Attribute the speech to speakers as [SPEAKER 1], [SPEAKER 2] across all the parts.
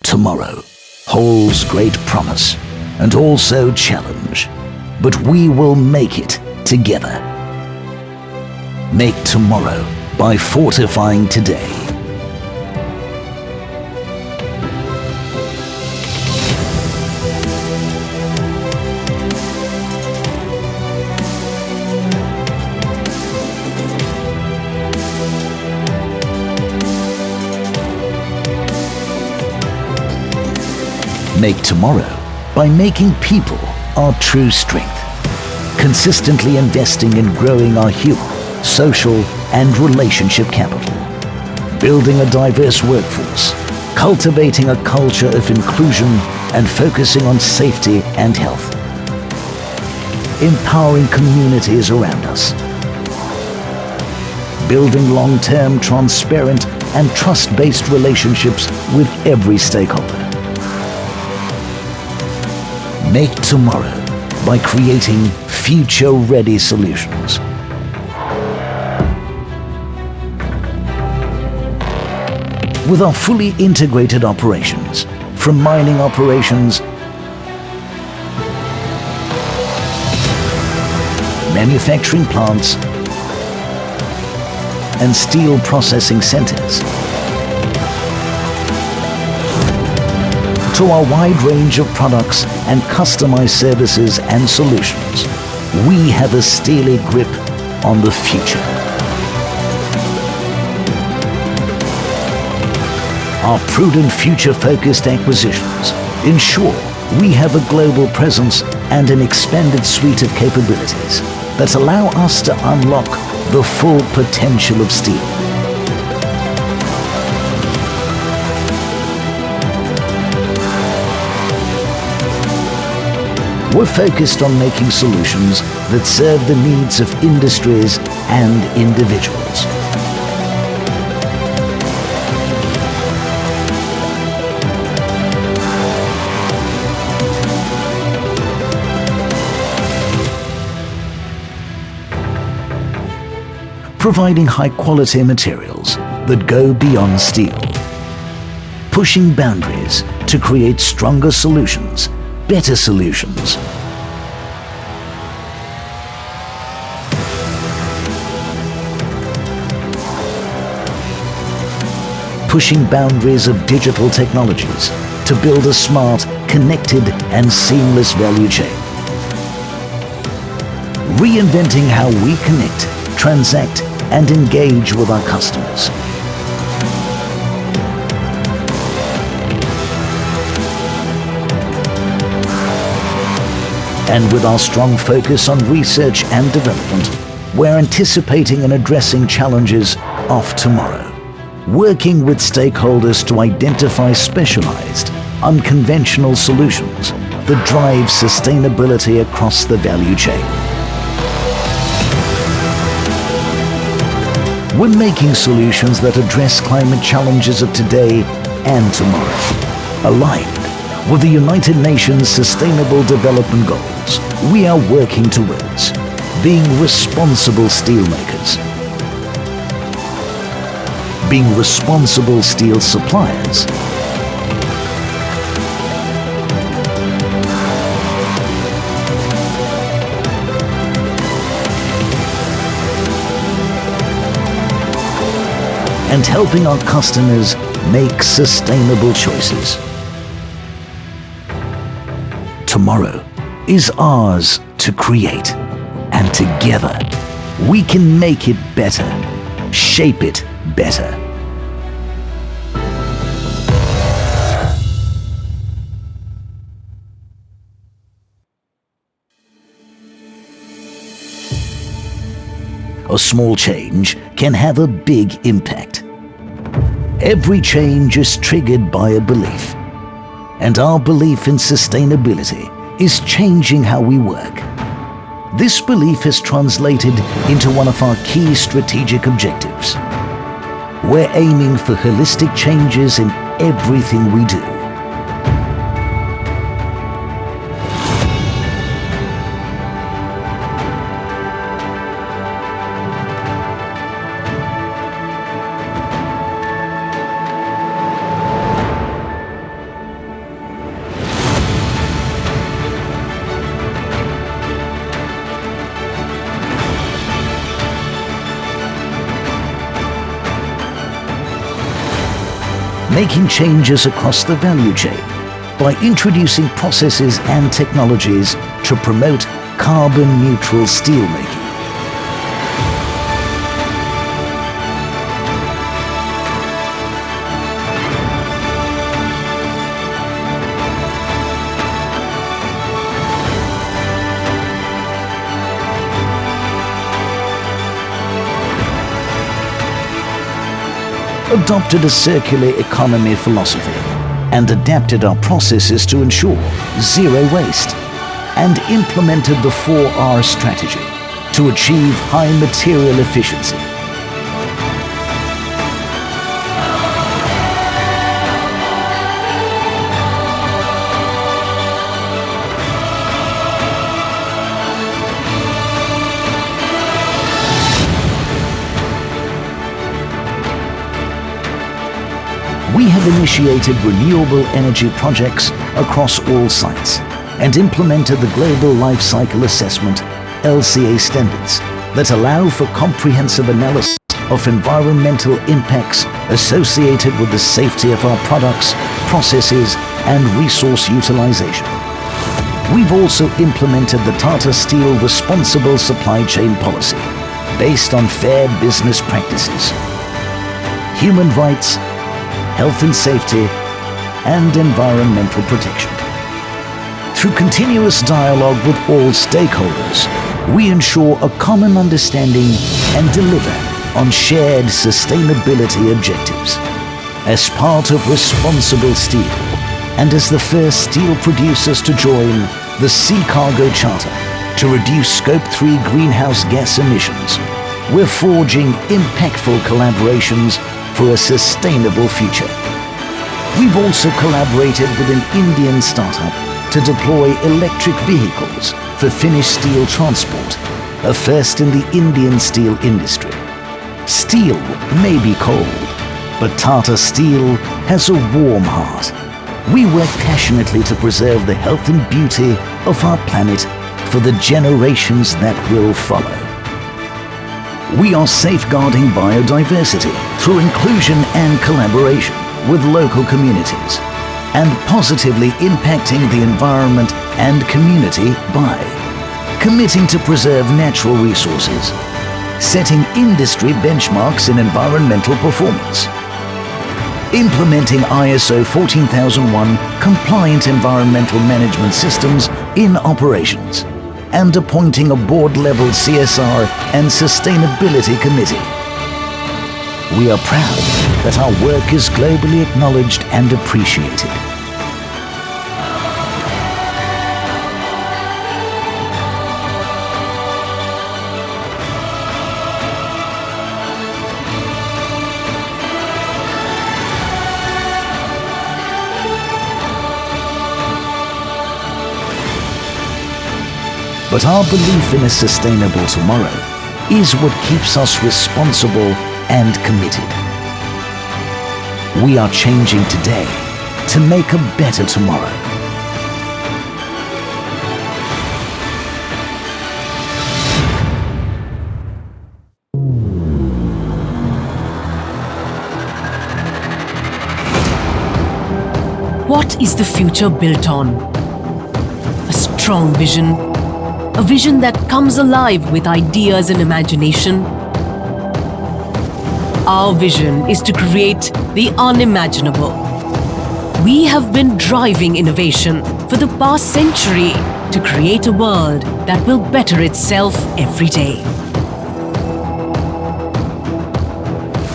[SPEAKER 1] Tomorrow holds great promise and also challenge, but we will make it together. Make tomorrow by fortifying today. Make tomorrow by making people our true strength. Consistently investing in growing our human, social and relationship capital. Building a diverse workforce. Cultivating a culture of inclusion and focusing on safety and health. Empowering communities around us. Building long-term, transparent and trust-based relationships with every stakeholder. Make tomorrow by creating future-ready solutions. With our fully integrated operations, from mining operations, manufacturing plants, and steel processing centers, to our wide range of products and customized services and solutions, we have a steely grip on the future. Our prudent future-focused acquisitions ensure we have a global presence and an expanded suite of capabilities that allow us to unlock the full potential of steel. We're focused on making solutions that serve the needs of industries and individuals. Providing high-quality materials that go beyond steel. Pushing boundaries to create stronger solutions, better solutions. Pushing boundaries of digital technologies to build a smart, connected and seamless value chain. Reinventing how we connect, transact and engage with our customers. And with our strong focus on research and development, we're anticipating and addressing challenges of tomorrow. Working with stakeholders to identify specialized, unconventional solutions that drive sustainability across the value chain. We're making solutions that address climate challenges of today and tomorrow, aligned with the United Nations Sustainable Development Goals. We are working towards being responsible steelmakers, being responsible steel suppliers, and helping our customers make sustainable choices. Tomorrow is ours to create, and together we can make it better, shape it better. A small change can have a big impact. Every change is triggered by a belief, and our belief in sustainability is changing how we work. This belief is translated into one of our key strategic objectives. We're aiming for holistic changes in everything we do. making changes across the value chain by introducing processes and technologies to promote carbon-neutral steelmaking. Adopted a circular economy philosophy and adapted our processes to ensure zero waste, and implemented the 4R strategy to achieve high material efficiency. We have initiated renewable energy projects across all sites and implemented the Global Life Cycle Assessment (LCA) standards that allow for comprehensive analysis of environmental impacts associated with the safety of our products, processes, and resource utilization. We've also implemented the Tata Steel Responsible Supply Chain Policy based on fair business practices, human rights, health and safety, and environmental protection. Through continuous dialogue with all stakeholders, we ensure a common understanding and deliver on shared sustainability objectives. As part of Responsible Steel, and as the first steel producers to join the Sea Cargo Charter to reduce Scope 3 greenhouse gas emissions, we're forging impactful collaborations for a sustainable future. We've also collaborated with an Indian startup to deploy electric vehicles for finished steel transport, a first in the Indian steel industry. Steel may be cold, but Tata Steel has a warm heart. We work passionately to preserve the health and beauty of our planet for the generations that will follow. We are safeguarding biodiversity through inclusion and collaboration with local communities, and positively impacting the environment and community by committing to preserve natural resources, setting industry benchmarks in environmental performance, implementing ISO 14001 compliant environmental management systems in operations, and appointing a board-level CSR and sustainability committee. We are proud that our work is globally acknowledged and appreciated. But our belief in a sustainable tomorrow is what keeps us responsible and committed. We are changing today to make a better tomorrow.
[SPEAKER 2] What is the future built on? A strong vision, a vision that comes alive with ideas and imagination. Our vision is to create the unimaginable. We have been driving innovation for the past century to create a world that will better itself every day.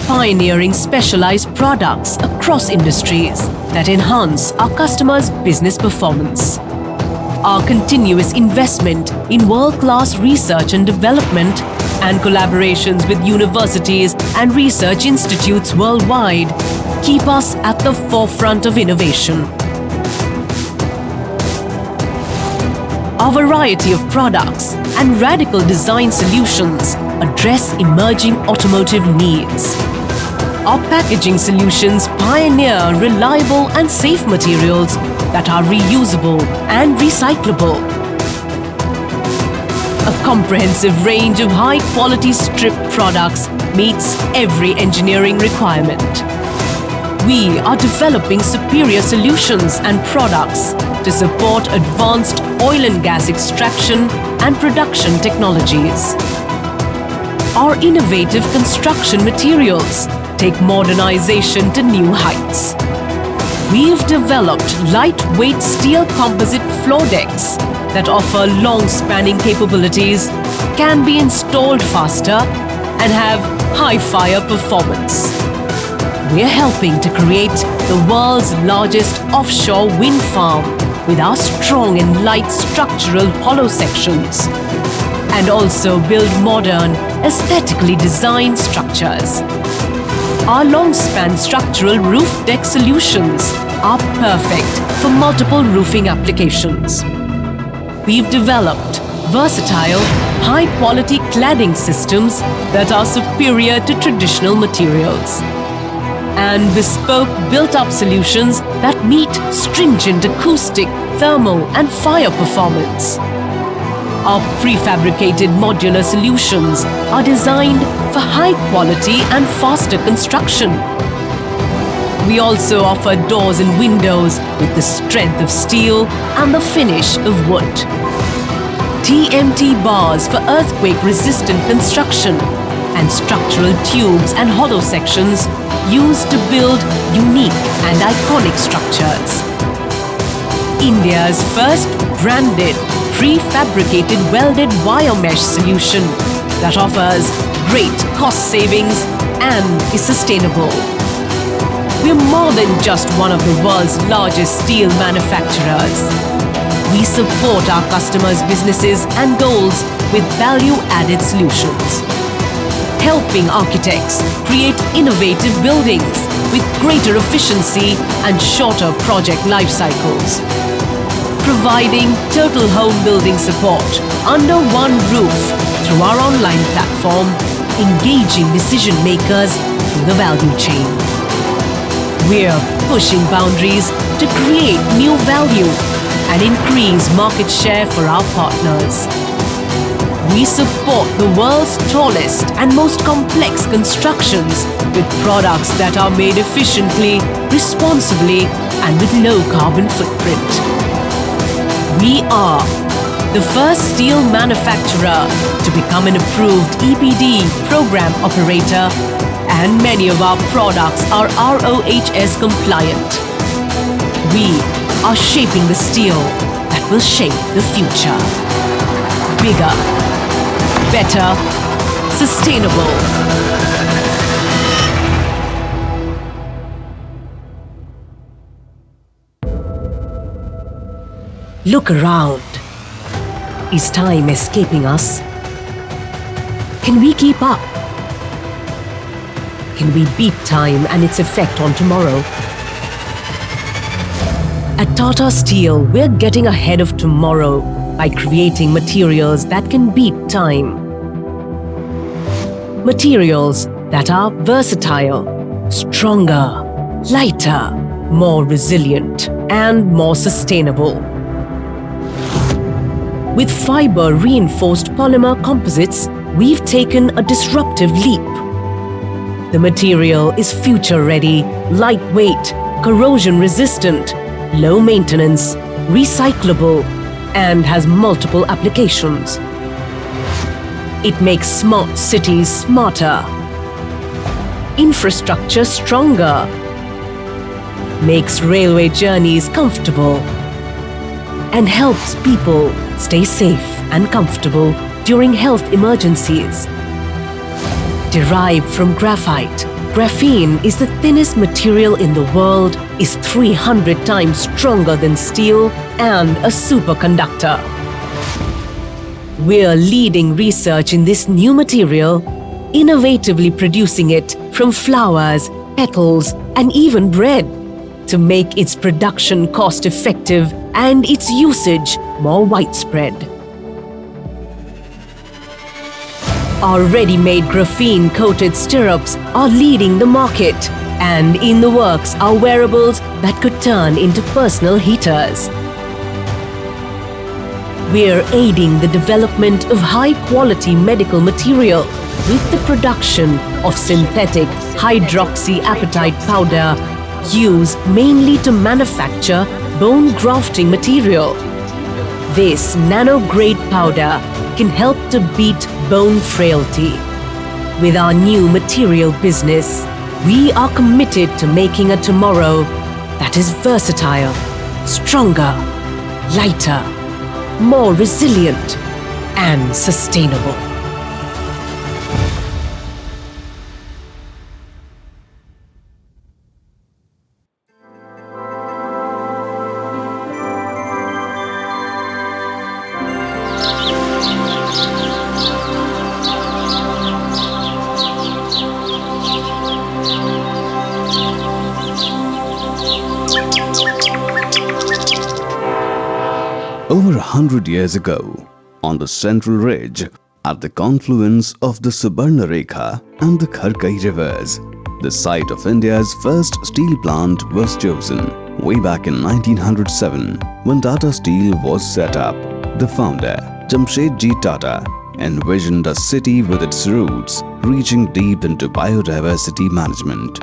[SPEAKER 2] Pioneering specialized products across industries that enhance our customers' business performance. Our continuous investment in world-class research and development and collaborations with universities and research institutes worldwide keep us at the forefront of innovation. Our variety of products and radical design solutions address emerging automotive needs. Our packaging solutions pioneer reliable and safe materials that are reusable and recyclable. A comprehensive range of high-quality strip products meets every engineering requirement. We are developing superior solutions and products to support advanced oil and gas extraction and production technologies. Our innovative construction materials take modernization to new heights. We've developed lightweight steel composite floor decks that offer long-spanning capabilities, can be installed faster, and have high fire performance. We're helping to create the world's largest offshore wind farm with our strong and light structural hollow sections, and also build modern, aesthetically designed structures. Our long-span structural roof deck solutions are perfect for multiple roofing applications. We've developed versatile, high-quality cladding systems that are superior to traditional materials, and bespoke built-up solutions that meet stringent acoustic, thermal, and fire performance. Our prefabricated modular solutions are designed for high quality and faster construction. We also offer doors and windows with the strength of steel and the finish of wood. TMT bars for earthquake-resistant construction and structural tubes and hollow sections used to build unique and iconic structures. India's first branded prefabricated welded wire mesh solution that offers great cost savings and is sustainable. We're more than just one of the world's largest steel manufacturers. We support our customers' businesses and goals with value-added solutions, helping architects create innovative buildings with greater efficiency and shorter project life cycles, providing total home building support under one roof through our online platform, engaging decision makers through the value chain. We're pushing boundaries to create new value and increase market share for our partners. We support the world's tallest and most complex constructions with products that are made efficiently, responsibly, and with low carbon footprint. We are the first steel manufacturer to become an approved EPD program operator, and many of our products are RoHS compliant. We are shaping the steel that will shape the future. Bigger, better, sustainable. Look around. Is time escaping us? Can we keep up? Can we beat time and its effect on tomorrow? At Tata Steel, we're getting ahead of tomorrow by creating materials that can beat time. Materials that are versatile, stronger, lighter, more resilient, and more sustainable. With fiber-reinforced polymer composites, we've taken a disruptive leap. The material is future-ready, lightweight, corrosion-resistant, low-maintenance, recyclable, and has multiple applications. It makes smart cities smarter, infrastructure stronger, makes railway journeys comfortable, and helps people stay safe and comfortable during health emergencies. Derived from graphite, graphene is the thinnest material in the world, is 300 times stronger than steel, and a superconductor. We're leading research in this new material, innovatively producing it from flowers, petals, and even bread to make its production cost-effective and its usage more widespread. Our ready-made graphene-coated stirrups are leading the market, and in the works are wearables that could turn into personal heaters. We're aiding the development of high-quality medical material with the production of synthetic hydroxyapatite powder used mainly to manufacture bone grafting material. This nano-grade powder can help to beat bone frailty. With our new material business, we are committed to making a tomorrow that is versatile, stronger, lighter, more resilient, and sustainable.
[SPEAKER 3] Over 100 years ago, on the central ridge, at the confluence of the Subarnarekha and the Kharkai rivers, the site of India's first steel plant was chosen. Way back in 1907, when Tata Steel was set up, the founder, Jamshedji Tata, envisioned a city with its roots reaching deep into biodiversity management.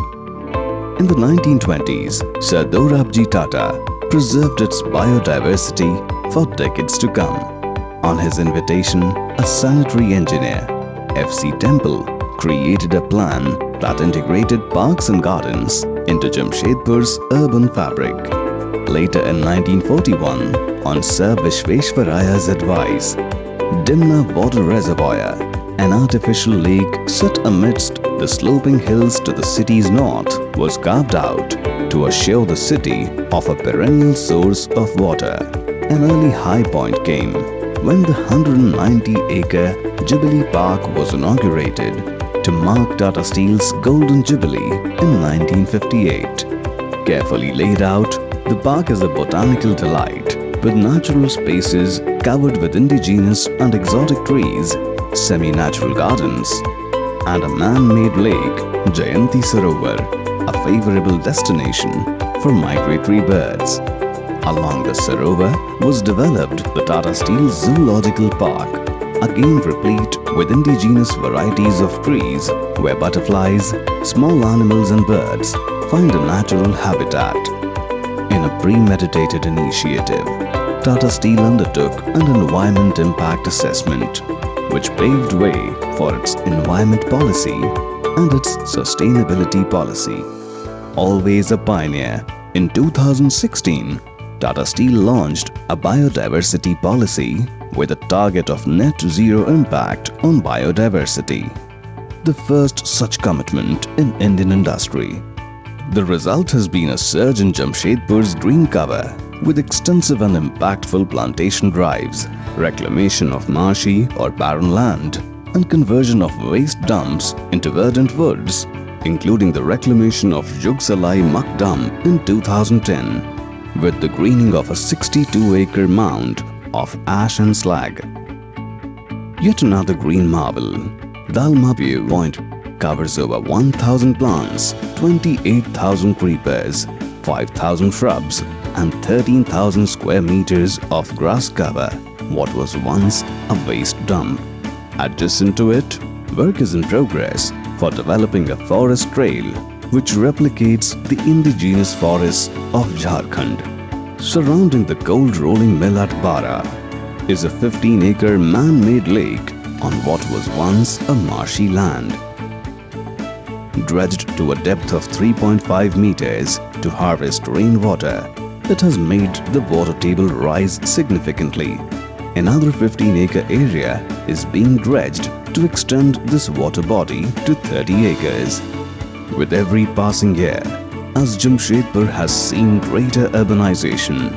[SPEAKER 3] In the 1920s, Sir Dorabji Tata preserved its biodiversity for decades to come. On his invitation, a sanitary engineer, F.C. Temple, created a plan that integrated parks and gardens into Jamshedpur's urban fabric. Later in 1941, on Sir Vishveshwaraya's advice, Dimna Water Reservoir, an artificial lake set amidst the sloping hills to the city's north, was carved out to assure the city of a perennial source of water. An early high point came when the 190-acre Jubilee Park was inaugurated to mark Tata Steel's Golden Jubilee in 1958. Carefully laid out, the park is a botanical delight with natural spaces covered with indigenous and exotic trees, semi-natural gardens, and a man-made lake, Jayanti Sarovar, a favorable destination for migratory birds. Along the Sarovar was developed the Tata Steel Zoological Park, again replete with indigenous varieties of trees where butterflies, small animals and birds find a natural habitat. In a premeditated initiative, Tata Steel undertook an environment impact assessment, which paved way for its environment policy and its sustainability policy. Always a pioneer, in 2016, Tata Steel launched a biodiversity policy with a target of net zero impact on biodiversity, the first such commitment in Indian industry. The result has been a surge in Jamshedpur's green cover with extensive and impactful plantation drives, reclamation of marshy or barren land, and conversion of waste dumps into verdant woods, including the reclamation of Jugsalai Muck Dump in 2010, with the greening of a 62-acre mound of ash and slag. Yet another green marvel, Dalma View Point, covers over 1,000 plants, 28,000 creepers, 5,000 shrubs, and 13,000 square meters of grass cover, what was once a waste dump. Adjacent to it, work is in progress for developing a forest trail which replicates the indigenous forests of Jharkhand. Surrounding the gold rolling mill at Bara is a 15-acre man-made lake on what was once a marshy land. Dredged to a depth of 3.5 meters to harvest rainwater, it has made the water table rise significantly. Another 15-acre area is being dredged to extend this water body to 30 acres. With every passing year, as Jamshedpur has seen greater urbanization,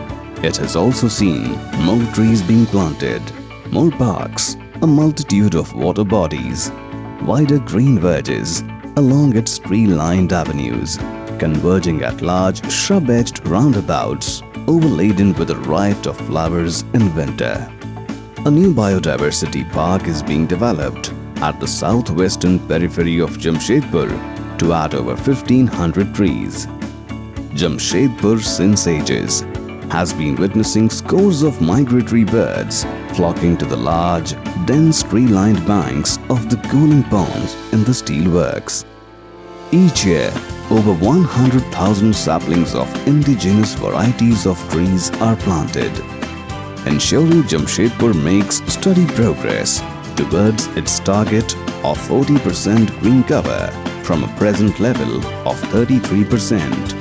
[SPEAKER 3] it has also seen more trees being planted, more parks, a multitude of water bodies, wider green verges along its tree-lined avenues, converging at large shrub-edged roundabouts overladen with a riot of flowers in winter. A new biodiversity park is being developed at the southwestern periphery of Jamshedpur to add over 1,500 trees. Jamshedpur since ages has been witnessing scores of migratory birds flocking to the large, dense tree-lined banks of the cooling ponds in the steelworks. Each year, Over 100,000 saplings of indigenous varieties of trees are planted, ensuring Jamshedpur makes steady progress towards its target of 40% green cover from a present level of 33%.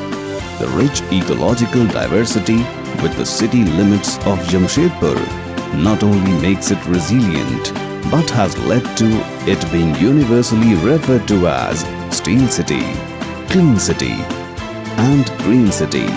[SPEAKER 3] The rich ecological diversity with the city limits of Jamshedpur not only makes it resilient but has led to it being universally referred to as Steel City, Clean City and Green City.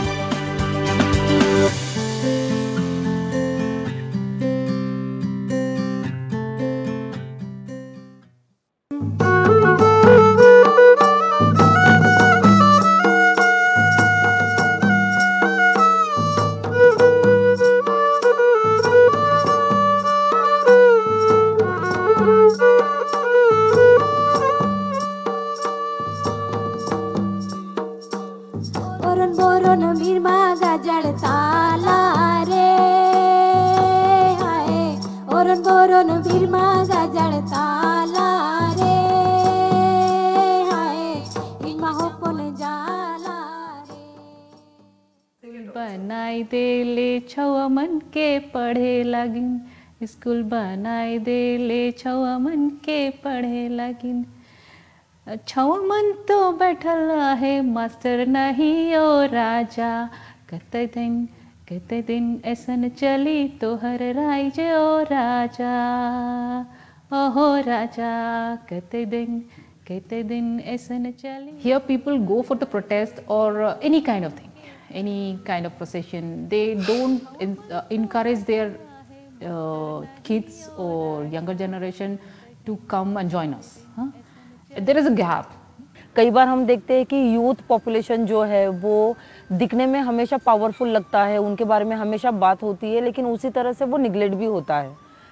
[SPEAKER 4] बनाई दे ले छवा मन के पढ़े लगिन, school बनाई दे ले छवा मन के पढ़े लगिन। छवा मन तो बैठल है मास्टर नहीं ओ राजा, कते दिन ऐसन चली तो हर राइज ओ राजा, ओहो राजा कते दिन ऐसन चली। Here people go for the protest or any kind of thing, any kind of procession. They don't encourage their kids or younger generation to come and join us. There is a gap.
[SPEAKER 5] कई बार हम देखते हैं कि youth population जो है वो दिखने में हमेशा पावरफुल लगता है, उनके बारे में हमेशा बात होती है, लेकिन उसी तरह से वो निगलेक्ट भी होता है,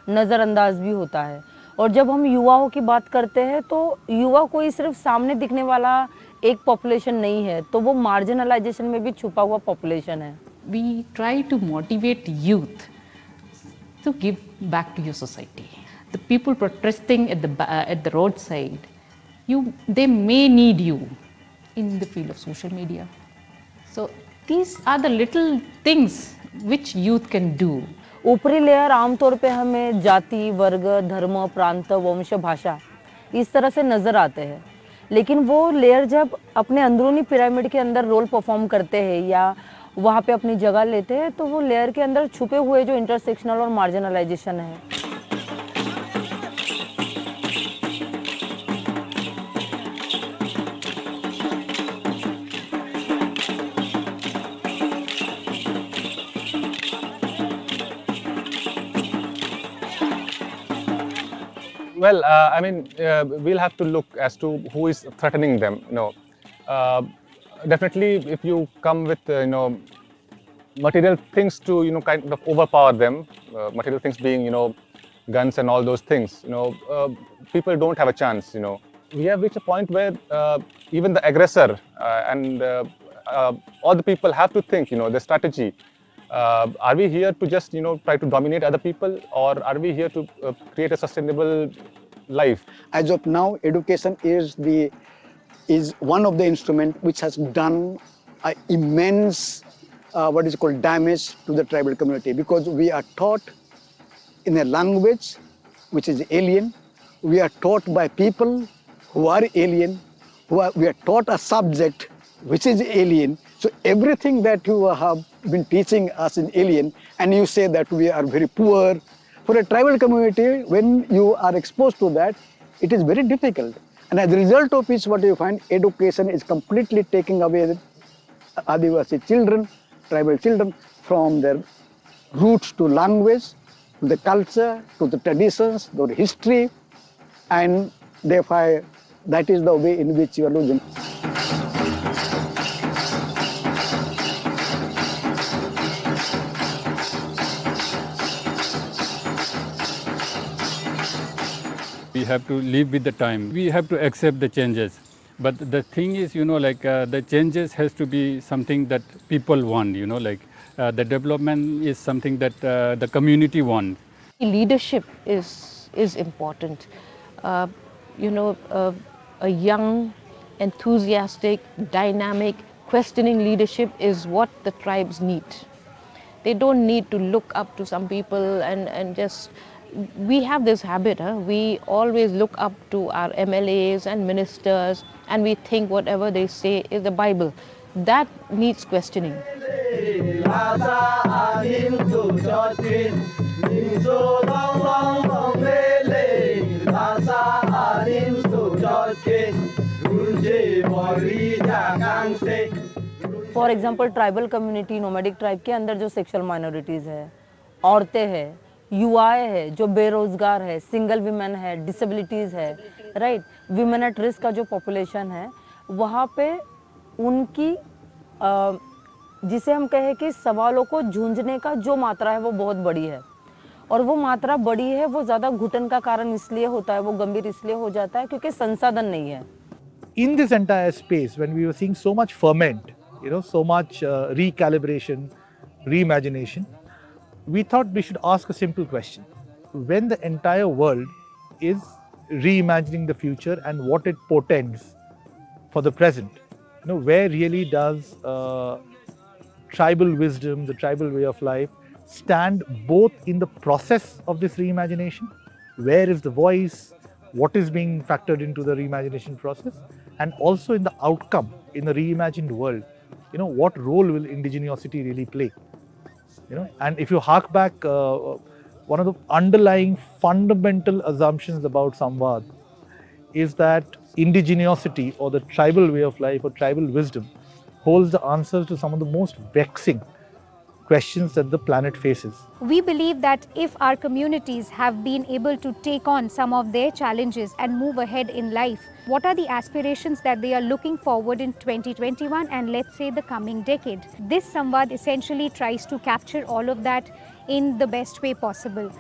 [SPEAKER 5] नज़रअंदाज भी होता है। और जब हम युवाओं की बात करते हैं तो युवा कोई सिर्फ सामने दिखने वाला एक पॉपुलेशन नहीं है, तो वो मार्जिनलाइजेशन में भी छुपा हुआ पॉपुलेशन है।
[SPEAKER 4] We try to motivate youth to give back to your society. The people protesting at the roadside, they may need you in the field of social media. So these are the little things which youth can do.
[SPEAKER 5] ऊपरी layer आमतौर पे हमें जाति, वर्ग, धर्म, प्रांत, वंश, भाषा इस तरह से नज़र आते हैं, लेकिन वो लेयर जब अपने अंदरूनी पिरामिड के अंदर रोल परफॉर्म करते हैं या वहाँ पे अपनी जगह लेते हैं, तो वो लेयर के अंदर छुपे हुए जो इंटरसेक्शनल और मार्जिनलाइजेशन है।
[SPEAKER 6] Well, I mean, we'll have to look as to who is threatening them. Definitely, if you come with material things to kind of overpower them, material things being guns and all those things, people don't have a chance. We have reached a point where even the aggressor and all the people have to think, the strategy. Are we here to just try to dominate other people, or are we here to create a sustainable life?
[SPEAKER 7] As of now, education is one of the instruments which has done immense what is called damage to the tribal community, because we are taught in a language which is alien. We are taught by people who are alien. We are taught a subject which is alien. So everything that you have been teaching us in alien, and you say that we are very poor. For a tribal community, when you are exposed to that, it is very difficult. And as a result of which, what you find, education is completely taking away Adivasi children, tribal children, from their roots to language, to the culture, to the traditions, to the history, and therefore that is the way in which you are losing.
[SPEAKER 8] We have to live with the time. We have to accept the changes. But the thing is, the changes has to be something that people want, the development is something that the community wants.
[SPEAKER 5] Leadership is important. A young Enthusiastic, dynamic, questioning leadership is what the tribes need. They don't need to look up to some people and just, we have this habit, huh? We always look up to our MLAs and ministers and we think whatever they say is the Bible. That needs questioning. For example tribal community, nomadic tribe के अंदर जो sexual minorities है, औरतें हैं, युवाएं है, जो बेरोजगार है, सिंगल वीमेन है, डिसेबिलिटीज़ है, राइट, वीमेन एट रिस्क का जो पॉपुलेशन है, वहाँ पे उनकी जिसे हम कहें कि सवालों को झूंझने का जो मात्रा है वो बहुत बड़ी है, और वो मात्रा बड़ी है, वो ज़्यादा घुटन का कारण इसलिए होता है, वो गंभीर इसलिए हो जाता है क्योंकि संसाधन नहीं है.
[SPEAKER 9] In this entire space, when we were seeing so much ferment, so much recalibration, reimagination, we thought we should ask a simple question. When the entire world is reimagining the future and what it portends for the present, where really does tribal wisdom, the tribal way of life, stand both in the process of this reimagination, where is the voice, what is being factored into the reimagination process, and also in the outcome in the reimagined world, what role will indigeneosity really play? And if you hark back, one of the underlying fundamental assumptions about Samvad is that indigeneosity or the tribal way of life or tribal wisdom holds the answers to some of the most vexing questions that the planet faces.
[SPEAKER 10] We believe that if our communities have been able to take on some of their challenges and move ahead in life, what are the aspirations that they are looking forward in 2021 and let's say the coming decade? This Samvad essentially tries to capture all of that in the best way possible.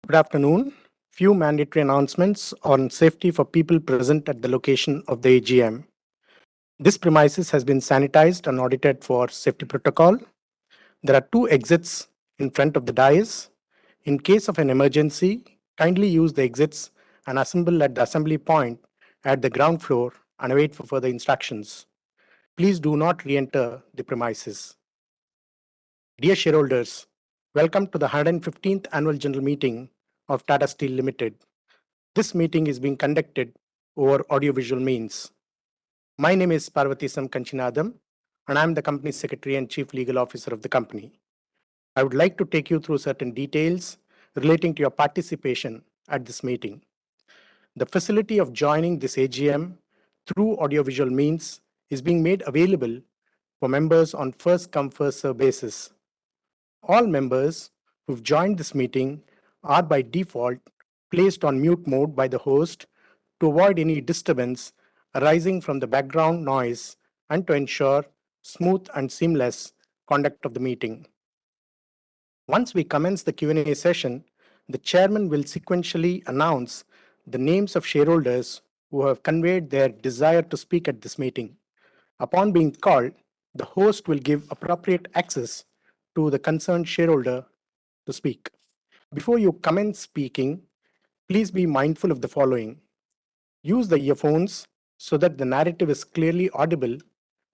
[SPEAKER 11] Good afternoon. Few mandatory announcements on safety for people present at the location of the AGM. This premises has been sanitized and audited for safety protocol. There are 2 exits in front of the dais. In case of an emergency, kindly use the exits and assemble at the assembly point at the ground floor and wait for further instructions. Please do not re-enter the premises. Dear shareholders, welcome to the 115th Annual General Meeting of Tata Steel Limited. This meeting is being conducted over audiovisual means. My name is Parvatisam Kanchinadam, and I am the Company Secretary and Chief Legal Officer of the company. I would like to take you through certain details relating to your participation at this meeting. The facility of joining this AGM through audiovisual means is being made available for members on first-come, first-served basis. All members who've joined this meeting are by default placed on mute mode by the host to avoid any disturbance arising from the background noise and to ensure smooth and seamless conduct of the meeting. Once we commence the Q&A session, the chairman will sequentially announce the names of shareholders who have conveyed their desire to speak at this meeting. Upon being called, the host will give appropriate access to the concerned shareholder to speak. Before you commence speaking, please be mindful of the following. Use the earphones so that the narrative is clearly audible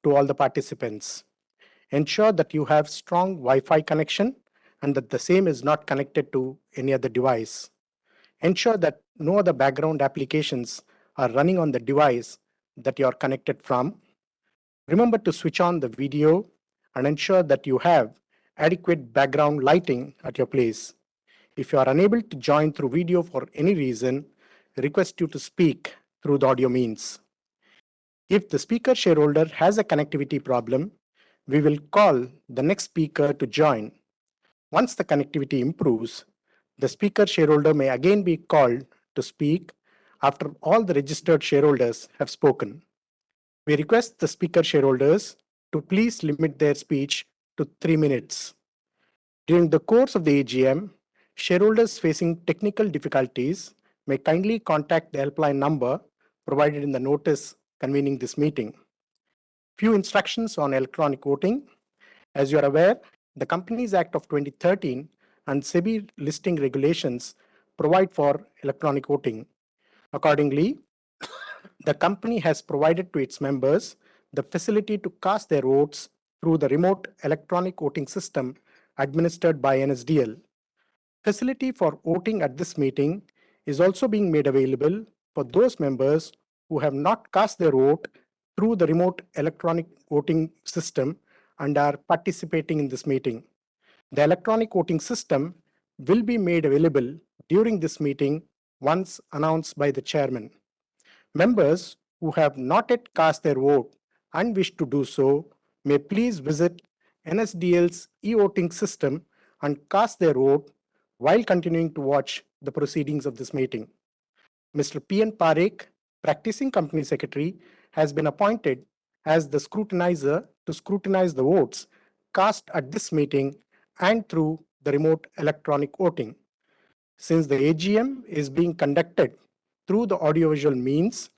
[SPEAKER 11] to all the participants. Ensure that you have strong Wi-Fi connection and that the same is not connected to any other device. Ensure that no other background applications are running on the device that you are connected from. Remember to switch on the video and ensure that you have adequate background lighting at your place. If you are unable to join through video for any reason, request you to speak through the audio means. If the speaker shareholder has a connectivity problem, we will call the next speaker to join. Once the connectivity improves, the speaker shareholder may again be called to speak after all the registered shareholders have spoken. We request the speaker shareholders to please limit their speech to 3 minutes. During the course of the AGM, shareholders facing technical difficulties may kindly contact the helpline number provided in the notice convening this meeting. Few instructions on electronic voting. As you are aware, the Companies Act of 2013 and SEBI listing regulations provide for electronic voting. Accordingly, the company has provided to its members the facility to cast their votes through the remote electronic voting system administered by NSDL. Facility for voting at this meeting is also being made available for those members who have not cast their vote through the remote electronic voting system and are participating in this meeting. The electronic voting system will be made available during this meeting once announced by the chairman. Members who have not yet cast their vote and wish to do so may please visit NSDL's e-voting system and cast their vote while continuing to watch the proceedings of this meeting. Mr. P.N. Parekh, practicing company secretary, has been appointed as the scrutinizer to scrutinize the votes cast at this meeting and through the remote electronic voting. Since the AGM is being conducted through the audiovisual means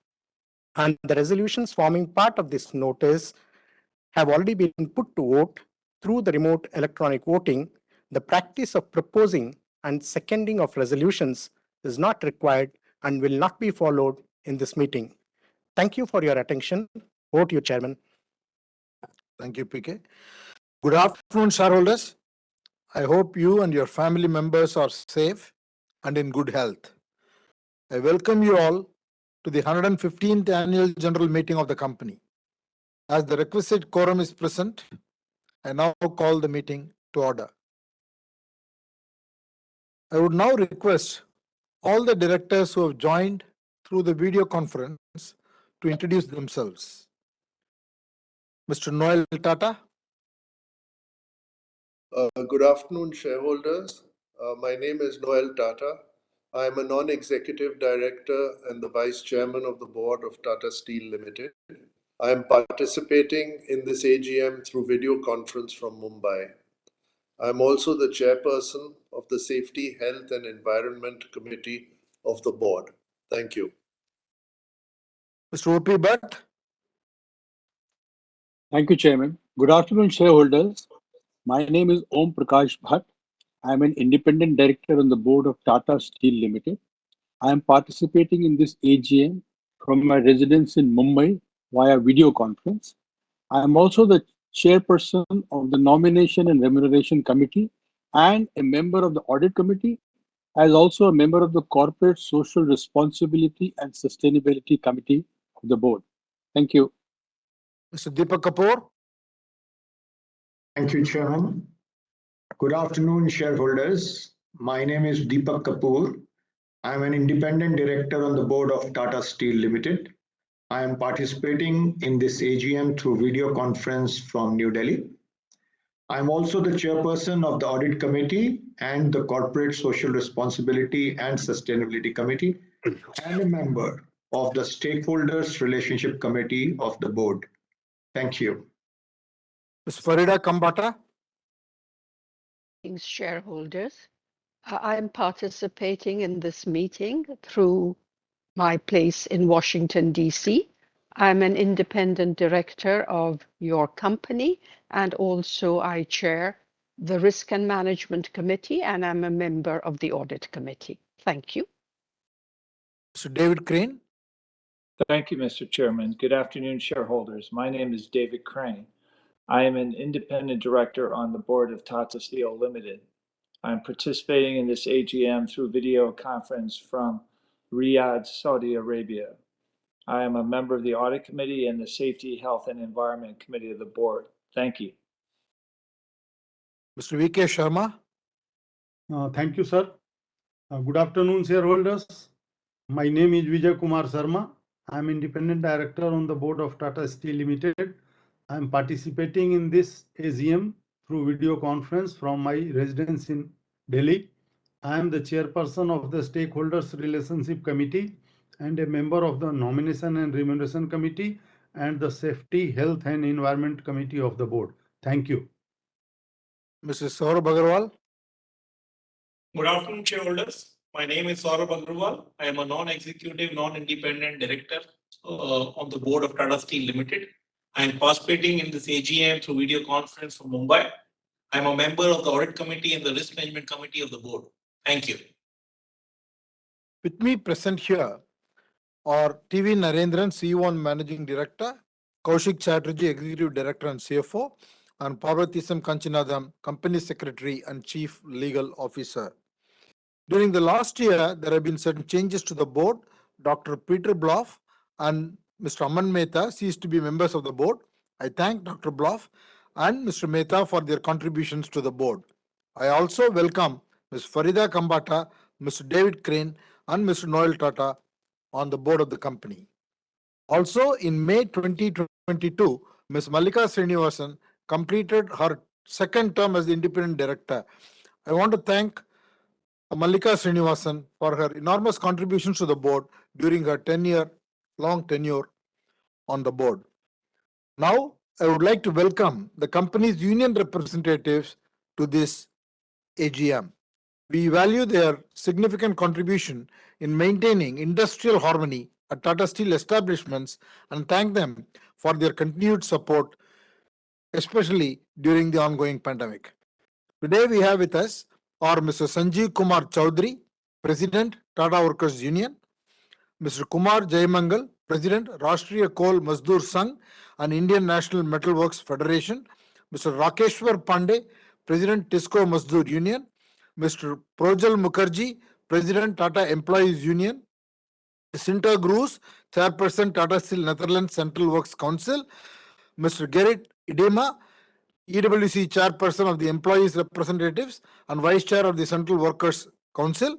[SPEAKER 11] and the resolutions forming part of this notice have already been put to vote through the remote electronic voting, the practice of proposing and seconding of resolutions is not required and will not be followed in this meeting. Thank you for your attention. Over to you, Chairman.
[SPEAKER 12] Thank you, PK. Good afternoon, shareholders. I hope you and your family members are safe and in good health. I welcome you all to the 115th Annual General Meeting of the company. As the requisite quorum is present, I now call the meeting to order. I would now request all the directors who have joined through the video conference to introduce themselves. Mr. Noel Tata.
[SPEAKER 13] Good afternoon, shareholders. My name is Noel Tata. I am a non-executive director and the vice chairman of the board of Tata Steel Limited. I am participating in this AGM through video conference from Mumbai. I am also the chairperson of the Safety, Health and Environment Committee of the board. Thank you.
[SPEAKER 12] Mr. O.P. Bhatt.
[SPEAKER 14] Thank you, Chairman. Good afternoon, shareholders. My name is Om Prakash Bhatt. I am an independent director on the board of Tata Steel Limited. I am participating in this AGM from my residence in Mumbai via video conference. I am also the chairperson of the Nomination and Remuneration Committee and a member of the Audit Committee, as also a member of the Corporate Social Responsibility and Sustainability Committee of the board. Thank you.
[SPEAKER 12] Mr. Deepak Kapoor.
[SPEAKER 15] Thank you, Chairman. Good afternoon, shareholders. My name is Deepak Kapoor. I am an independent director on the board of Tata Steel Limited. I am participating in this AGM through video conference from New Delhi. I am also the chairperson of the Audit Committee and the Corporate Social Responsibility and Sustainability Committee, and a member of the Stakeholders Relationship Committee of the board. Thank you.
[SPEAKER 12] Ms. Farida Kambata.
[SPEAKER 16] Shareholders. I am participating in this meeting through my place in Washington, D.C. I'm an independent director of your company, and also I chair the Risk and Management Committee, and I'm a member of the Audit Committee. Thank you.
[SPEAKER 12] Mr. David Crane.
[SPEAKER 17] Thank you, Mr. Chairman. Good afternoon, shareholders. My name is David Crane. I am an independent director on the board of Tata Steel Limited. I'm participating in this AGM through video conference from Riyadh, Saudi Arabia. I am a member of the Audit Committee and the Safety, Health and Environment Committee of the board. Thank you.
[SPEAKER 12] Mr. V.K. Sharma.
[SPEAKER 18] Thank you, sir. Good afternoon, shareholders. My name is Vijay Kumar Sharma. I am independent director on the board of Tata Steel Limited. I am participating in this AGM through video conference from my residence in Delhi. I am the chairperson of the Stakeholders Relationship Committee and a member of the Nomination and Remuneration Committee and the Safety, Health and Environment Committee of the board. Thank you.
[SPEAKER 12] Mrs. Saurabh Agarwal.
[SPEAKER 19] Good afternoon, shareholders. My name is Saurabh Agarwal. I am a non-executive, non-independent director on the board of Tata Steel Limited. I am participating in this AGM through video conference from Mumbai. I am a member of the Audit Committee and the Risk Management Committee of the board. Thank you.
[SPEAKER 12] With me present here are TV Narendran, CEO and Managing Director, Koushik Chatterjee, Executive Director and CFO, and Parvatisam Kanchanadam, Company Secretary and Chief Legal Officer. During the last year, there have been certain changes to the board. Dr. Peter Bloff and Mr. Aman Mehta ceased to be members of the board. I thank Dr. Bloff and Mr. Mehta for their contributions to the board. I also welcome Ms. Farida Kambata, Mr. David Crane, and Mr. Noel Tata on the board of the company. Also, in May 2022, Ms. Mallika Srinivasan completed her second term as the independent director. I want to thank Mallika Srinivasan for her enormous contributions to the board during her long tenure on the board. Now, I would like to welcome the company's union representatives to this AGM. We value their significant contribution in maintaining industrial harmony at Tata Steel establishments and thank them for their continued support, especially during the ongoing pandemic. Today we have with us are Mr. Sanjeev Kumar Chaudhary, President, Tata Workers Union, Mr. Kumar Jaimangal, President, Rashtriya Coal Mazdoor Sangh and Indian National Metal Works Federation, Mr. Rakeshwar Pandey, President, Tisco Mazdoor Union, Mr. Projal Mukherjee, President, Tata Employees Union, Sinta Groos, Chairperson, Tata Steel Netherlands Central Works Council, Mr. Gerrit Idema, EWC Chairperson of the Employees Representatives and Vice Chair of the Central Workers Council,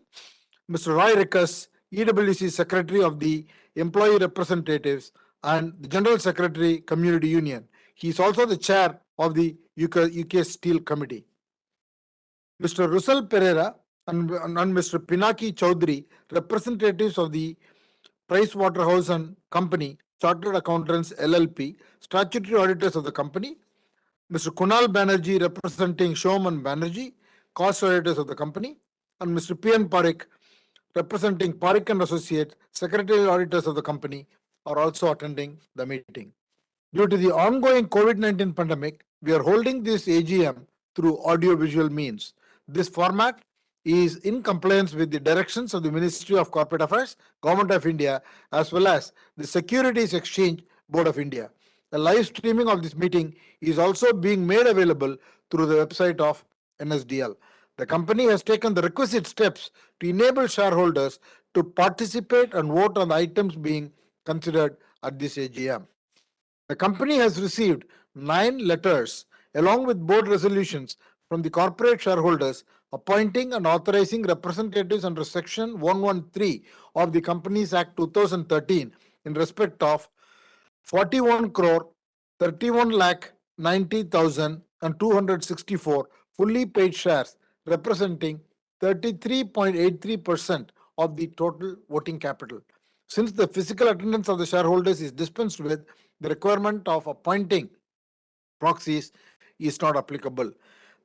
[SPEAKER 12] Mr. Roy Rickus, EWC Secretary of the Employee Representatives and the General Secretary, Community Union. He is also the Chair of the UK Steel Committee. Mr. Russell Pereira and Mr. Pinaki Chaudhary, representatives of the Pricewaterhouse and Company, Chartered Accountants LLP, statutory auditors of the company, Mr. Kunal Banerjee, representing Showman Banerjee, cost auditors of the company, and Mr. P.N. Parikh, representing Parikh and Associates, secretarial auditors of the company, are also attending the meeting. Due to the ongoing COVID-19 pandemic, we are holding this AGM through audio-visual means. This format is in compliance with the directions of the Ministry of Corporate Affairs, Government of India, as well as the Securities Exchange Board of India. The live streaming of this meeting is also being made available through the website of NSDL. The company has taken the requisite steps to enable shareholders to participate and vote on the items being considered at this AGM. The company has received 9 letters along with board resolutions from the corporate shareholders appointing and authorizing representatives under Section 113 of the Companies Act 2013 in respect of 41 crore 31 lakh 90,264 fully paid shares, representing 33.83% of the total voting capital. Since the physical attendance of the shareholders is dispensed with, the requirement of appointing proxies is not applicable.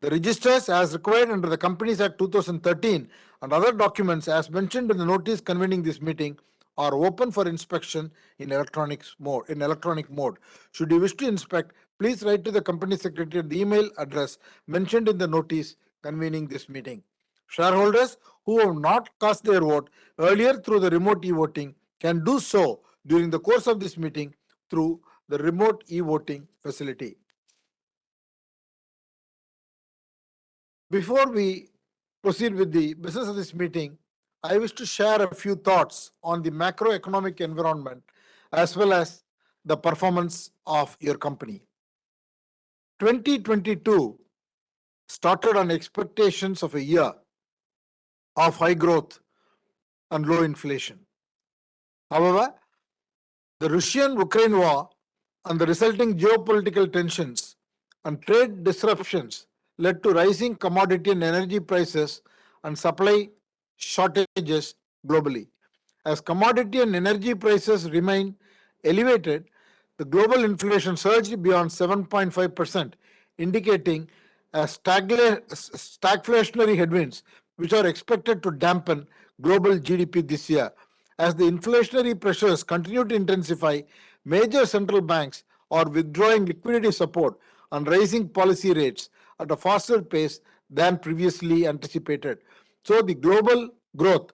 [SPEAKER 12] The registers as required under the Companies Act 2013 and other documents as mentioned in the notice convening this meeting are open for inspection in electronic mode. Should you wish to inspect, please write to the company secretary at the email address mentioned in the notice convening this meeting. Shareholders who have not cast their vote earlier through the remote e-voting can do so during the course of this meeting through the remote e-voting facility. Before we proceed with the business of this meeting, I wish to share a few thoughts on the macroeconomic environment as well as the performance of your company. 2022 started on expectations of a year of high growth and low inflation. However, the Russian-Ukraine war and the resulting geopolitical tensions and trade disruptions led to rising commodity and energy prices and supply shortages globally. As commodity and energy prices remain elevated, the global inflation surged beyond 7.5%, indicating a stagflationary headwinds which are expected to dampen global GDP this year. As the inflationary pressures continue to intensify, major central banks are withdrawing liquidity support and raising policy rates at a faster pace than previously anticipated. So the global growth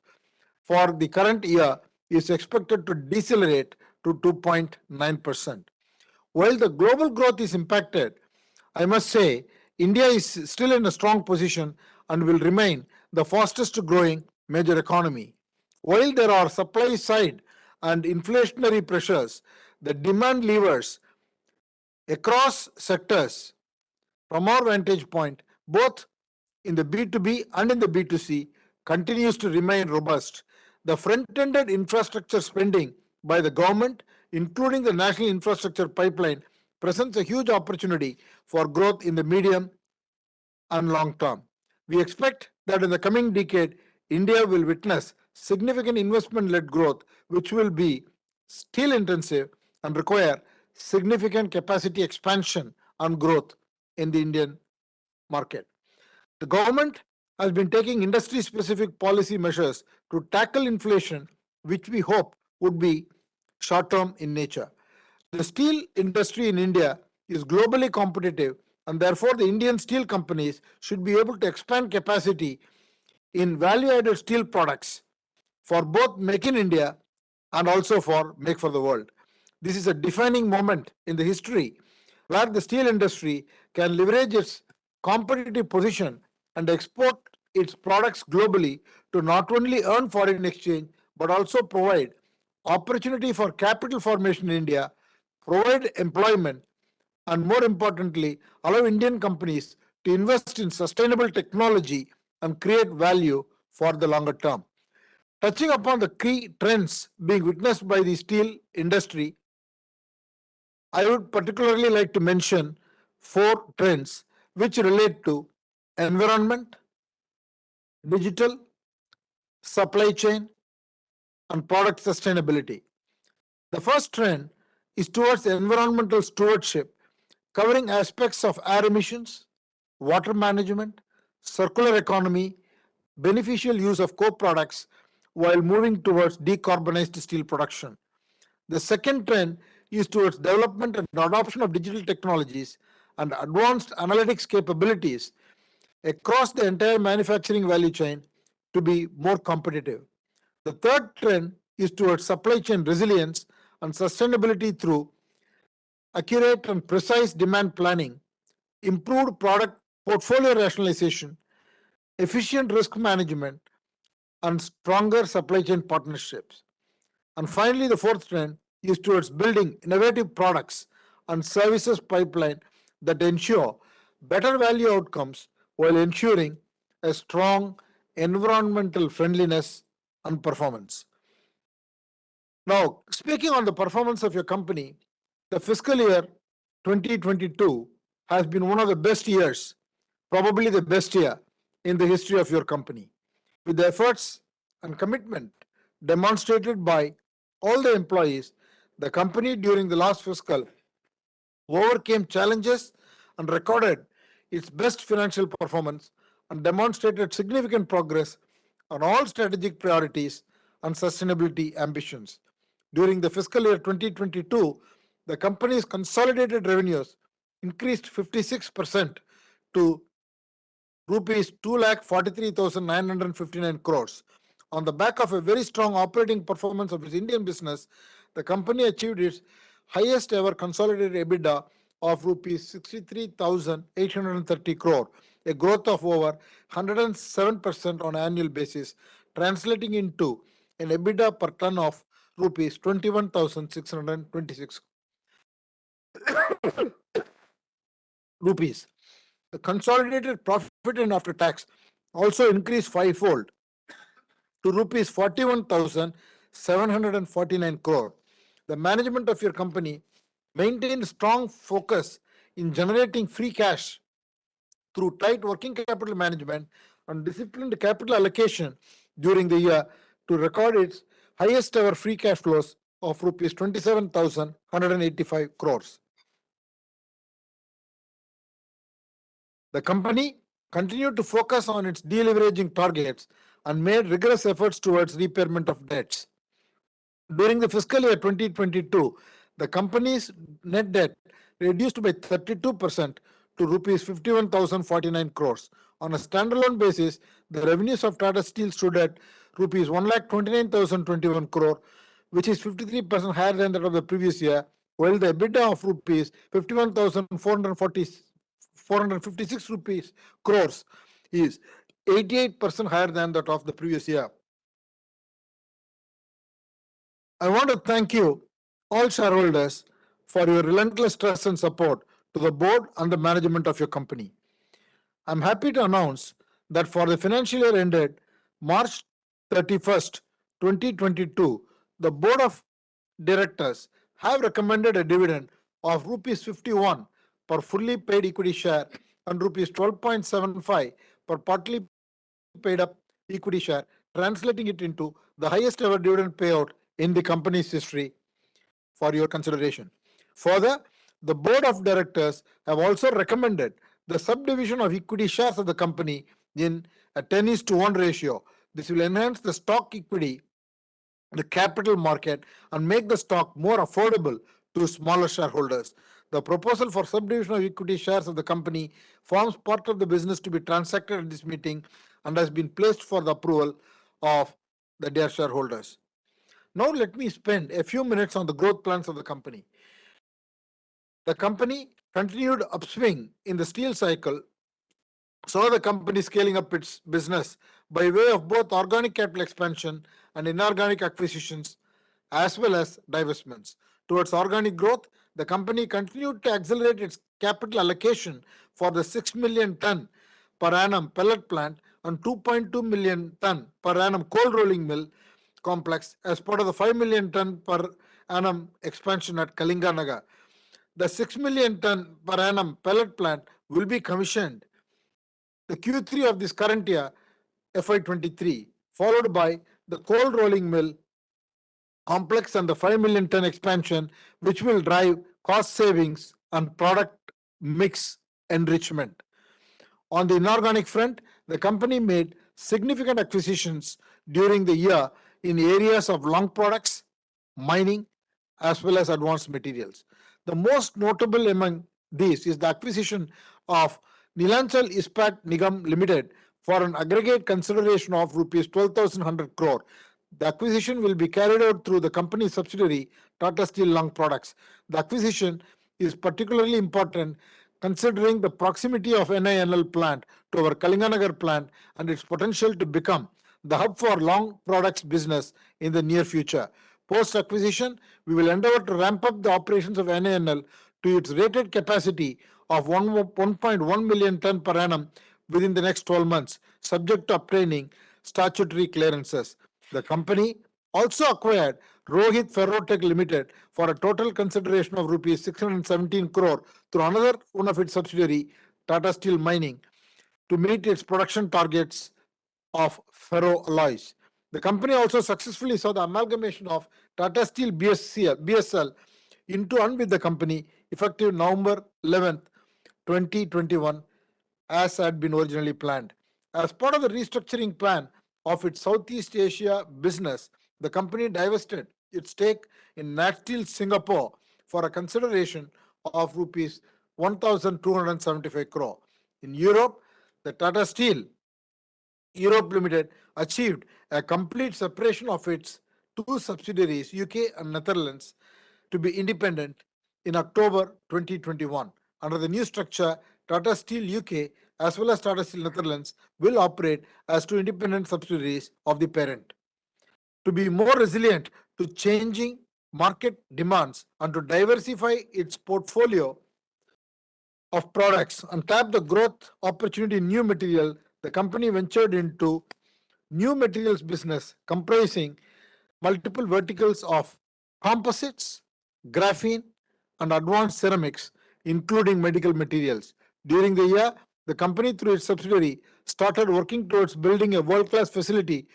[SPEAKER 12] for the current year is expected to decelerate to 2.9%. While the global growth is impacted, I must say India is still in a strong position and will remain the fastest growing major economy. While there are supply side and inflationary pressures, the demand levers across sectors, from our vantage point, both in the B2B and in the B2C, continues to remain robust. The front-ended infrastructure spending by the government, including the National Infrastructure Pipeline, presents a huge opportunity for growth in the medium and long term. We expect that in the coming decade, India will witness significant investment-led growth, which will be steel intensive and require significant capacity expansion and growth in the Indian market. The government has been taking industry-specific policy measures to tackle inflation, which we hope would be short-term in nature. The steel industry in India is globally competitive, and therefore the Indian steel companies should be able to expand capacity in value-added steel products for both Make in India and also for Make for the World. This is a defining moment in the history where the steel industry can leverage its competitive position and export its products globally to not only earn foreign exchange but also provide opportunity for capital formation in India, provide employment, and more importantly, allow Indian companies to invest in sustainable technology and create value for the longer term. Touching upon the key trends being witnessed by the steel industry, I would particularly like to mention 4 trends which relate to environment, digital, supply chain, and product sustainability. The first trend is towards environmental stewardship, covering aspects of air emissions, water management, circular economy, beneficial use of co-products while moving towards decarbonized steel production. The second trend is towards development and adoption of digital technologies and advanced analytics capabilities across the entire manufacturing value chain to be more competitive. The third trend is towards supply chain resilience and sustainability through accurate and precise demand planning, improved product portfolio rationalization, efficient risk management, and stronger supply chain partnerships. And finally, the fourth trend is towards building innovative products and services pipeline that ensure better value outcomes while ensuring a strong environmental friendliness and performance. Now, speaking on the performance of your company, The fiscal year 2022 has been one of the best years, probably the best year in the history of your company. With the efforts and commitment demonstrated by all the employees, the company during the last fiscal overcame challenges and recorded its best financial performance and demonstrated significant progress on all strategic priorities and sustainability ambitions. During the fiscal year 2022, the company's consolidated revenues increased 56% to rupees 2,43,959 crores. On the back of a very strong operating performance of its Indian business, the company achieved its highest ever consolidated EBITDA of rupees 63,830 crore, a growth of over 107% on an annual basis, translating into an EBITDA per ton of rupees 21,626 rupees. The consolidated profit and after tax also increased fivefold to rupees 41,749 crore. The management of your company maintained strong focus in generating free cash through tight working capital management and disciplined capital allocation during the year to record its highest ever free cash flows of rupees 27,185 crores. The company continued to focus on its deleveraging targets and made rigorous efforts towards repayment of debts. During the fiscal year 2022, the company's net debt reduced by 32% to rupees 51,049 crores. On a standalone basis, the revenues of Tata Steel stood at rupees 1,29,021 crore, which is 53% higher than that of the previous year, while the EBITDA of rupees 456 rupees crores is 88% higher than that of the previous year. I want to thank you, all shareholders, for your relentless trust and support to the board and the management of your company. I'm happy to announce that for the financial year ended March 31st, 2022, the board of directors have recommended a dividend of rupees 51 per fully paid equity share and rupees 12.75 per partly paid up equity share, translating it into the highest ever dividend payout in the company's history for your consideration. Further, the board of directors have also recommended the subdivision of equity shares of the company in a 10:1 ratio. This will enhance the stock equity, the capital market, and make the stock more affordable to smaller shareholders. The proposal for subdivision of equity shares of the company forms part of the business to be transacted at this meeting and has been placed for the approval of the dear shareholders. Now let me spend a few minutes on the growth plans of the company. The company continued upswing in the steel cycle, saw the company scaling up its business by way of both organic capital expansion and inorganic acquisitions, as well as divestments. Towards organic growth, the company continued to accelerate its capital allocation for the 6 million ton per annum pellet plant and 2.2 million ton per annum cold rolling mill complex as part of the 5 million ton per annum expansion at Kalinganagar. The 6 million ton per annum pellet plant will be commissioned the Q3 of this current year, FY23, followed by the cold rolling mill complex and the 5 million ton expansion, which will drive cost savings and product mix enrichment. On the inorganic front, the company made significant acquisitions during the year in areas of long products, mining, as well as advanced materials. The most notable among these is the acquisition of Neelachal Ispat Nigam Limited for an aggregate consideration of rupees 12,100 crore. The acquisition will be carried out through the company's subsidiary, Tata Steel Long Products. The acquisition is particularly important considering the proximity of NINL plant to our Kalinganagar plant and its potential to become the hub for long products business in the near future. Post-acquisition, we will endeavor to ramp up the operations of NINL to its rated capacity of 1.1 million ton per annum within the next 12 months, subject to obtaining statutory clearances. The company also acquired Rohit Ferrotech Limited for a total consideration of rupees 617 crore through another one of its subsidiary, Tata Steel Mining, to meet its production targets of ferroalloys. The company also successfully saw the amalgamation of Tata Steel BSL into and with the company effective November 11th, 2021, as had been originally planned. As part of the restructuring plan of its Southeast Asia business, the company divested its stake in Natsteel Singapore for a consideration of rupees 1,275 crore. In Europe, the Tata Steel Europe Limited achieved a complete separation of its two subsidiaries, UK and Netherlands, to be independent in October 2021. Under the new structure, Tata Steel UK as well as Tata Steel Netherlands will operate as two independent subsidiaries of the parent. To be more resilient to changing market demands and to diversify its portfolio of products and tap the growth opportunity in new material, the company ventured into new materials business comprising multiple verticals of composites, graphene, and advanced ceramics, including medical materials. During the year, the company, through its subsidiary, started working towards building a world-class facility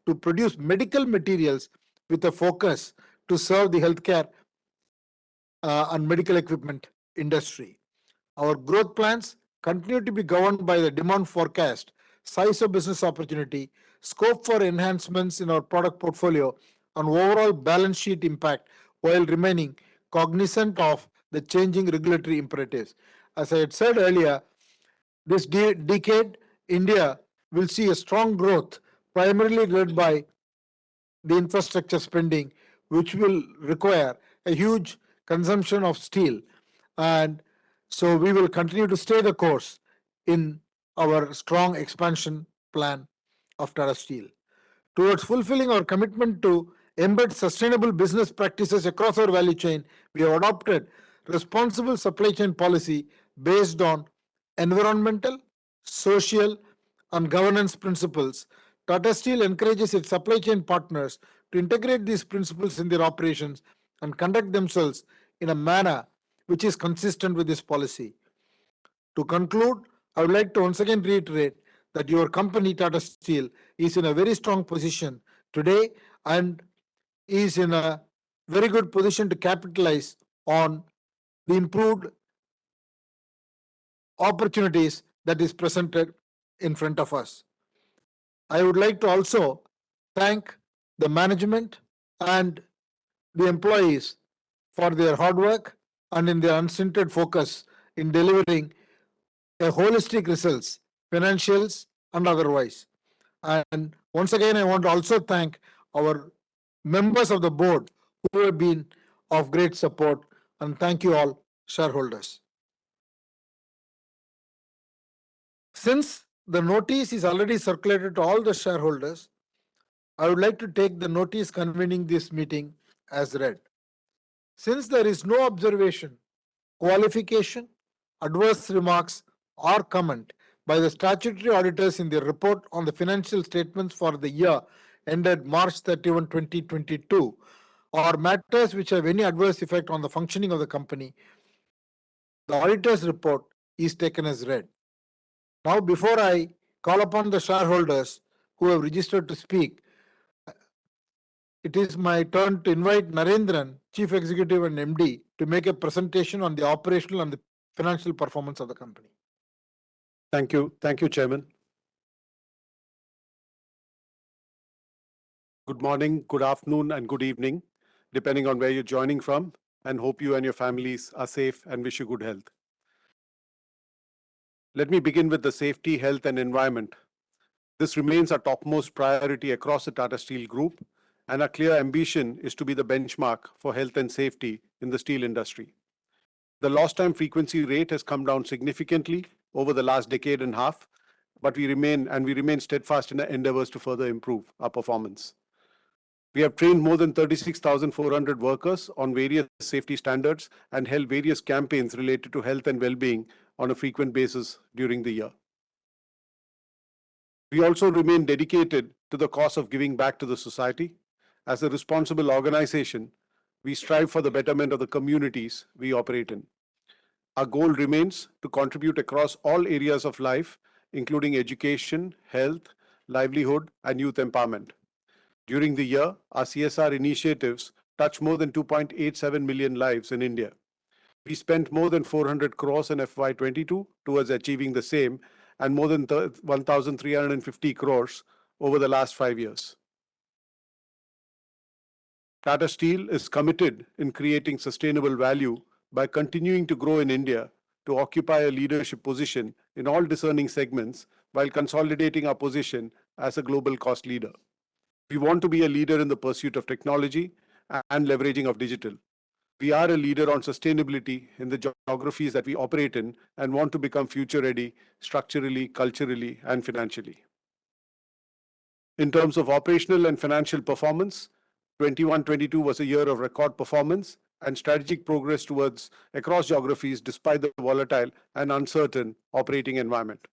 [SPEAKER 12] to produce medical materials with a focus to serve the healthcare and medical equipment industry. Our growth plans continue to be governed by the demand forecast, size of business opportunity, scope for enhancements in our product portfolio, and overall balance sheet impact while remaining cognizant of the changing regulatory imperatives. As I had said earlier, this decade, India will see a strong growth, primarily led by the infrastructure spending, which will require a huge consumption of steel. And so we will continue to stay the course in our strong expansion plan of Tata Steel. Towards fulfilling our commitment to embed sustainable business practices across our value chain, we have adopted responsible supply chain policy based on environmental, social, and governance principles. Tata Steel encourages its supply chain partners to integrate these principles in their operations and conduct themselves in a manner which is consistent with this policy. To conclude, I would like to once again reiterate that your company, Tata Steel, is in a very strong position today and is in a very good position to capitalize on the improved opportunities that is presented in front of us. I would like to also thank the management and the employees for their hard work and in their unstinted focus in delivering a holistic results, financials and otherwise. And once again, I want to also thank our members of the board who have been of great support, and thank you all shareholders. Since the notice is already circulated to all the shareholders, I would like to take the notice convening this meeting as read. Since there is no observation, qualification, adverse remarks, or comment by the statutory auditors in their report on the financial statements for the year ended March 31, 2022, or matters which have any adverse effect on the functioning of the company, the auditor's report is taken as read. Now, before I call upon the shareholders who have registered to speak, it is my turn to invite Narendran, Chief Executive and MD, to make a presentation on the operational and the financial performance of the company.
[SPEAKER 20] Thank you. Thank you, Chairman. Good morning, good afternoon, and good evening, depending on where you're joining from, and hope you and your families are safe and wish you good health. Let me begin with the safety, health, and environment. This remains our topmost priority across the Tata Steel Group, and our clear ambition is to be the benchmark for health and safety in the steel industry. The lost time frequency rate has come down significantly over the last decade and a half, but we remain steadfast in our endeavors to further improve our performance. We have trained more than 36,400 workers on various safety standards and held various campaigns related to health and well-being on a frequent basis during the year. We also remain dedicated to the cause of giving back to the society, as a responsible organization, we strive for the betterment of the communities we operate in. Our goal remains to contribute across all areas of life, including education, health, livelihood, and youth empowerment. During the year, our CSR initiatives touched more than 2.87 million lives in India. We spent more than 400 crores in FY22 towards achieving the same, and more than 1,350 crores over the last 5 years. Tata Steel is committed in creating sustainable value by continuing to grow in India to occupy a leadership position in all discerning segments while consolidating our position as a global cost leader. We want to be a leader in the pursuit of technology and leveraging of digital. We are a leader on sustainability in the geographies that we operate in and want to become future ready structurally, culturally, and financially. In terms of operational and financial performance, 21-22 was a year of record performance and strategic progress towards across geographies despite the volatile and uncertain operating environment.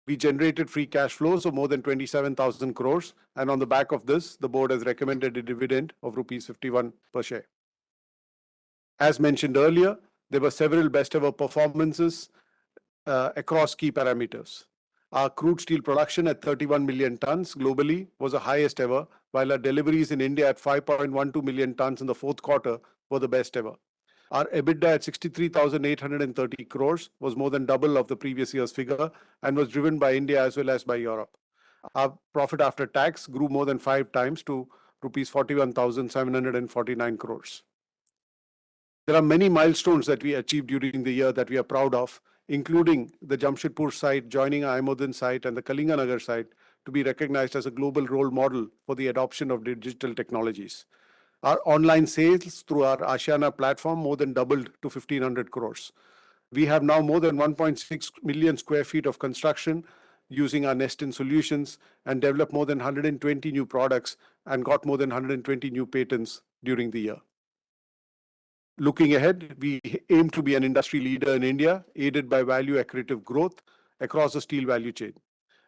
[SPEAKER 20] We generated free cash flows of more than 27,000 crores, and on the back of this, the board has recommended a dividend of rupees 51 per share. As mentioned earlier, there were several best ever performances across key parameters. Our crude steel production at 31 million tons globally was the highest ever, while our deliveries in India at 5.12 million tons in the fourth quarter were the best ever. Our EBITDA at 63,830 crores was more than double of the previous year's figure and was driven by India as well as by Europe. Our profit after tax grew more than 5 times to rupees 41,749 crores. There are many milestones that we achieved during the year that we are proud of, including the Jamshedpur site joining our Aimodin site and the Kalinganagar site to be recognized as a global role model for the adoption of digital technologies. Our online sales through our Ashiana platform more than doubled to 1,500 crores. We have now more than 1.6 million square feet of construction using our Nest-in solutions and developed more than 120 new products and got more than 120 new patents during the year. Looking ahead, we aim to be an industry leader in India, aided by value accretive growth across the steel value chain.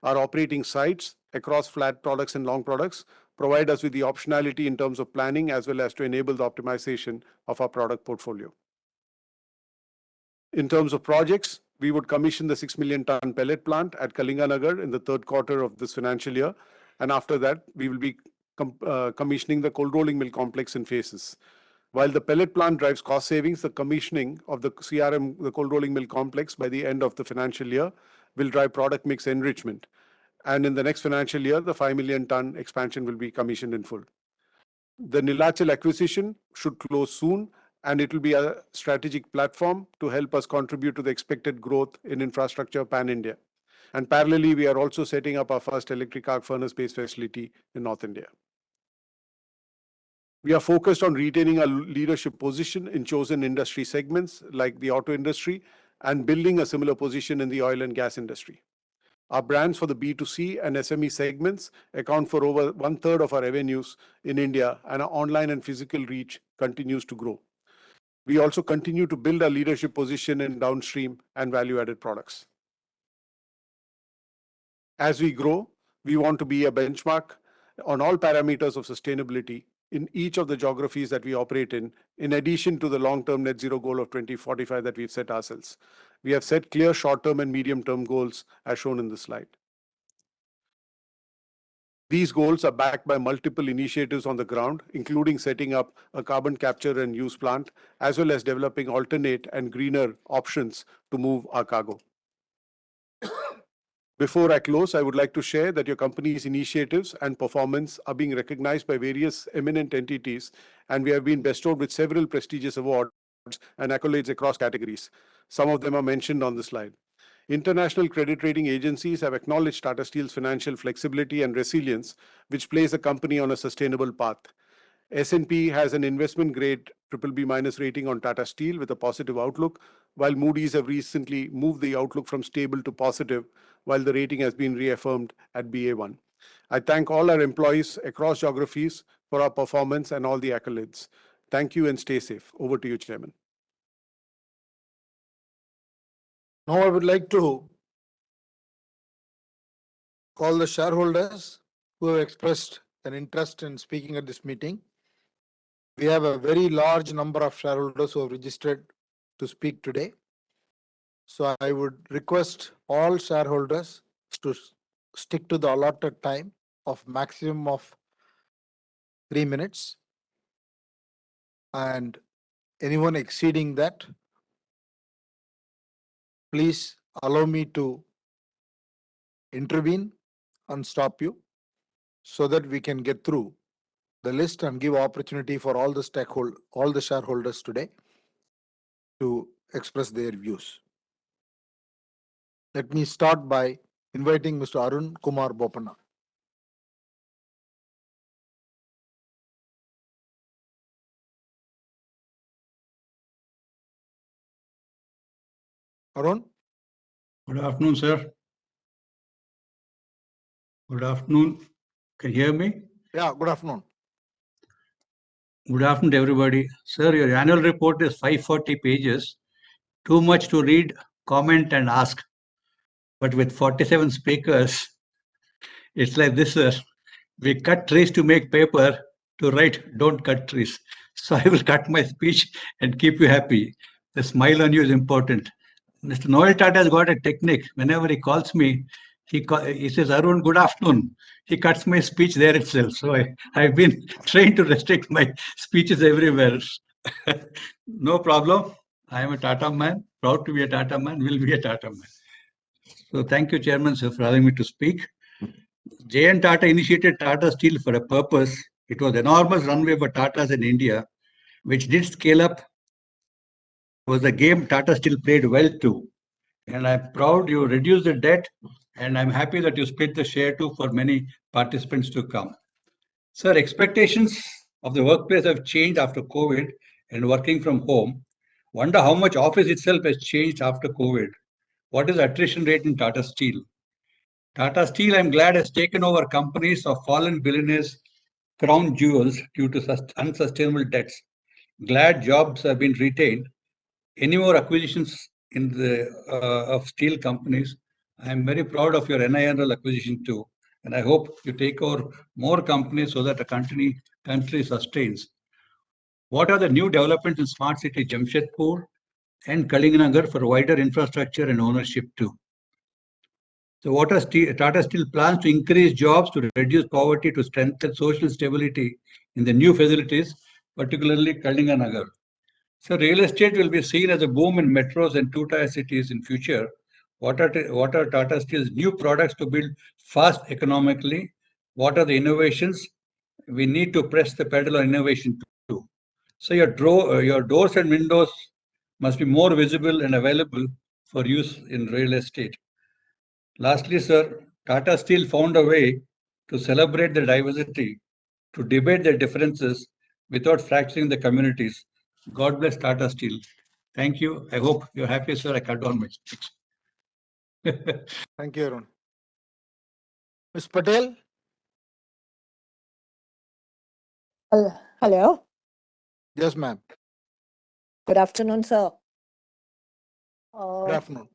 [SPEAKER 20] Our operating sites across flat products and long products provide us with the optionality in terms of planning as well as to enable the optimization of our product portfolio. In terms of projects, we would commission the 6 million ton pellet plant at Kalinganagar in the third quarter of this financial year, and after that, we will be commissioning the cold rolling mill complex in phases. While the pellet plant drives cost savings, the commissioning of the CRM, the cold rolling mill complex, by the end of the financial year will drive product mix enrichment. And in the next financial year, the 5 million ton expansion will be commissioned in full. The Neelachal acquisition should close soon, and it will be a strategic platform to help us contribute to the expected growth in infrastructure pan-India. And parallelly, we are also setting up our first electric arc furnace-based facility in North India. We are focused on retaining a leadership position in chosen industry segments like the auto industry and building a similar position in the oil and gas industry. Our brands for the B2C and SME segments account for over 1/3 of our revenues in India, and our online and physical reach continues to grow. We also continue to build our leadership position in downstream and value-added products. As we grow, we want to be a benchmark on all parameters of sustainability in each of the geographies that we operate in addition to the long-term net zero goal of 2045 that we've set ourselves. We have set clear short-term and medium-term goals as shown in the slide. These goals are backed by multiple initiatives on the ground, including setting up a carbon capture and use plant, as well as developing alternate and greener options to move our cargo. Before I close, I would like to share that your company's initiatives and performance are being recognized by various eminent entities, and we have been bestowed with several prestigious awards and accolades across categories. Some of them are mentioned on the slide. International credit rating agencies have acknowledged Tata Steel's financial flexibility and resilience, which place the company on a sustainable path. S&P has an investment grade BBB- rating on Tata Steel with a positive outlook, while Moody's have recently moved the outlook from stable to positive, while the rating has been reaffirmed at Ba1. I thank all our employees across geographies for our performance and all the accolades. Thank you and stay safe. Over to you, Chairman.
[SPEAKER 12] Now I would like to call the shareholders who have expressed an interest in speaking at this meeting. We have a very large number of shareholders who have registered to speak today. So I would request all shareholders to stick to the allotted time of maximum of 3 minutes, and anyone exceeding that, please allow me to intervene and stop you so that we can get through the list and give opportunity for all the shareholders today to express their views. Let me start by inviting Mr. Arun Kumar Bopanna. Arun?
[SPEAKER 21] Good afternoon, sir. Good afternoon. Can you hear me?
[SPEAKER 12] Yeah, good afternoon.
[SPEAKER 21] Good afternoon to everybody. Sir, your annual report is 540 pages. Too much to read, comment, and ask. But with 47 speakers, it's like this, sir. We cut trees to make paper, to write, don't cut trees. So I will cut my speech and keep you happy. The smile on you is important. Mr. Noel Tata has got a technique. Whenever he calls me, he says, Arun, good afternoon. He cuts my speech there itself. So I've been trained to restrict my speeches everywhere. No problem. I am a Tata man, proud to be a Tata man, will be a Tata man. So thank you, Chairman, sir, for allowing me to speak. J.N. Tata initiated Tata Steel for a purpose. It was enormous runway for Tatas in India, which did scale up. It was a game Tata Steel played well too. And I'm proud you reduced the debt, and I'm happy that you split the share too for many participants to come. Sir, expectations of the workplace have changed after COVID and working from home. Wonder how much office itself has changed after COVID. What is the attrition rate in Tata Steel? Tata Steel, I'm glad, has taken over companies of fallen billionaires' crown jewels due to unsustainable debts. Glad jobs have been retained. Any more acquisitions in the of steel companies? I'm very proud of your NINL acquisition too, and I hope you take over more companies so that the country sustains. What are the new developments in Smart City Jamshedpur and Kalinganagar for wider infrastructure and ownership too? So Tata Steel plans to increase jobs to reduce poverty to strengthen social stability in the new facilities, particularly Kalinganagar. So real estate will be seen as a boom in metros and two-tier cities in future. What are Tata Steel's new products to build fast economically? What are the innovations? We need to press the pedal on innovation too. So your doors and windows must be more visible and available for use in real estate. Lastly, sir, Tata Steel found a way to celebrate the diversity, to debate their differences without fracturing the communities. God bless Tata Steel. Thank you. I hope you're happy, sir. I cut down my speech.
[SPEAKER 12] Thank you, Arun. Ms. Patel?
[SPEAKER 22] Hello.
[SPEAKER 12] Yes, ma'am.
[SPEAKER 22] Good afternoon, sir.
[SPEAKER 12] Good afternoon.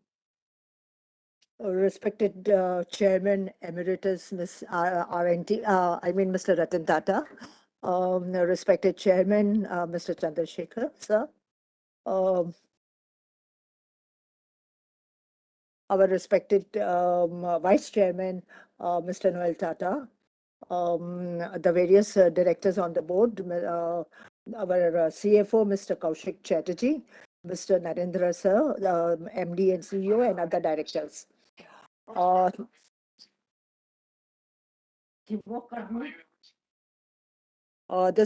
[SPEAKER 22] Respected Chairman Emeritus, Ms. RNT, Mr. Ratan Tata, respected Chairman, Mr. Chandrasekaran, sir, our respected Vice Chairman, Mr. Noel Tata, the various directors on the board, our CFO, Mr. Koushik Chatterjee, Mr. Narendran, sir, MD and CEO, and other directors. This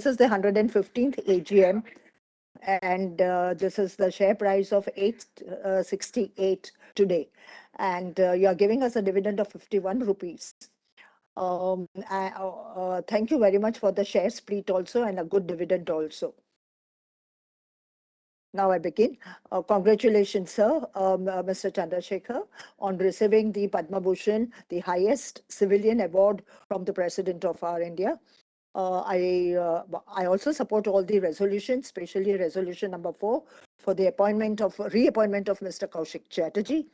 [SPEAKER 22] is the 115th AGM, and this is the share price of 868 today. And you are giving us a dividend of 51 rupees. Thank you very much for the share split also and a good dividend also. Now I begin. Congratulations, sir, Mr. Chandrasekaran, on receiving the Padma Bhushan, the highest civilian award from the President of our India. I also support all the resolutions, especially resolution number 4, for the reappointment of Mr. Koushik Chatterjee.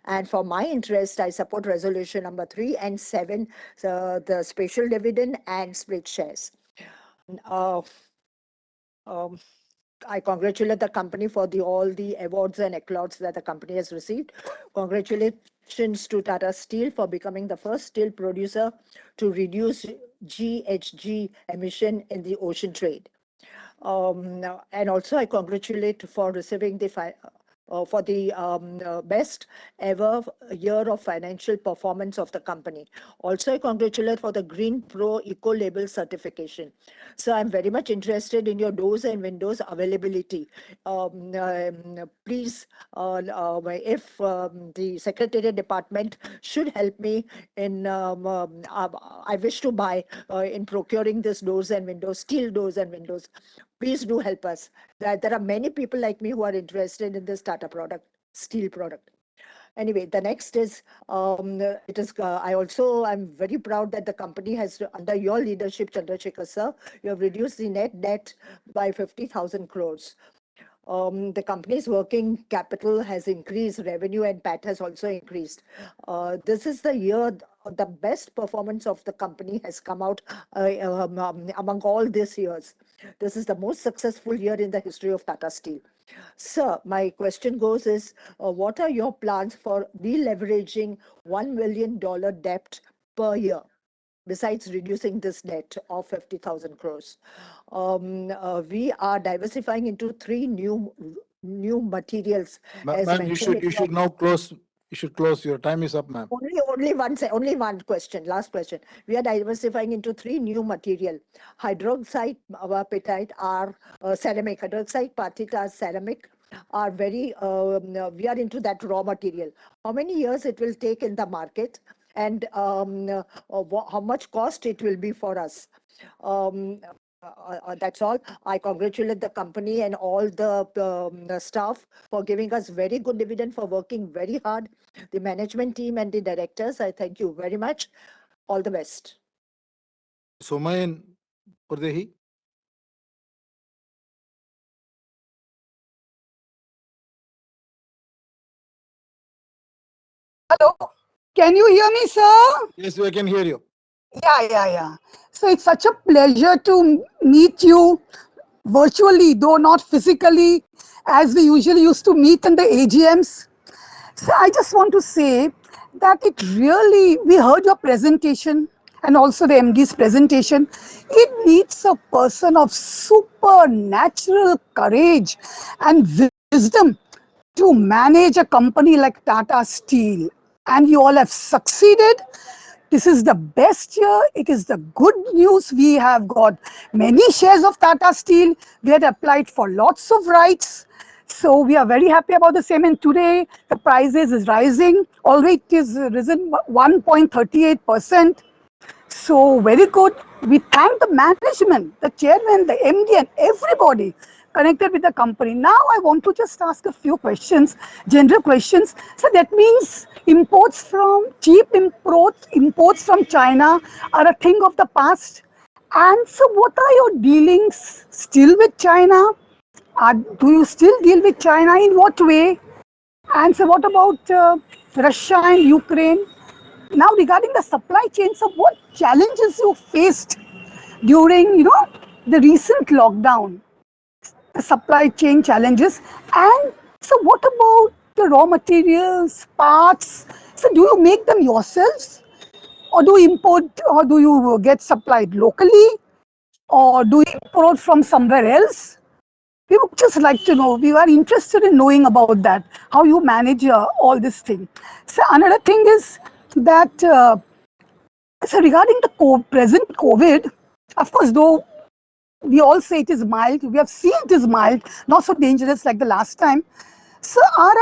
[SPEAKER 22] And for my interest, I support resolution number 3 and 7, the special dividend and split shares. Uh, um, I congratulate the company for all the awards and accolades that the company has received. Congratulations to Tata Steel for becoming the first steel producer to reduce GHG emission in the ocean trade. And also I congratulate for receiving the for the best ever year of financial performance of the company. Also, I congratulate for the Green Pro Eco Label certification. So I'm very much interested in your doors and windows availability. Please, if the Secretariat Department should help me in, I wish to buy in procuring this doors and windows, steel doors and windows. Please do help us. There are many people like me who are interested in this Tata product, steel product. Anyway, the next is, I'm very proud that the company has, under your leadership, Chandrasekaran sir, you have reduced the net debt by 50,000 crores. The company's working capital has increased, revenue and PAT has also increased. This is the year the best performance of the company has come out among all these years. This is the most successful year in the history of Tata Steel. Sir, my question goes is, what are your plans for deleveraging $1 million debt per year, besides reducing this debt of 50,000 crores? We are diversifying into 3 new materials.
[SPEAKER 12] Ma'am, you should now close. You should close. Your time is up, ma'am.
[SPEAKER 22] Only one question, last question. We are diversifying into 3 new material. Hydroxide apatite are ceramic. Hydroxide apatite are ceramic, are very, we are into that raw material. How many years it will take in the market, and how much cost it will be for us? That's all. I congratulate the company and all the staff for giving us very good dividend, for working very hard. The management team and the directors, I thank you very much. All the best.
[SPEAKER 12] Somayan Purdehi.
[SPEAKER 1] Hello, can you hear me, sir?
[SPEAKER 12] Yes, we can hear you.
[SPEAKER 1] Yeah. So it's such a pleasure to meet you virtually, though not physically, as we usually used to meet in the AGMs. So I just want to say that it really, we heard your presentation and also the MD's presentation. It needs a person of supernatural courage and wisdom to manage a company like Tata Steel. And you all have succeeded. This is the best year. It is the good news. We have got many shares of Tata Steel. We had applied for lots of rights. So we are very happy about the same. And today the prices is rising. Although it is risen 1.38%. So very good. We thank the management, the chairman, the MD and everybody connected with the company. Now I want to just ask a few questions, general questions. So that means cheap imports from China are a thing of the past. And so what are your dealings still with China? Do you still deal with China? In what way? And so what about Russia and Ukraine? Now regarding the supply chain, so what challenges you faced during, the recent lockdown, the supply chain challenges, and so what about the raw materials, parts? So do you make them yourselves, or do you import, or do you get supplied locally, or do you import from somewhere else? We would just like to know, we are interested in knowing about that, how you manage all this thing. So another thing is that, so regarding the present COVID, of course, though we all say it is mild, we have seen it is mild, not so dangerous like the last time. So are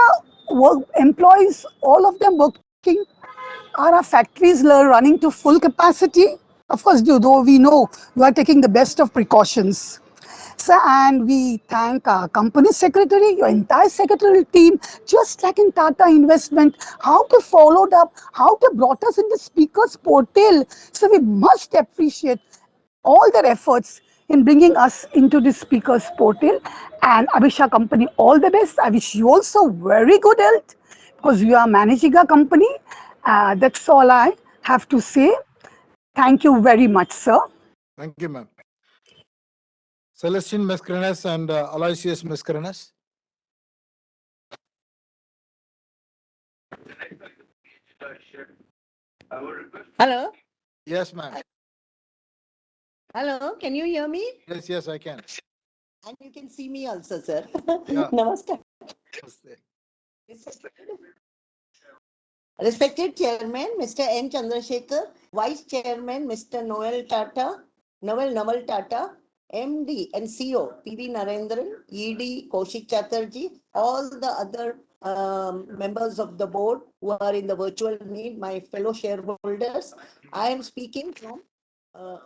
[SPEAKER 1] our employees, all of them working? Are our factories running to full capacity? Of course, though we know you are taking the best of precautions. So, and we thank our company secretary, your entire secretarial team, just like in Tata Investment, how they followed up, how they brought us in the speaker's portal. So we must appreciate all their efforts. in bringing us into this speakers portal. And I wish our company all the best. I wish you also very good health because you are managing a company. That's all I have to say. Thank you very much, sir.
[SPEAKER 12] Thank you, ma'am. Celestine Mascarenhas and Aloysius Mascarenhas.
[SPEAKER 2] Hello.
[SPEAKER 12] Yes, ma'am.
[SPEAKER 2] Hello. Can you hear me?
[SPEAKER 12] Yes, I can.
[SPEAKER 2] And you can see me also, sir.
[SPEAKER 12] Yeah.
[SPEAKER 2] Namaskar. Respected Chairman, Mr. N. Chandrasekaran, Vice Chairman, Mr. Noel Tata, MD and CEO, PV Narendran, ED, Koushik Chatterjee, all the other members of the board who are in the virtual meet, my fellow shareholders. I am speaking from, what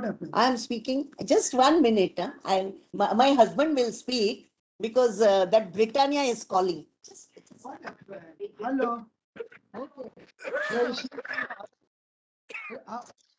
[SPEAKER 2] happened? I am speaking, just 1 minute. My husband will speak because that Britannia is calling.
[SPEAKER 3] Hello.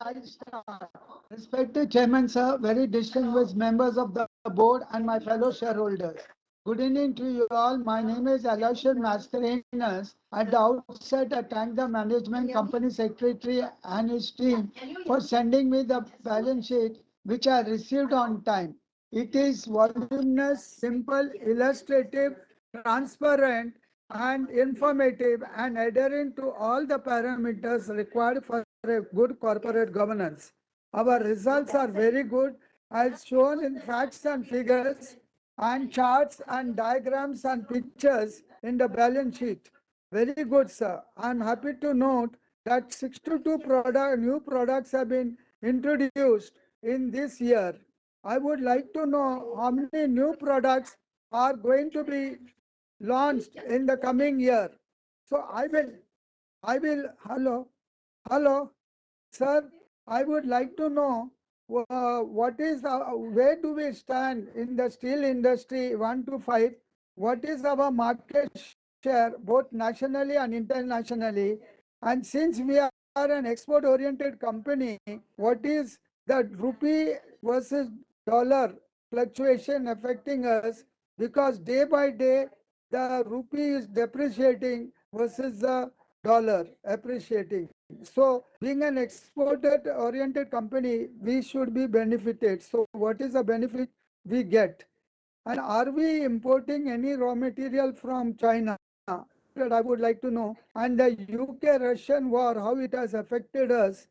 [SPEAKER 3] I start. Respected Chairman, sir, very distinguished members of the board and my fellow shareholders. Good evening to you all. My name is Aloysius Mascarenhas. At the outset, I thank the management, company secretary and his team for sending me the balance sheet, which I received on time. It is voluminous, simple, illustrative, transparent, and informative and adhering to all the parameters required for a good corporate governance. Our results are very good as shown in facts and figures and charts and diagrams and pictures in the balance sheet. Very good, sir. I'm happy to note that 62 new products have been introduced in this year. I would like to know how many new products are going to be launched in the coming year. So hello, sir, I would like to know what is, where do we stand in the steel industry 1 to 5? What is our market share both nationally and internationally? And since we are an export oriented company, what is the rupee versus dollar fluctuation affecting us? Because day by day, the rupee is depreciating versus the dollar appreciating. So being an exported oriented company, we should be benefited. So what is the benefit we get? And are we importing any raw material from China? That I would like to know. And the UK-Russian war, how it has affected us,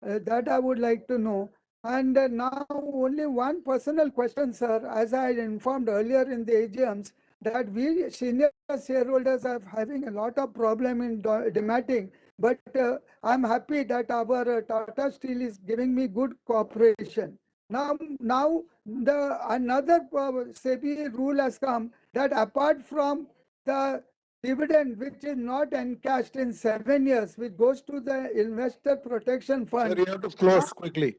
[SPEAKER 3] that I would like to know. And now only one personal question, sir, as I had informed earlier in the AGMs, that we senior shareholders are having a lot of problem in dematting, but I'm happy that our Tata Steel is giving me good cooperation. Now the another SEBI rule has come that apart from the dividend which is not encashed in 7 years, which goes to the investor protection fund.
[SPEAKER 12] Sir, you have to close quickly.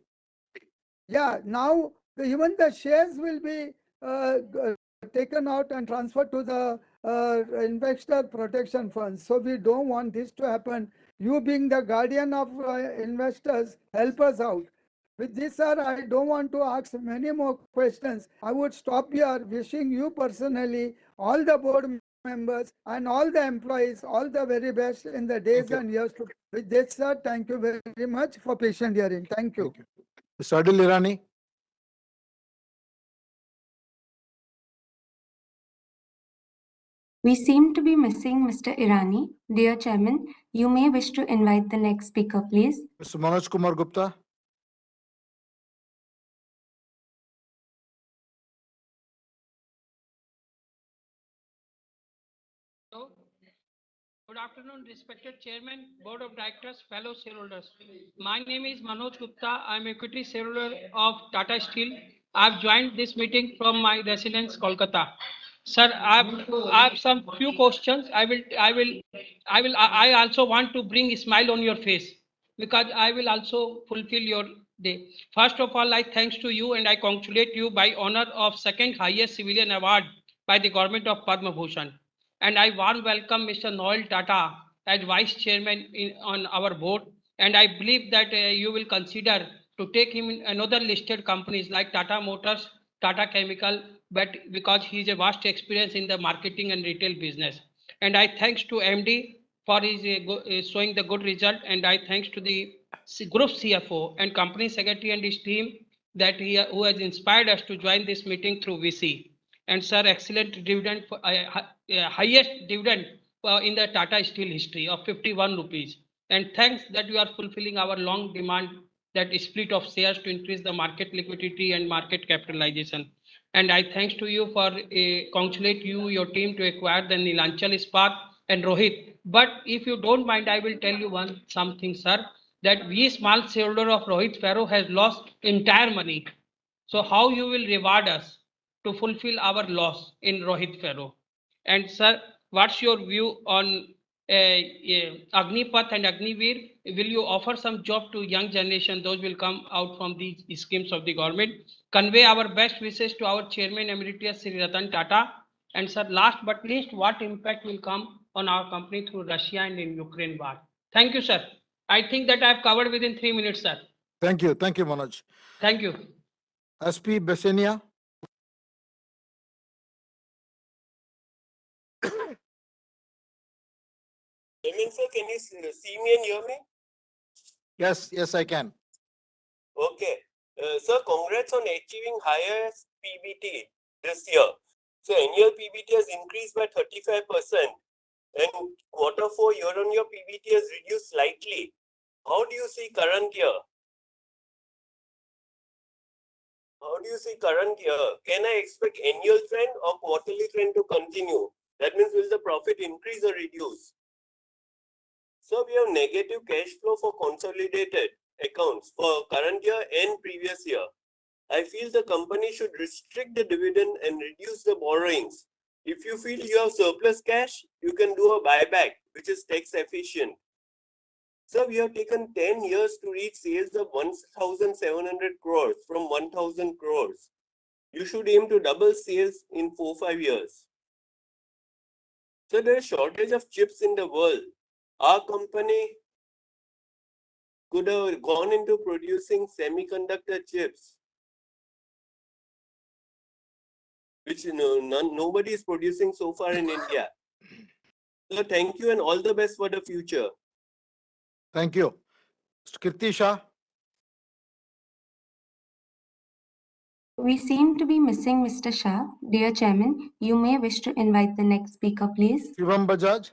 [SPEAKER 3] Yeah, now even the shares will be taken out and transferred to the investor protection fund. So we don't want this to happen. You being the guardian of investors, help us out. With this, sir, I don't want to ask many more questions. I would stop here wishing you personally, all the board members and all the employees, all the very best in the days and years to. With this, sir, thank you very much for patient hearing. Thank you.
[SPEAKER 12] Mr. Adil Irani.
[SPEAKER 23] We seem to be missing Mr. Irani. Dear Chairman, you may wish to invite the next speaker, please.
[SPEAKER 12] Mr. Manoj Kumar Gupta.
[SPEAKER 24] Good afternoon, respected Chairman, Board of Directors, fellow shareholders. My name is Manoj Gupta. I am equity shareholder of Tata Steel. I have joined this meeting from my residence, Kolkata. Sir, I have some few questions. I also want to bring a smile on your face because I will also fulfill your day. First of all, I thanks to you and I congratulate you by honor of second highest civilian award by the government of Padma Bhushan. And I warm welcome Mr. Noel Tata as Vice Chairman on our board And I believe that you will consider to take him in another listed companies like Tata Motors, Tata Chemical, but because he is a vast experience in the marketing and retail business. And I thanks to MD for his showing the good result, and I thanks to the group CFO and company secretary and his team that who has inspired us to join this meeting through VC. And sir, excellent dividend, highest dividend in the Tata Steel history of 51 rupees. And thanks that you are fulfilling our long demand that split of shares to increase the market liquidity and market capitalization. And I thanks to you for congratulate you, your team to acquire the Neelachal Ispat and Rohit. But if you don't mind, I will tell you one something, sir, that we small shareholder of Rohit Ferro has lost entire money. So how you will reward us to fulfill our loss in Rohit Ferro? And sir, what's your view on Agnipath and Agniveer? Will you offer some job to young generation? Those will come out from these schemes of the government. Convey our best wishes to our chairman emeritus Sri Ratan Tata. And sir, last but least, what impact will come on our company through Russia and in Ukraine war? Thank you, sir. I think that I have covered within 3 minutes, sir.
[SPEAKER 12] Thank you, Manoj.
[SPEAKER 24] Thank you.
[SPEAKER 12] SP Besenia.
[SPEAKER 4] Sir, can you see me and hear me?
[SPEAKER 12] Yes, I can.
[SPEAKER 4] Okay. Sir, congrats on achieving highest PBT this year. So annual PBT has increased by 35% and Q4 year-on-year PBT has reduced slightly. How do you see current year? Can I expect annual trend or quarterly trend to continue? That means will the profit increase or reduce? So we have negative cash flow for consolidated accounts for current year and previous year. I feel the company should restrict the dividend and reduce the borrowings. If you feel you have surplus cash, you can do a buyback, which is tax efficient. So we have taken 10 years to reach sales of 1,700 crores from 1,000 crores. You should aim to double sales in 4-5 years. So there is shortage of chips in the world. Our company could have gone into producing semiconductor chips, which nobody is producing so far in India. So thank you and all the best for the future.
[SPEAKER 12] Thank you. Kirti Shah.
[SPEAKER 23] We seem to be missing Mr. Shah. Dear Chairman, you may wish to invite the next speaker, please.
[SPEAKER 12] Shivam Bajaj.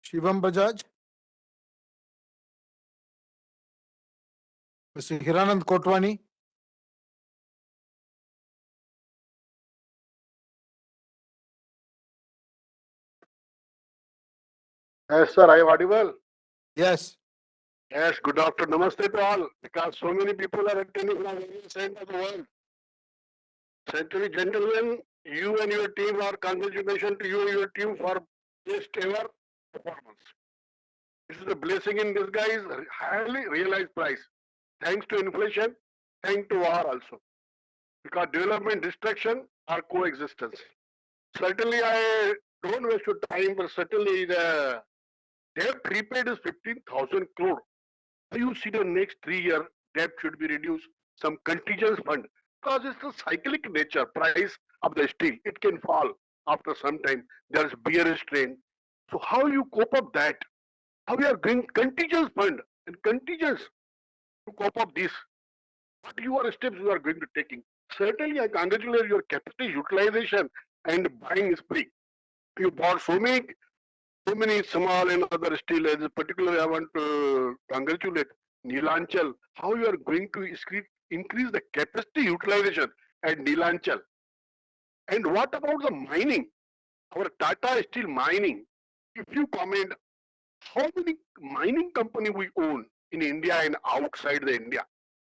[SPEAKER 12] Shivam Bajaj. Mr. Hiranand Kotwani.
[SPEAKER 6] Yes, sir, I am audible.
[SPEAKER 12] Yes.
[SPEAKER 6] Yes, good afternoon. Namaste to all, because so many people are attending from various ends of the world. Certainly, gentlemen, you and your team are congratulations to you and your team for best ever performance. This is a blessing in disguise, highly realized price. Thanks to inflation, thanks to war also. Because development, destruction are coexistence. Certainly, I don't waste your time, but certainly the debt prepaid is 15,000 crore. You see the next 3 year debt should be reduced, some contingent fund, because it's the cyclic nature, price of the steel, it can fall after some time, there's bearish trend. So how you cope up that? How we are going contingent fund and contingents to cope up this? What your steps you are going to taking? Certainly I congratulate your capacity utilization and buying spree. You bought so many small and other steel. Particularly, I want to congratulate Neelachal. How you are going to increase the capacity utilization at Neelachal? And what about the mining? Our Tata Steel mining. If you comment, how many mining company we own in India and outside the India?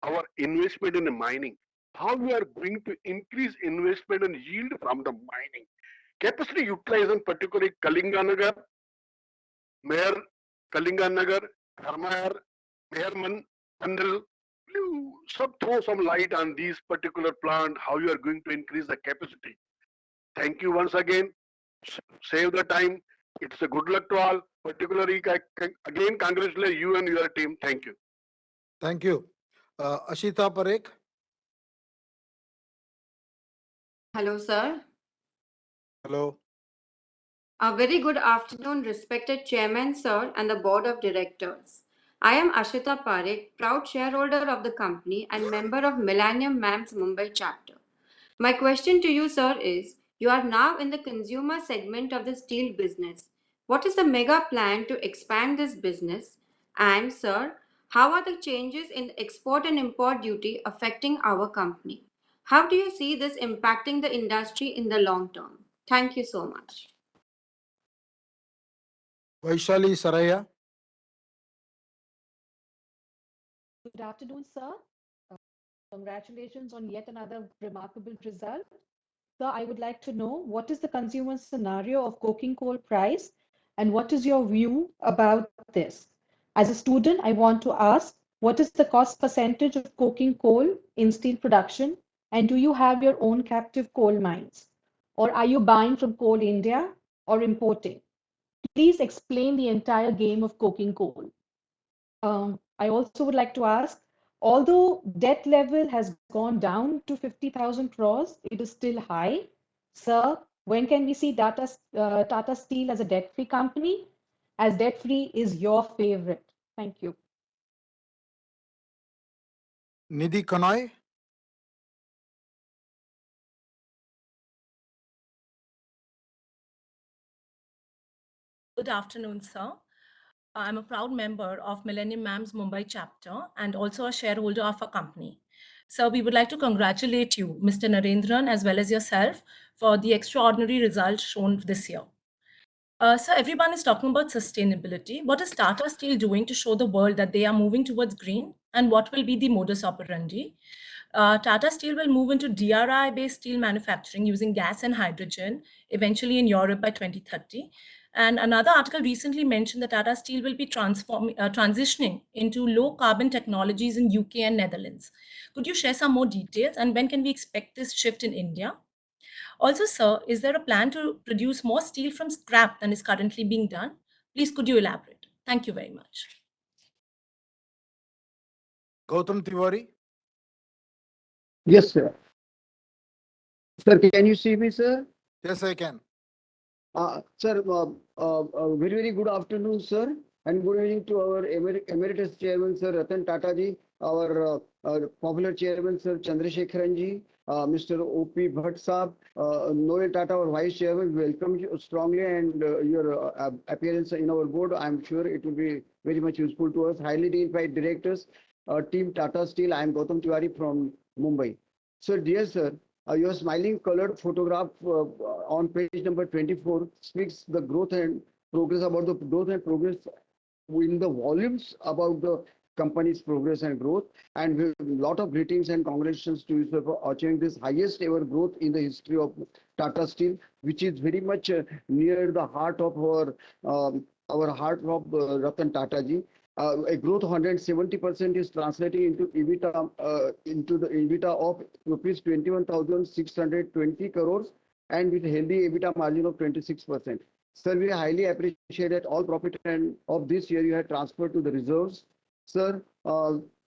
[SPEAKER 6] Our investment in the mining. How we are going to increase investment and yield from the mining? Capacity utilization, particularly Kalinganagar, Mayor Kalinganagar, Dharmayar, Mayorman, Pandal, you throw some light on these particular plant, how you are going to increase the capacity? Thank you once again. Save the time. It's a good luck to all. Particularly, again, congratulate you and your team. Thank you.
[SPEAKER 12] Thank you. Ashita Parekh.
[SPEAKER 5] Hello, sir.
[SPEAKER 12] Hello.
[SPEAKER 5] A very good afternoon, respected Chairman, sir, and the Board of Directors. I am Ashita Parekh, proud shareholder of the company and member of Millennium MAM's Mumbai chapter. My question to you, sir, is you are now in the consumer segment of the steel business. What is the mega plan to expand this business? And, sir, how are the changes in export and import duty affecting our company? How do you see this impacting the industry in the long term? Thank you so much.
[SPEAKER 12] Vaishali Saraya.
[SPEAKER 7] Good afternoon, sir. Congratulations on yet another remarkable result. Sir, I would like to know what is the consumer scenario of coking coal price and what is your view about this? As a student, I want to ask what is the cost percentage of coking coal in steel production and do you have your own captive coal mines? Or are you buying from Coal India or importing? Please explain the entire game of coking coal. I also would like to ask, although debt level has gone down to 50,000 crores, it is still high. Sir, when can we see Tata Steel as a debt-free company? As debt-free is your favorite. Thank you.
[SPEAKER 12] Nidhi Kanoi.
[SPEAKER 8] Good afternoon, sir. I'm a proud member of Millennium MAM's Mumbai chapter and also a shareholder of our company. So we would like to congratulate you, Mr. Narendran, as well as yourself for the extraordinary results shown this year. So everyone is talking about sustainability. What is Tata Steel doing to show the world that they are moving towards green? And what will be the modus operandi? Tata Steel will move into DRI-based steel manufacturing using gas and hydrogen, eventually in Europe by 2030. And another article recently mentioned that Tata Steel will be transitioning into low carbon technologies in UK and Netherlands. Could you share some more details? And when can we expect this shift in India? Also, sir, is there a plan to produce more steel from scrap than is currently being done? Please, could you elaborate? Thank you very much.
[SPEAKER 12] Gautam Tiwari.
[SPEAKER 9] Yes, sir. Sir, can you see me, sir?
[SPEAKER 12] Yes, I can.
[SPEAKER 9] Sir, very good afternoon, sir, and good evening to our emeritus chairman, sir Ratan Tata ji, our popular chairman, sir Chandrasekaran ji, Mr. O.P. Bhatt Saab, Noel Tata, our vice chairman. Welcome you strongly and your appearance in our board. I'm sure it will be very much useful to us. Highly dignified directors, team Tata Steel. I am Gautam Tiwari from Mumbai. So, dear sir, your smiling colored photograph on page number 24 speaks the growth and progress about the growth and progress in the volumes about the company's progress and growth. And with a lot of greetings and congratulations to you, sir, for achieving this highest ever growth in the history of Tata Steel, which is very much near the heart of our heart of Ratan Tata ji. A growth of 170% is translating into EBITDA of rupees 21,620 crores and with healthy EBITDA margin of 26%. Sir, we highly appreciate that all profit and of this year you have transferred to the reserves. Sir,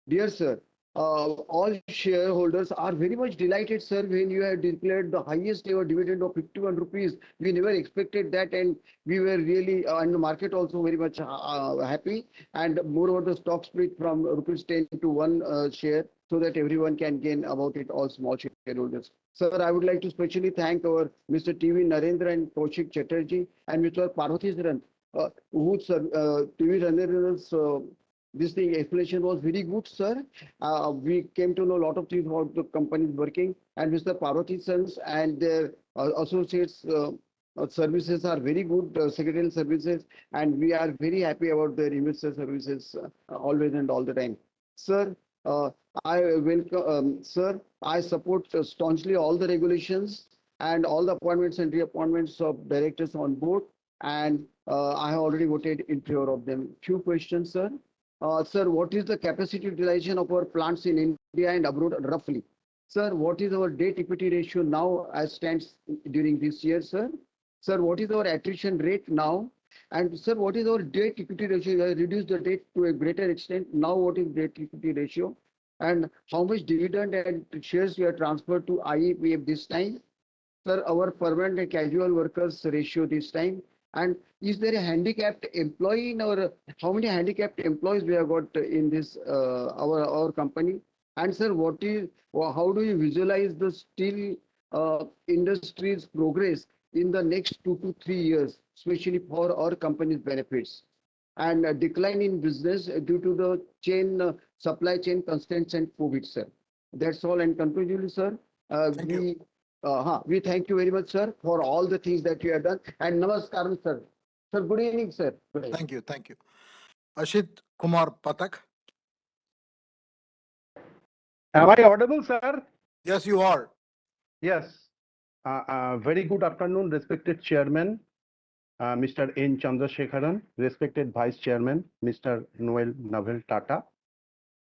[SPEAKER 9] dear sir, all shareholders are very much delighted, sir, when you have declared the highest ever dividend of 51 rupees. We never expected that, and we were really, and the market also very much happy. And moreover, the stock split from rupees 10 to 1 share, so that everyone can gain about it, all small shareholders. Sir, I would like to specially thank our Mr. TV Narendran and Koushik Chatterjee and Mr. Parvathisaran, who TV Narendran's this thing explanation was very good, sir. We came to know a lot of things about the company working, and Mr. Parvathisaran and their associates services are very good secretarial services, and we are very happy about their investor services always and all the time. Sir, I welcome, sir, I support staunchly all the regulations and all the appointments and reappointments of directors on board, and I have already voted in favor of them. Few questions, sir. Sir, what is the capacity utilization of our plants in India and abroad roughly? Sir, what is our debt equity ratio now as stands during this year, sir? Sir, what is our attrition rate now? And sir, what is our debt equity ratio? We have reduced the debt to a greater extent. Now, what is debt equity ratio? And how much dividend and shares we have transferred to IEPF this time? Sir, our permanent and casual workers ratio this time. And is there a handicapped employee in our, how many handicapped employees we have got in this, our company? And sir, what is, or how do you visualize the steel industry's progress in the next 2 to 3 years, especially for our company's benefits? And a decline in business due to the supply chain constraints and COVID, sir. That's all. And conclusively, sir, we thank you very much, sir, for all the things that you have done. And namaskaram, sir. Sir, good evening, sir. Good evening.
[SPEAKER 12] Thank you. Thank you. Ashit Kumar Patak.
[SPEAKER 10] Am I audible, sir?
[SPEAKER 12] Yes, you are.
[SPEAKER 10] Yes. Very good afternoon, respected Chairman, Mr. N. Chandrasekaran, respected Vice Chairman, Mr. Noel Naval Tata,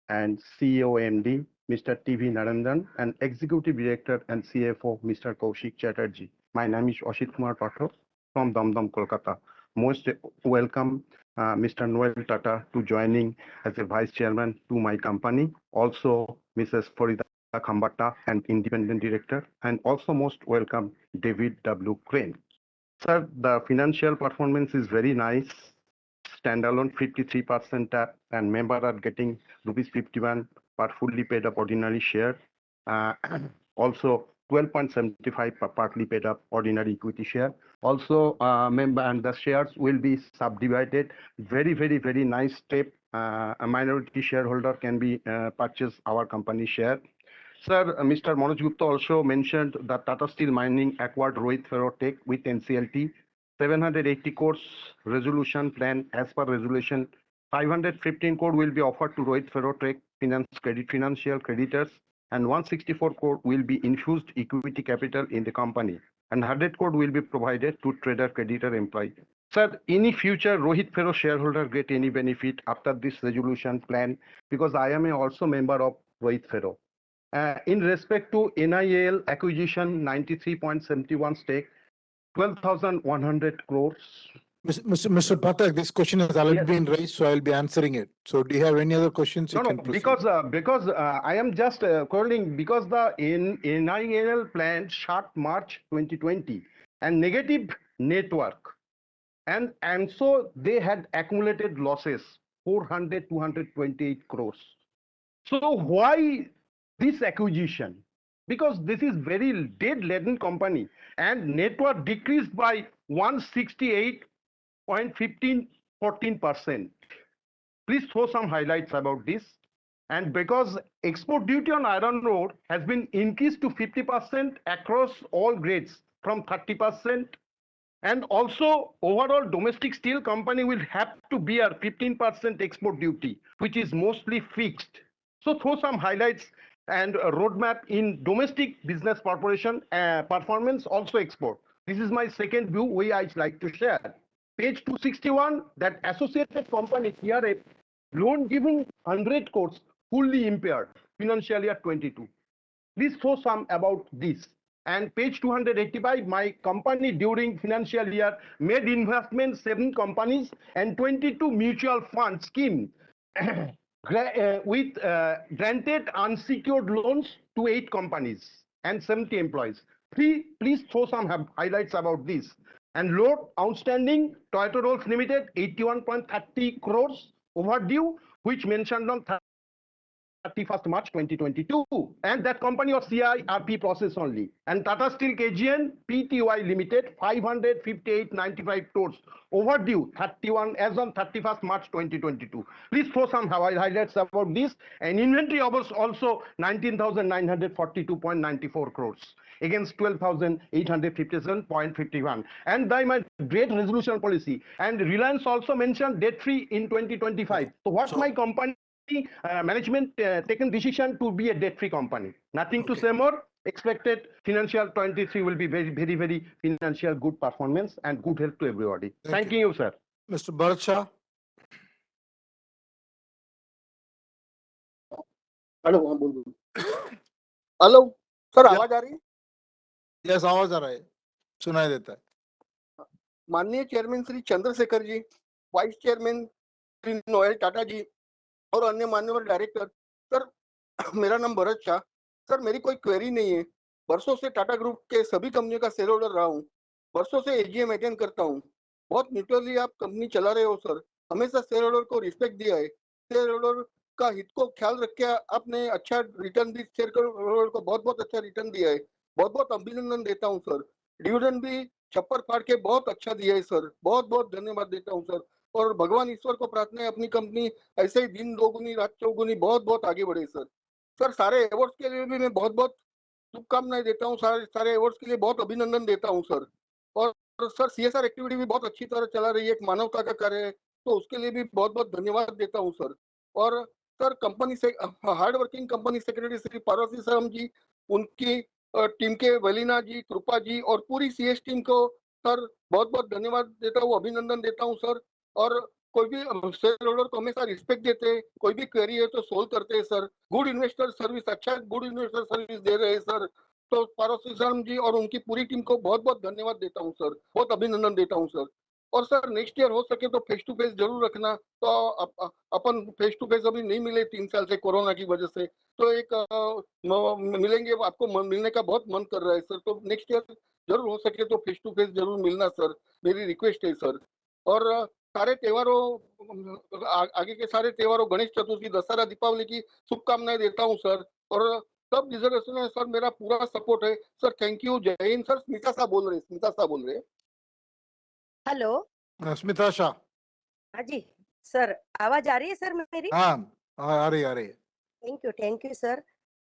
[SPEAKER 10] and CEO MD, Mr. TV Narendran, and Executive Director and CFO, Mr. Koushik Chatterjee. My name is Ashit Kumar Patak from Damdam, Kolkata. Most welcome, Mr. Noel Tata, to joining as a Vice Chairman to my company. Also, Mrs. Farida Khambata, an Independent Director, and also most welcome, David W. Crane. Sir, the financial performance is very nice. Standalone 53% tap, and member are getting rupees 51 per fully paid up ordinary share. Also 12.75 per partly paid up ordinary equity share. Also, member and the shares will be subdivided. Very nice step. A minority shareholder can be purchase our company share. Sir, Mr. Manoj Gupta also mentioned that Tata Steel Mining acquired Rohit Ferrotech with NCLT. 780 crores resolution plan as per resolution. 515 crore will be offered to Rohit Ferrotech financial creditors, and 164 crore will be infused equity capital in the company, and 100 crore will be provided to trader creditor employee. Sir, any future Rohit Ferro shareholder get any benefit after this resolution plan? Because I am also member of Rohit Ferro. In respect to NIL acquisition, 93.71 stake, 12,100 crores.
[SPEAKER 12] Mr. Patak, this question has already been raised, so I'll be answering it. So do you have any other questions?
[SPEAKER 10] No, because I am just calling because the NIL plan shut March 2020 and negative network, and so they had accumulated losses 228 crores. So why this acquisition? Because this is very dead-laden company, and network decreased by 168.14%. Please throw some highlights about this. And because export duty on iron ore has been increased to 50% across all grades from 30%, and also overall domestic steel company will have to bear 15% export duty, which is mostly fixed. So throw some highlights and a roadmap in domestic business corporation performance, also export. This is my second view, which I'd like to share. Page 261, that associated company TRF loan giving 100 crores fully impaired financial year 22. Please throw some about this. And page 285, my company during financial year made investment 7 companies and 22 mutual fund scheme with granted unsecured loans to 8 companies and 70 employees. Please throw some highlights about this. And loan outstanding, Toyota Rolls Limited, 81.30 crores overdue, which mentioned on 31st March 2022, and that company of CIRP process only. And Tata Steel KGN Pty Limited 558.95 crores overdue 31 as on 31st March 2022. Please throw some highlights about this. And inventory was also 19,942.94 crores against 12,857.51. And by my great resolution policy. And Reliance also mentioned debt free in 2025. So what my company management taken decision to be a debt-free company. Nothing to say more. Expected financial 23 will be very financial good performance and good health to everybody. Thank you, sir.
[SPEAKER 12] Mr. Bharat Shah.
[SPEAKER 11] Hello, हाँ बोल। Hello sir, आवाज आ रही है?
[SPEAKER 12] Yes, आवाज आ रहा है, सुनाई देता है।
[SPEAKER 11] माननीय chairman Shri Chandrashekhar ji, vice chairman Shri Noel Tata ji और अन्य मान्यवर डायरेक्टर, सर मेरा नाम भरत शाह। सर मेरी कोई क्वेरी नहीं है। वर्षों से टाटा ग्रुप के सभी कंपनियों का शेयर होल्डर रहा हूँ। वर्षों से एजीएम अटेंड करता हूँ। बहुत न्यूट्रली आप कंपनी चला रहे हो सर। हमेशा शेयर होल्डर को रिस्पेक्ट दिया है। शेयर होल्डर का हित को ख्याल रख के आपने अच्छा रिटर्न भी शेयर होल्डर को बहुत बहुत अच्छा रिटर्न दिया है। बहुत बहुत अभिनंदन देता हूँ सर। डिविडेंड भी छप्पर फाड़ के बहुत अच्छा दिया है सर। बहुत बहुत धन्यवाद देता हूँ सर। और भगवान ईश्वर को प्रार्थना है अपनी कंपनी ऐसे ही दिन दोगुनी रात चौगुनी बहुत बहुत आगे बढ़े सर। सर सारे अवार्ड्स के लिए भी मैं बहुत बहुत शुभकामनाएं देता हूँ। सारे सारे अवार्ड्स के लिए बहुत अभिनंदन देता हूँ सर। और सर सीएसआर एक्टिविटी भी बहुत अच्छी तरह चला रही है, एक मानवता का कार्य है, तो उसके लिए भी बहुत बहुत धन्यवाद देता हूँ सर। और सर कंपनी से hard working company secretary Shri Parvati शर्म जी, उनकी टीम के वलीना जी, कृपा जी और पूरी सीएस टीम को सर बहुत बहुत धन्यवाद देता हूँ, अभिनंदन देता हूँ सर। और कोई भी शेयर होल्डर को हमेशा रिस्पेक्ट देते हैं, कोई भी क्वेरी है तो सोल्व करते हैं सर। गुड इन्वेस्टर सर्विस, अच्छा गुड इन्वेस्टर सर्विस दे रहे हैं सर। तो पारसी शर्म जी और उनकी पूरी टीम को बहुत बहुत धन्यवाद देता हूँ सर, बहुत अभिनंदन देता हूँ सर। और सर नेक्स्ट ईयर हो सके तो फेस टू फेस जरूर रखना। तो अपन फेस टू फेस अभी नहीं मिले 3 साल से कोरोना की वजह से, तो एक मिलेंगे, आपको मिलने का बहुत मन कर रहा है सर। तो नेक्स्ट ईयर जरूर हो सके तो फेस टू फेस जरूर मिलना सर, मेरी रिक्वेस्ट है सर। और सारे त्योहारों आगे के सारे त्योहारों गणेश चतुर्थी, दशहरा, दीपावली की शुभकामनाएं देता हूँ सर। और सब रिजर्वेशन है सर, मेरा पूरा सपोर्ट है सर। थैंक यू, जय हिंद सर। स्मिता शाह बोल रहे, स्मिता शाह बोल रहे।
[SPEAKER 13] हेलो।
[SPEAKER 12] स्मिता शाह।
[SPEAKER 13] हाँ जी सर, आवाज आ रही है सर मेरी?
[SPEAKER 12] हाँ, आ रही है।
[SPEAKER 13] Thank you sir.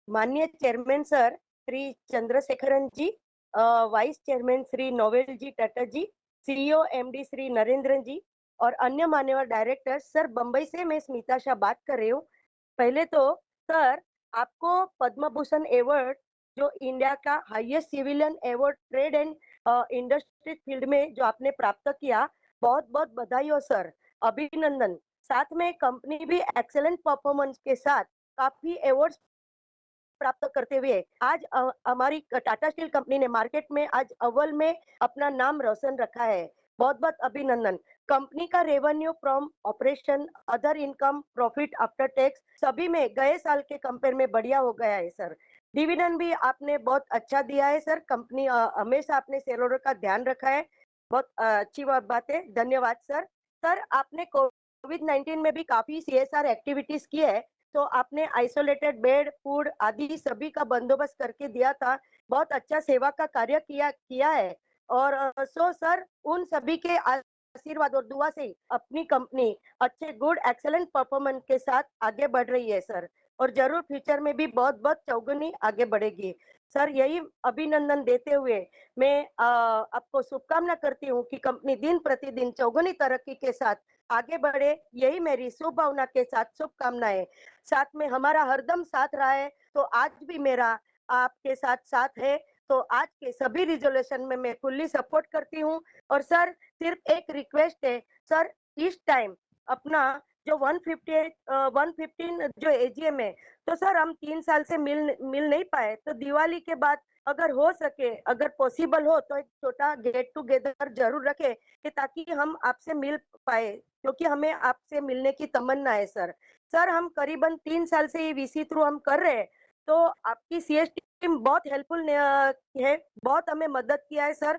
[SPEAKER 13] माननीय चेयरमैन सर श्री चंद्रशेखरन जी, वाइस चेयरमैन श्री नोवेल जी टाटा जी, सीईओ एमडी श्री नरेंद्रन जी और अन्य मान्यवर डायरेक्टर्स, सर बम्बई से मैं स्मिता शाह बात कर रही हूँ। पहले तो सर आपको पद्म भूषण अवार्ड, जो इंडिया का highest civilian award trade and industry field में जो आपने प्राप्त किया, बहुत बहुत बधाई हो सर, अभिनंदन। साथ में कंपनी भी एक्सेलेंट परफॉर्मेंस के साथ काफी अवार्ड्स प्राप्त करते हुए आज हमारी टाटा स्टील कंपनी ने मार्केट में आज अव्वल में अपना नाम रोशन रखा है। बहुत बहुत अभिनंदन। कंपनी का revenue from operation, other income, profit after tax सभी में गए साल के कंपेयर में बढ़िया हो गया है सर। डिविडेंड भी आपने बहुत अच्छा दिया है सर। कंपनी हमेशा आपने शेयर होल्डर का ध्यान रखा है, बहुत अच्छी बात है, धन्यवाद सर। सर आपने कोविड-19 में भी काफी सीएसआर एक्टिविटीज की है, तो आपने आइसोलेटेड बेड, फूड आदि सभी का बंदोबस्त करके दिया था। बहुत अच्छा सेवा का कार्य किया है। और सो सर उन सभी के आशीर्वाद और दुआ से अपनी कंपनी अच्छे गुड एक्सेलेंट परफॉर्मेंस के साथ आगे बढ़ रही है सर, और जरूर फ्यूचर में भी बहुत बहुत चौगुनी आगे बढ़ेगी सर। यही अभिनंदन देते हुए मैं आपको शुभकामना करती हूँ कि कंपनी दिन प्रतिदिन चौगुनी तरक्की के साथ आगे बढ़े, यही मेरी शुभ भावना के साथ शुभकामनाएं। साथ में हमारा हरदम साथ रहा है, तो आज भी मेरा आपके साथ साथ है। तो आज के सभी रिजोल्यूशन में मैं फुल्ली सपोर्ट करती हूँ। और सर सिर्फ एक रिक्वेस्ट है सर, इस टाइम अपना जो 115 जो एजीएम है, तो सर हम 3 साल से मिल नहीं पाए, तो दिवाली के बाद अगर हो सके, अगर पॉसिबल हो तो एक छोटा गेट टुगेदर जरूर रखे, कि ताकि हम आपसे मिल पाए, क्योंकि हमें आपसे मिलने की तमन्ना है सर। सर हम करीबन 3 साल से ये वीसी थ्रू हम कर रहे हैं, तो आपकी सीएस टीम बहुत हेल्पफुल है, बहुत हमें मदद किया है सर।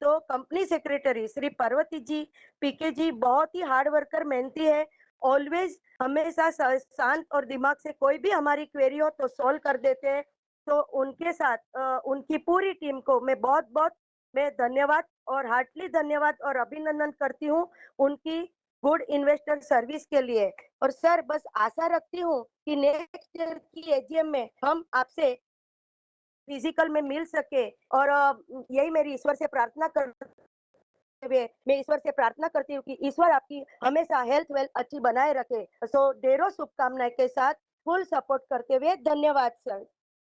[SPEAKER 13] तो कंपनी सेक्रेटरी श्री पार्वती जी, पीके जी बहुत ही हार्ड वर्कर, मेहनती है, ऑलवेज हमेशा शांत और दिमाग से कोई भी हमारी क्वेरी हो तो सॉल्व कर देते हैं। तो उनके साथ उनकी पूरी टीम को मैं बहुत बहुत मैं धन्यवाद और हार्टली धन्यवाद और अभिनंदन करती हूँ उनकी गुड इन्वेस्टर सर्विस के लिए। और सर बस आशा रखती हूँ कि नेक्स्ट ईयर की एजीएम में हम आपसे फिजिकल में मिल सके, और यही मेरी ईश्वर से प्रार्थना करते हुए मैं ईश्वर से प्रार्थना करती हूँ कि ईश्वर आपकी हमेशा हेल्थ वेल्थ अच्छी बनाए रखे। सो ढेरों शुभकामनाएं के साथ फुल सपोर्ट करते हुए धन्यवाद sir.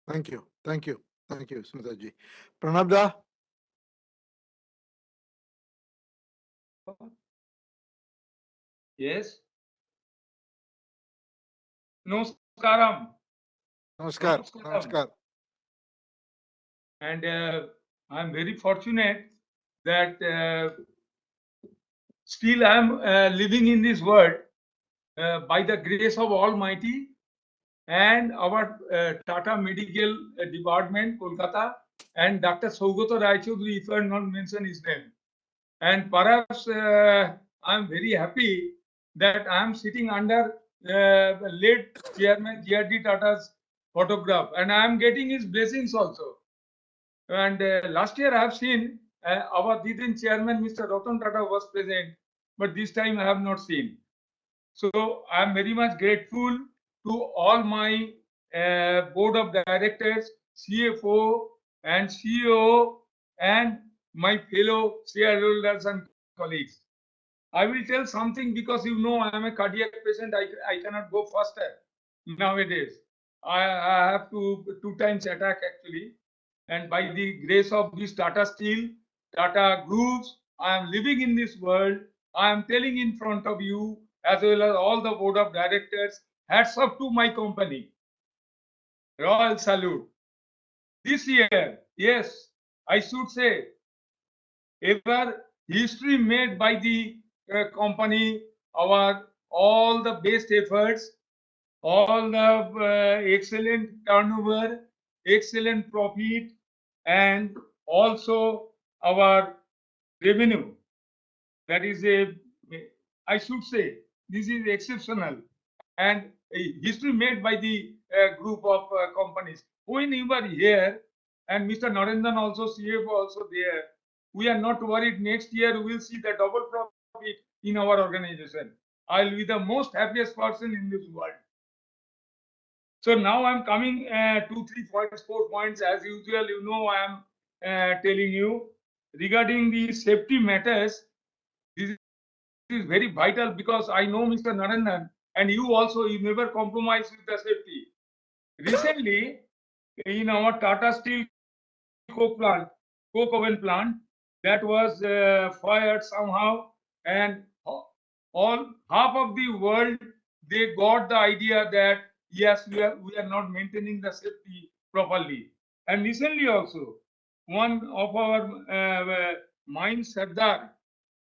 [SPEAKER 12] Thank you, thank you, thank you Smita ji. Pranab da.
[SPEAKER 14] Yes. Namaskaram. Namaskar. Namaskar. And I'm very fortunate that still I'm living in this world by the grace of Almighty and our Tata Medical Department, Kolkata, and Dr. Saugata Raichaudhuri, if I not mention his name. And perhaps I'm very happy that I'm sitting under late Chairman G.R.D. Tata's photograph, and I'm getting his blessings also. And last year I have seen our then Chairman, Mr. Ratan Tata, was present, but this time I have not seen. So I'm very much grateful to all my board of directors, CFO and CEO, and my fellow shareholders and colleagues. I will tell something because I'm a cardiac patient. I cannot go faster nowadays. I have two times attack actually. And by the grace of this Tata Steel, Tata Groups, I am living in this world. I am telling in front of you, as well as all the board of directors, hats off to my company. Royal salute. This year, yes, I should say, ever history made by the company, all the best efforts, all the excellent turnover, excellent profit, and also our revenue. That is I should say, this is exceptional and a history made by the group of companies. When you were here, and Mr. Narendran also, CFO also there, we are not worried. Next year we will see the double profit in our organization. I'll be the most happiest person in this world. So now I'm coming 2, 3 points, 4 points as usual. I am telling you regarding the safety matters. This is very vital because I know Mr. Narendran and you also, you never compromise with the safety. Recently, in our Tata Steel coke oven plant, that was fired somehow, and half of the world, they got the idea that yes, we are not maintaining the safety properly. And recently also, one of our mine Sardar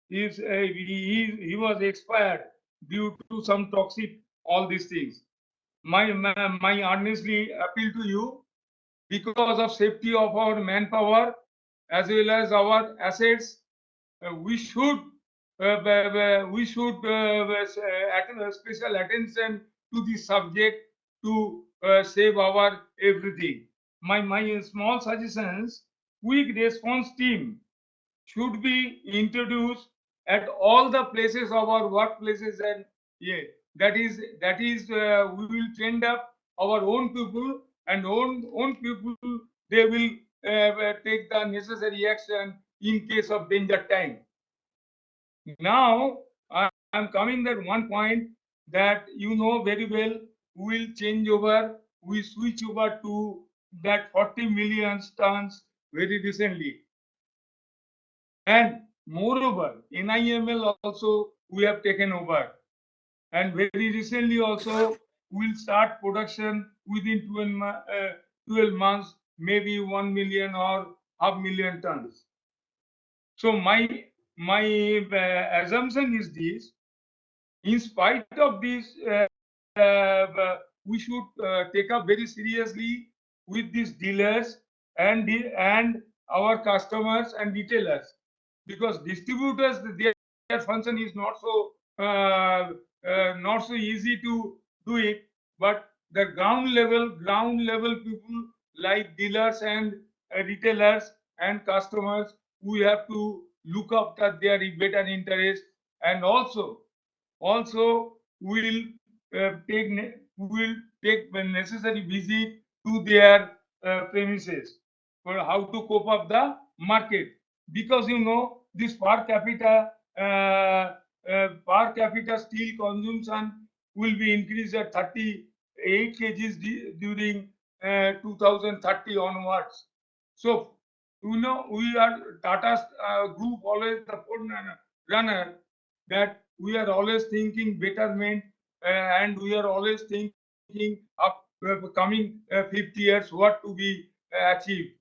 [SPEAKER 14] is he was expired due to some toxic, all these things. My earnestly appeal to you, because of safety of our manpower as well as our assets, we should special attention to the subject to save our everything. My small suggestions: quick response team should be introduced at all the places of our workplaces, and yeah, that is we will train up our own people, and own people, they will take the necessary action in case of danger time. Now I am coming that one point that very well. We will change over, we switch over to that 40 million tons very recently. And moreover, NIML also we have taken over. And very recently also we'll start production within 12 months, maybe 1 million or half million tons. So my assumption is this: in spite of this, we should take up very seriously with these dealers and our customers and retailers, because distributors, their function is not so easy to do it, but the ground level people like dealers and retailers and customers, we have to look after their better interest, and also will take the necessary visit to their premises for how to cope up the market, because this per capita steel consumption will be increased at 38 kgs during 2030 onwards. So we are Tata's group always the runner, that we are always thinking betterment, and we are always thinking of coming 50 years, what to be achieved.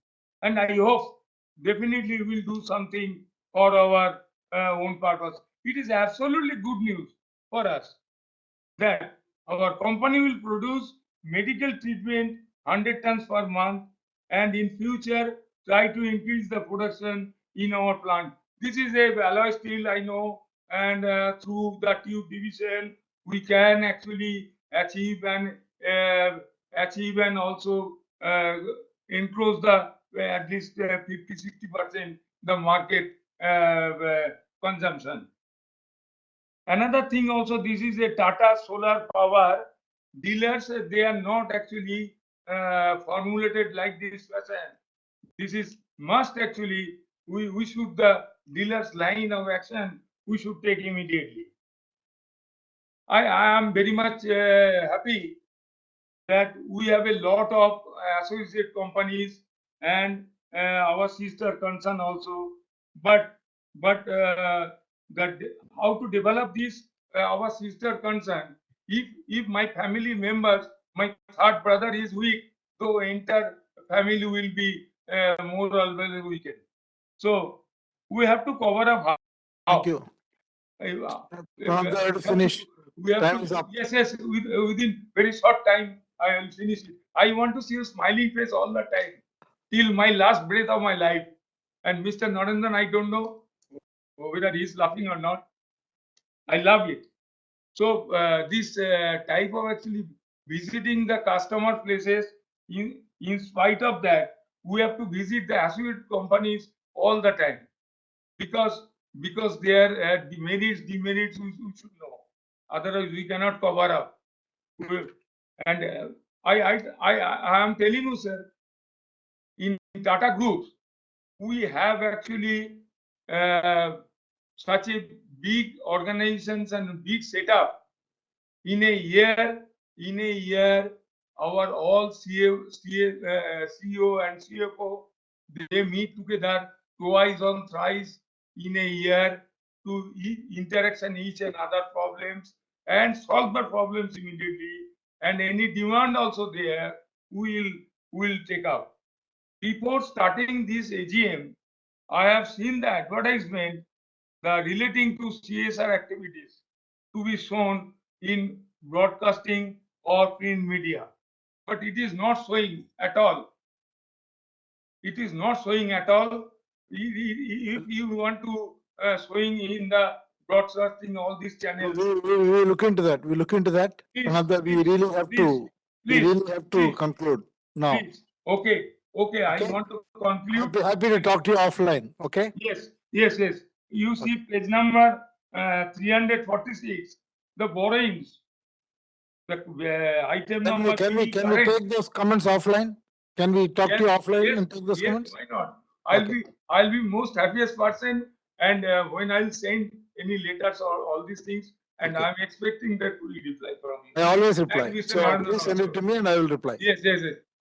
[SPEAKER 14] And I hope definitely we will do something for our own purpose. It is absolutely good news for us that our company will produce medical treatment 100 tons per month, and in future try to increase the production in our plant. This is a alloy steel, I know, and through the tube division we can actually achieve and also encroach the at least 50-60% the market consumption. Another thing also, this is a Tata solar power. Dealers, they are not actually formulated like this fashion. This is must actually, we should, the dealers line of action, we should take immediately. I am very much happy that we have a lot of associate companies and our sister concern also, but that how to develop this our sister concern. If my family members, my third brother is weak, so entire family will be more or less weakened. So we have to cover up how.
[SPEAKER 12] Thank you. Pranab, I have to finish.
[SPEAKER 14] We have
[SPEAKER 12] Time
[SPEAKER 14] to,
[SPEAKER 12] is up.
[SPEAKER 14] yes, within very short time, I will finish it. I want to see your smiling face all the time, till my last breath of my life. And Mr. Narendran, I don't know whether he is laughing or not. I love it. So this type of actually visiting the customer places, in spite of that, we have to visit the associate companies all the time, because their demerits we should know. Otherwise, we cannot cover up. And I am telling you, sir, in Tata Group, we have actually such a big organizations and big setup. In a year, our all CEO and CFO, they meet together twice or thrice in a year to interaction each and other problems and solve the problems immediately. And any demand also there, we will take up. Before starting this AGM, I have seen the advertisement relating to CSR activities to be shown in broadcasting or print media, but it is not showing at all. It is not showing at all. If you want to showing in the broadcasting all these channels,
[SPEAKER 12] We look into that. We look into that. Pranab, we really have to. We really have to conclude now.
[SPEAKER 14] Please. Okay. I want to conclude.
[SPEAKER 12] Happy to talk to you offline. Okay.
[SPEAKER 14] Yes. You see page number 346. The borrowings. The item number.
[SPEAKER 12] Can we take those comments offline? Can we talk to you offline and take those comments?
[SPEAKER 14] Why not? I'll be most happiest person, and when I'll send any letters or all these things, and I'm expecting that we reply from you.
[SPEAKER 12] I always reply.
[SPEAKER 14] And Mr.
[SPEAKER 12] So
[SPEAKER 14] Narendran
[SPEAKER 12] please send it
[SPEAKER 14] also.
[SPEAKER 12] to me and I will reply.
[SPEAKER 14] Yes.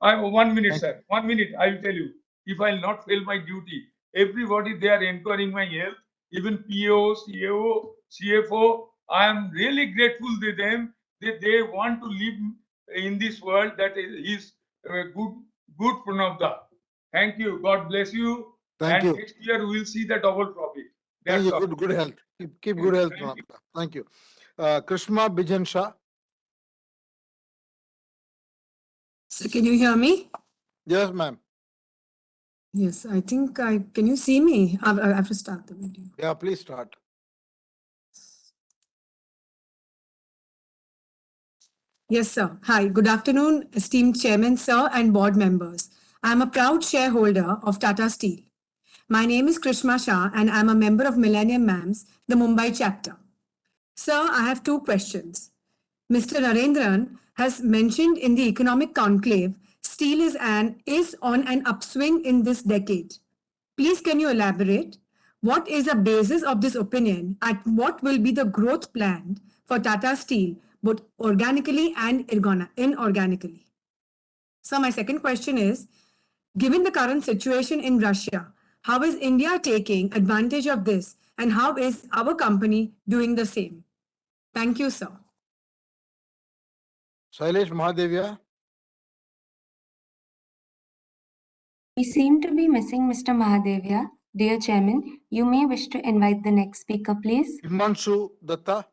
[SPEAKER 14] I 1 minute, sir. 1 minute. I will tell you. If I'll not fail my duty, everybody they are enquiring my health, even PO, CEO, CFO. I am really grateful to them that they want to live in this world that is good Pranabda. Thank you. God bless you.
[SPEAKER 12] Thank you.
[SPEAKER 14] Next year we will see the double profit.
[SPEAKER 12] Thank
[SPEAKER 14] That's
[SPEAKER 12] you.
[SPEAKER 14] all.
[SPEAKER 12] Good health. Keep good health, Pranab. Thank you. Krishma Bijan Shah.
[SPEAKER 15] So can you hear me?
[SPEAKER 12] Yes, ma'am.
[SPEAKER 15] Yes, I think can you see me? I have to start the video.
[SPEAKER 12] Yeah, please start.
[SPEAKER 15] Yes, sir. Hi, good afternoon, esteemed chairman, sir, and board members. I am a proud shareholder of Tata Steel. My name is Krishma Shah, and I am a member of Millennium MAMS, the Mumbai chapter. Sir, I have two questions. Mr. Narendran has mentioned in the economic conclave, steel is on an upswing in this decade. Please, can you elaborate? What is the basis of this opinion and what will be the growth plan for Tata Steel, both organically and inorganically? So my second question is, given the current situation in Russia, how is India taking advantage of this and how is our company doing the same? Thank you, sir.
[SPEAKER 12] Shailesh Mahadevia.
[SPEAKER 23] We seem to be missing Mr. Mahadevia. Dear Chairman, you may wish to invite the next speaker, please.
[SPEAKER 12] Himanshu Datta.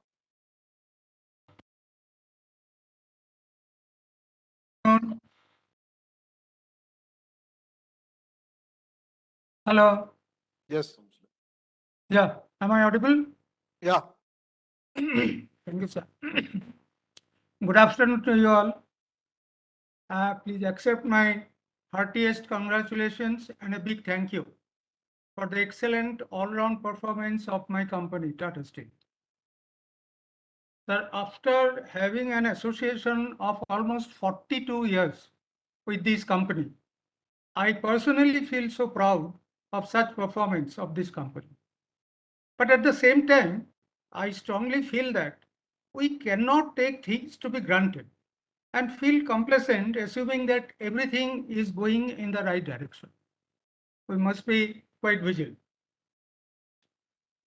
[SPEAKER 16] Hello.
[SPEAKER 12] Yes.
[SPEAKER 16] Yeah. Am I audible?
[SPEAKER 12] Yeah.
[SPEAKER 16] Thank you, sir. Good afternoon to you all. Please accept my heartiest congratulations and a big thank you for the excellent all-round performance of my company, Tata Steel. Sir, after having an association of almost 42 years with this company, I personally feel so proud of such performance of this company. But at the same time, I strongly feel that we cannot take things to be granted and feel complacent assuming that everything is going in the right direction. We must be quite vigilant.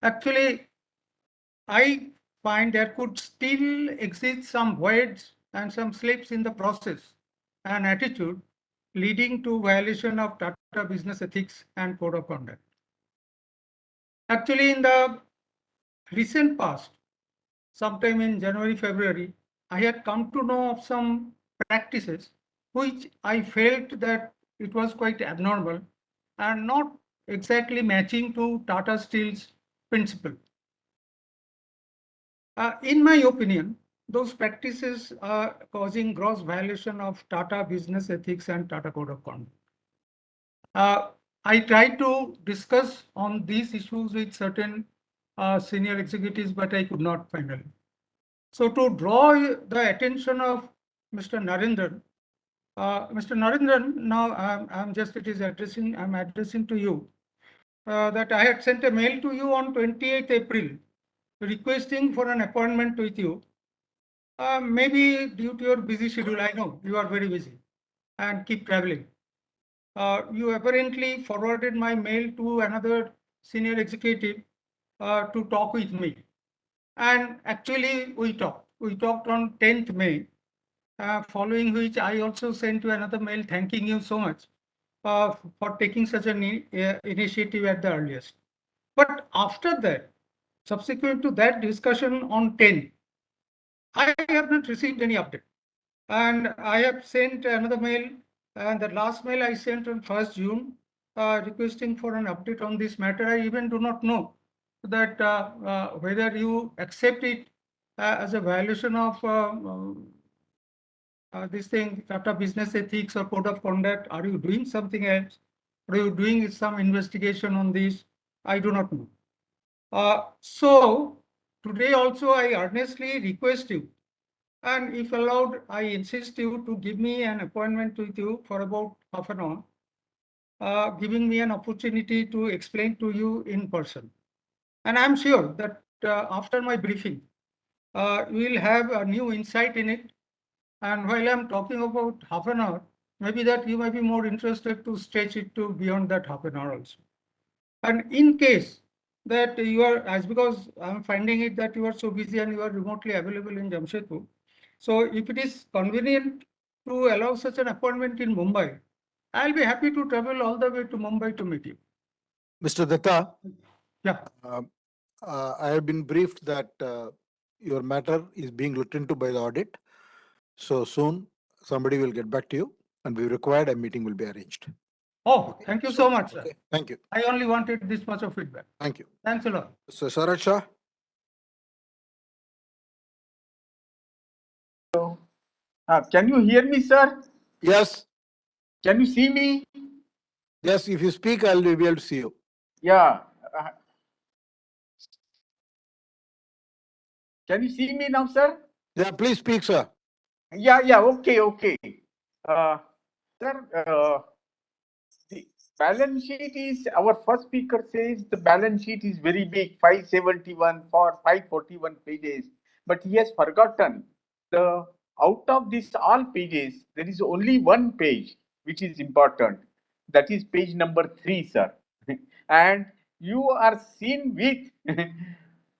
[SPEAKER 16] Actually, I find there could still exist some voids and some slips in the process and attitude leading to violation of Tata business ethics and code of conduct. Actually, in the recent past, sometime in January, February, I had come to know of some practices which I felt that it was quite abnormal and not exactly matching to Tata Steel's principle. In my opinion, those practices are causing gross violation of Tata business ethics and Tata code of conduct. I tried to discuss on these issues with certain senior executives, but I could not finally. So to draw the attention of Mr. Narendran, Mr. Narendran, now I'm addressing to you that I had sent a mail to you on 28th April requesting for an appointment with you. Maybe due to your busy schedule, I know you are very busy and keep traveling. You apparently forwarded my mail to another senior executive to talk with me. And actually we talked. We talked on 10th May, following which I also sent you another mail thanking you so much for taking such an initiative at the earliest. But after that, subsequent to that discussion on 10, I have not received any update. And I have sent another mail, and the last mail I sent on 1st June, requesting for an update on this matter. I even do not know that whether you accept it as a violation of this thing, Tata business ethics or code of conduct. Are you doing something else? Are you doing some investigation on this? I do not know. So today also I earnestly request you, and if allowed, I insist you to give me an appointment with you for about half an hour, giving me an opportunity to explain to you in person. And I'm sure that after my briefing, you will have a new insight in it. And while I'm talking about half an hour, maybe that you might be more interested to stretch it to beyond that half an hour also. And in case that you are, as because I'm finding it that you are so busy and you are remotely available in Jamshedpur, so if it is convenient to allow such an appointment in Mumbai, I'll be happy to travel all the way to Mumbai to meet you.
[SPEAKER 12] Mr. Datta.
[SPEAKER 16] Yeah.
[SPEAKER 12] I have been briefed that your matter is being looked into by the audit. So soon somebody will get back to you, and we required a meeting will be arranged.
[SPEAKER 16] Oh, thank you so much, sir.
[SPEAKER 12] Okay. Thank you.
[SPEAKER 16] I only wanted this much of feedback.
[SPEAKER 12] Thank you.
[SPEAKER 16] Thanks a lot.
[SPEAKER 12] So Sarat Shah.
[SPEAKER 17] Can you hear me, sir?
[SPEAKER 12] Yes.
[SPEAKER 17] Can you see me?
[SPEAKER 12] Yes, if you speak, I'll be able to see you.
[SPEAKER 17] Yeah. Can you see me now, sir?
[SPEAKER 12] Yeah, please speak, sir.
[SPEAKER 17] Yeah, okay. Sir, the balance sheet is, our first speaker says the balance sheet is very big, 571 for 541 pages, but he has forgotten the, out of these all pages, there is only one page which is important. That is page number 3, sir. And you are seen with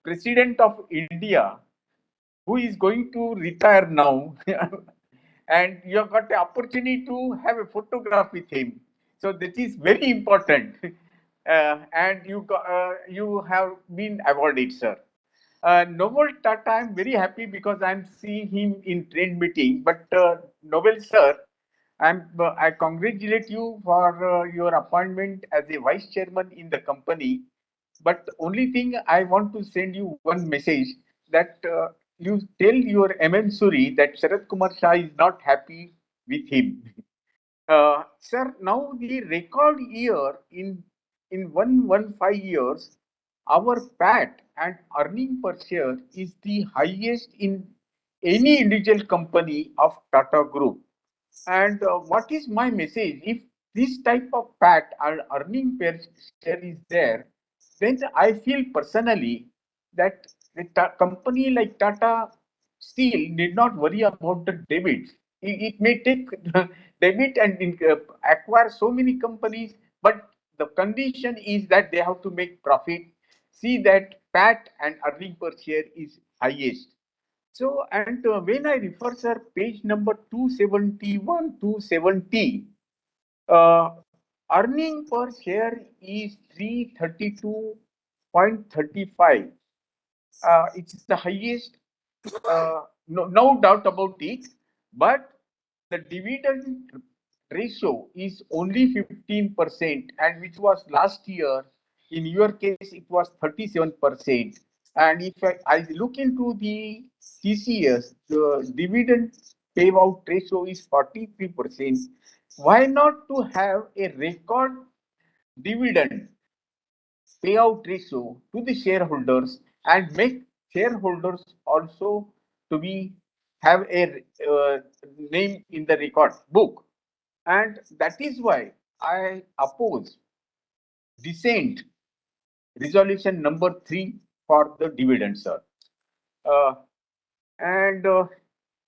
[SPEAKER 17] President of India, who is going to retire now. And you have got the opportunity to have a photograph with him. So that is very important. And you have been awarded, sir. Noble Tata, I'm very happy because I'm seeing him in trade meeting. But Noble sir, I congratulate you for your appointment as a vice chairman in the company. But the only thing I want to send you one message that you tell your MM Suri that Sharad Kumar Shah is not happy with him. Sir, now the record year in 115 years, our PAT and earning per share is the highest in any individual company of Tata Group. And what is my message? If this type of PAT or earning per share is there, then I feel personally that the company like Tata Steel need not worry about the debit. It may take debit and acquire so many companies, but the condition is that they have to make profit. See that PAT and earning per share is highest. So, and when I refer, sir, page number 271, 270, uh, earning per share is 332.35. It's the highest, no doubt about it, but the dividend ratio is only 15%, and which was last year. In your case, it was 37%. And if I look into the TCS, the dividend payout ratio is 43%. Why not to have a record dividend payout ratio to the shareholders and make shareholders also to be have a name in the record book, and that is why I oppose dissent resolution number 3 for the dividend, sir. uh, and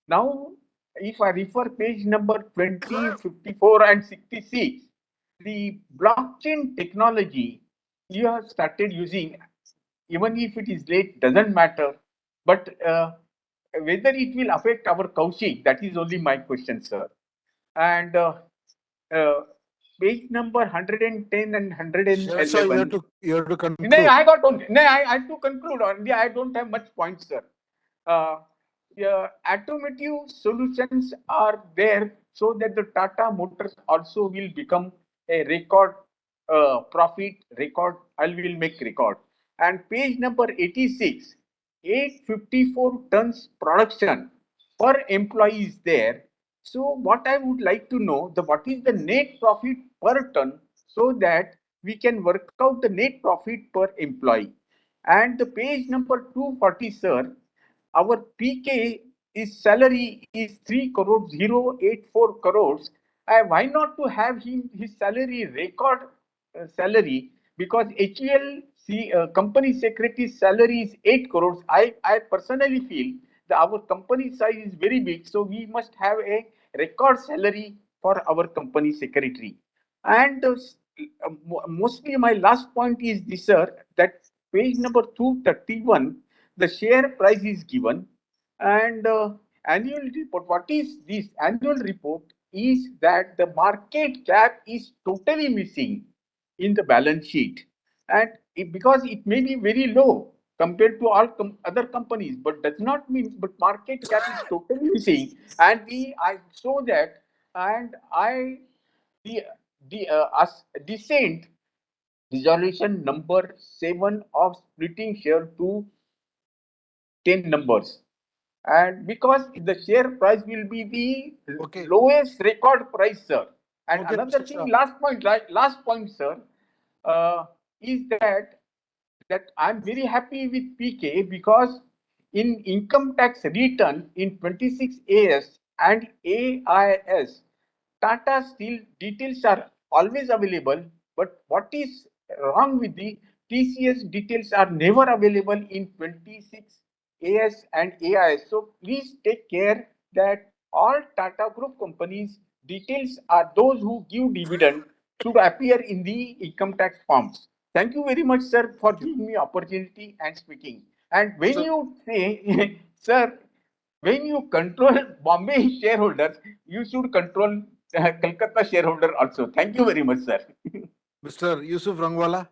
[SPEAKER 17] now if I refer page number 20, 54 and 66, the blockchain technology you have started using, even if it is late, doesn't matter. But whether it will affect our Koushik, that is only my question, sir. And uh, page number 110 and
[SPEAKER 12] Sir,
[SPEAKER 17] 111.
[SPEAKER 12] you have to
[SPEAKER 17] No,
[SPEAKER 12] conclude.
[SPEAKER 17] I got on. No, I have to conclude. Only I don't have much points, sir. Uh, yeah, automotive solutions are there so that the Tata Motors also will become a record profit record. I will make record. And page number 86, 854 tons production per employee is there. So what I would like to know, the what is the net profit per ton, so that we can work out the net profit per employee. And the page number 240, sir, our PK is salary is 3 crore 084 crores. Why not to have him his salary record salary, because HUL company secretary's salary is 8 crores. I personally feel that our company size is very big, so we must have a record salary for our company secretary. And mostly my last point is this, sir, that page number 231, the share price is given, and annual report. What is this annual report? Is that the market cap is totally missing in the balance sheet, and because it may be very low compared to all other companies, but does not mean, but market cap is totally missing, and I saw that, and I the dissent resolution number 7 of splitting share to 10 numbers, and because the share price will be the lowest record price, sir. And another thing, last point, sir, is that I'm very happy with PK, because in income tax return in 26 AS and AIS, Tata Steel details are always available, but what is wrong with the TCS details are never available in 26 AS and AIS. So please take care that all Tata Group companies details are those who give dividend should appear in the income tax forms. Thank you very much, sir, for giving me opportunity and speaking. And when you say, sir, when you control Bombay shareholders, you should control Kolkata shareholder also. Thank you very much, sir.
[SPEAKER 12] Mr. Yusuf Rangwala.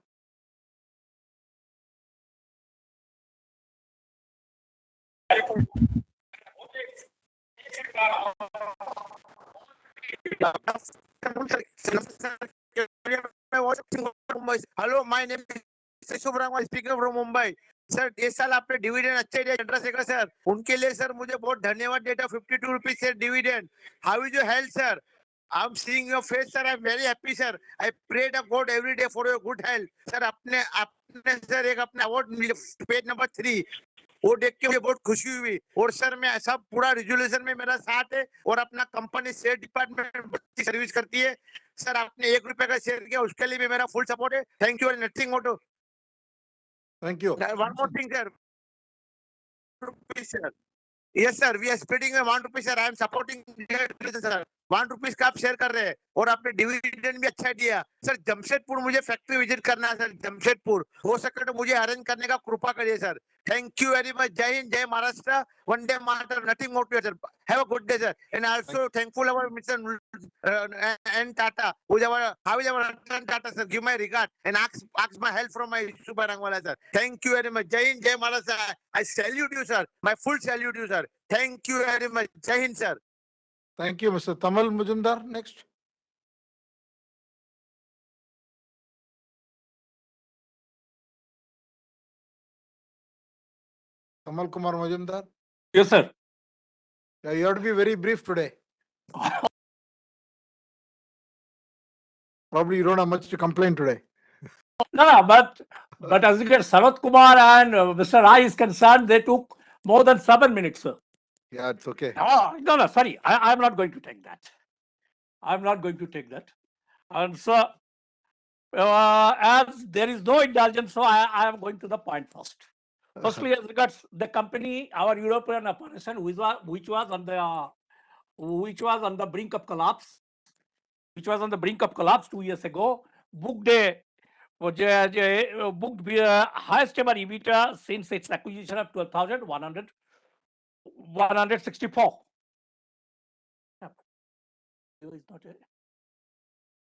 [SPEAKER 18] Hello, my name is Subramanian speaking from Mumbai. Sir ये साल आपने dividend अच्छे दिया Chandrashekhar sir, उनके लिए sir मुझे बहुत धन्यवाद देता। 52 रुपीज से dividend. How is your health sir? I'm seeing your face, sir. I'm very happy, sir. I pray to God every day for your good health, sir. आपने सर एक अपना अवार्ड पेज नंबर 3 वो देख के मुझे बहुत खुशी हुई। और सर मैं सब पूरा रिजोल्यूशन में मेरा साथ है और अपना कंपनी शेयर डिपार्टमेंट अच्छी सर्विस करती है। सर आपने 1 रुपए का शेयर किया उसके लिए भी मेरा फुल सपोर्ट है। Thank you and nothing more to.
[SPEAKER 12] Thank you.
[SPEAKER 18] One more thing, sir. Sir. Yes, sir. We are spreading a 1 rupee, sir. I am supporting sir. 1 rupees का आप शेयर कर रहे हैं और आपने डिविडेंड भी अच्छा दिया। सर जमशेदपुर मुझे फैक्ट्री विजिट करना है सर। जमशेदपुर हो सके तो मुझे अरेंज करने का कृपा करिए sir. Thank you very much. जय हिंद, जय महाराष्ट्र, वंदे मातरम, nothing more to sir. Have a good day sir and also thankful our mister and Tata who is our how is our Ratan Tata sir. Give my regard and ask my help from my Super Rangwala sir. Thank you very much. Jai Hind, Jai Maharashtra. I salute you sir. My full salute you sir. Thank you very much. Jai Hind sir.
[SPEAKER 12] Thank you, Mr. Tamal Mujumdar. Next. Tamal Kumar Mujumdar.
[SPEAKER 19] Yes, sir.
[SPEAKER 12] Yeah, you have to be very brief today. Probably you don't have much to complain today.
[SPEAKER 19] No, but as regards Sanat Kumar and Mr. Rai is concerned, they took more than 7 minutes, sir.
[SPEAKER 12] Yeah, it's okay.
[SPEAKER 19] Oh, no, sorry. I'm not going to take that. I'm not going to take that. And so, as there is no indulgence, so I am going to the point first. Firstly, as regards the company, our European operation, which was on the brink of collapse, 2 years ago, booked highest ever EBITDA since its acquisition of 12,164.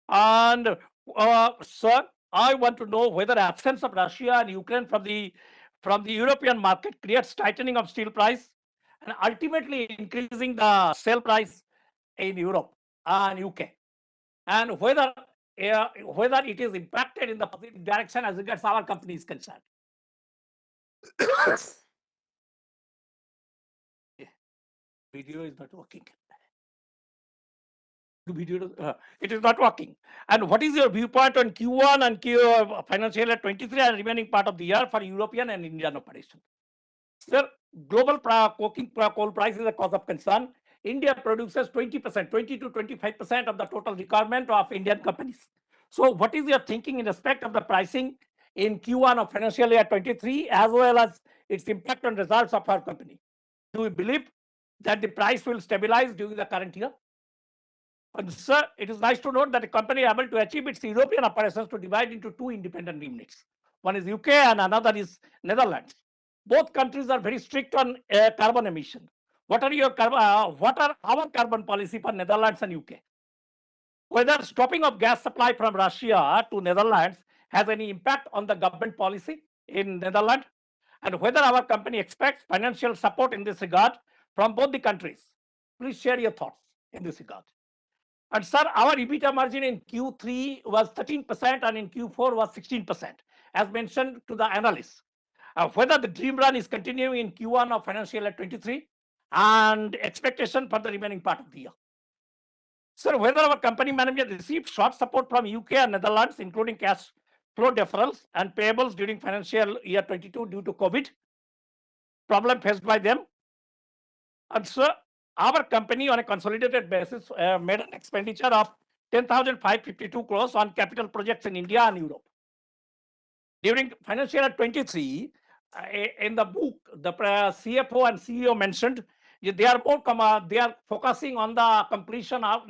[SPEAKER 19] And sir, I want to know whether absence of Russia and Ukraine from the European market creates tightening of steel price and ultimately increasing the sale price in Europe and UK, and whether it is impacted in the positive direction as regards our company is concerned. Video is not working. It is not working. And what is your viewpoint on Q1 and financial year 23 and remaining part of the year for European and Indian operation? Sir, global coking coal price is a cause of concern. India produces 20%, 20 to 25% of the total requirement of Indian companies. So what is your thinking in respect of the pricing in Q1 of financial year 23 as well as its impact on results of our company? Do you believe that the price will stabilize during the current year? And sir, it is nice to note that the company is able to achieve its European operations to divide into 2 independent units. One is UK and another is Netherlands. Both countries are very strict on carbon emission. What are our carbon policy for Netherlands and UK? Whether stopping of gas supply from Russia to Netherlands has any impact on the government policy in Netherlands, and whether our company expects financial support in this regard from both the countries. Please share your thoughts in this regard. And sir, our EBITDA margin in Q3 was 13% and in Q4 was 16%, as mentioned to the analysts. Whether the dream run is continuing in Q1 of financial year 23 and expectation for the remaining part of the year. Sir, whether our company management received short support from UK and Netherlands, including cash flow deferrals and payables during financial year 22 due to COVID problem faced by them. And sir, our company on a consolidated basis made an expenditure of 10,552 crores on capital projects in India and Europe. During financial year 23, in the book, the CFO and CEO mentioned they are focusing on the completion of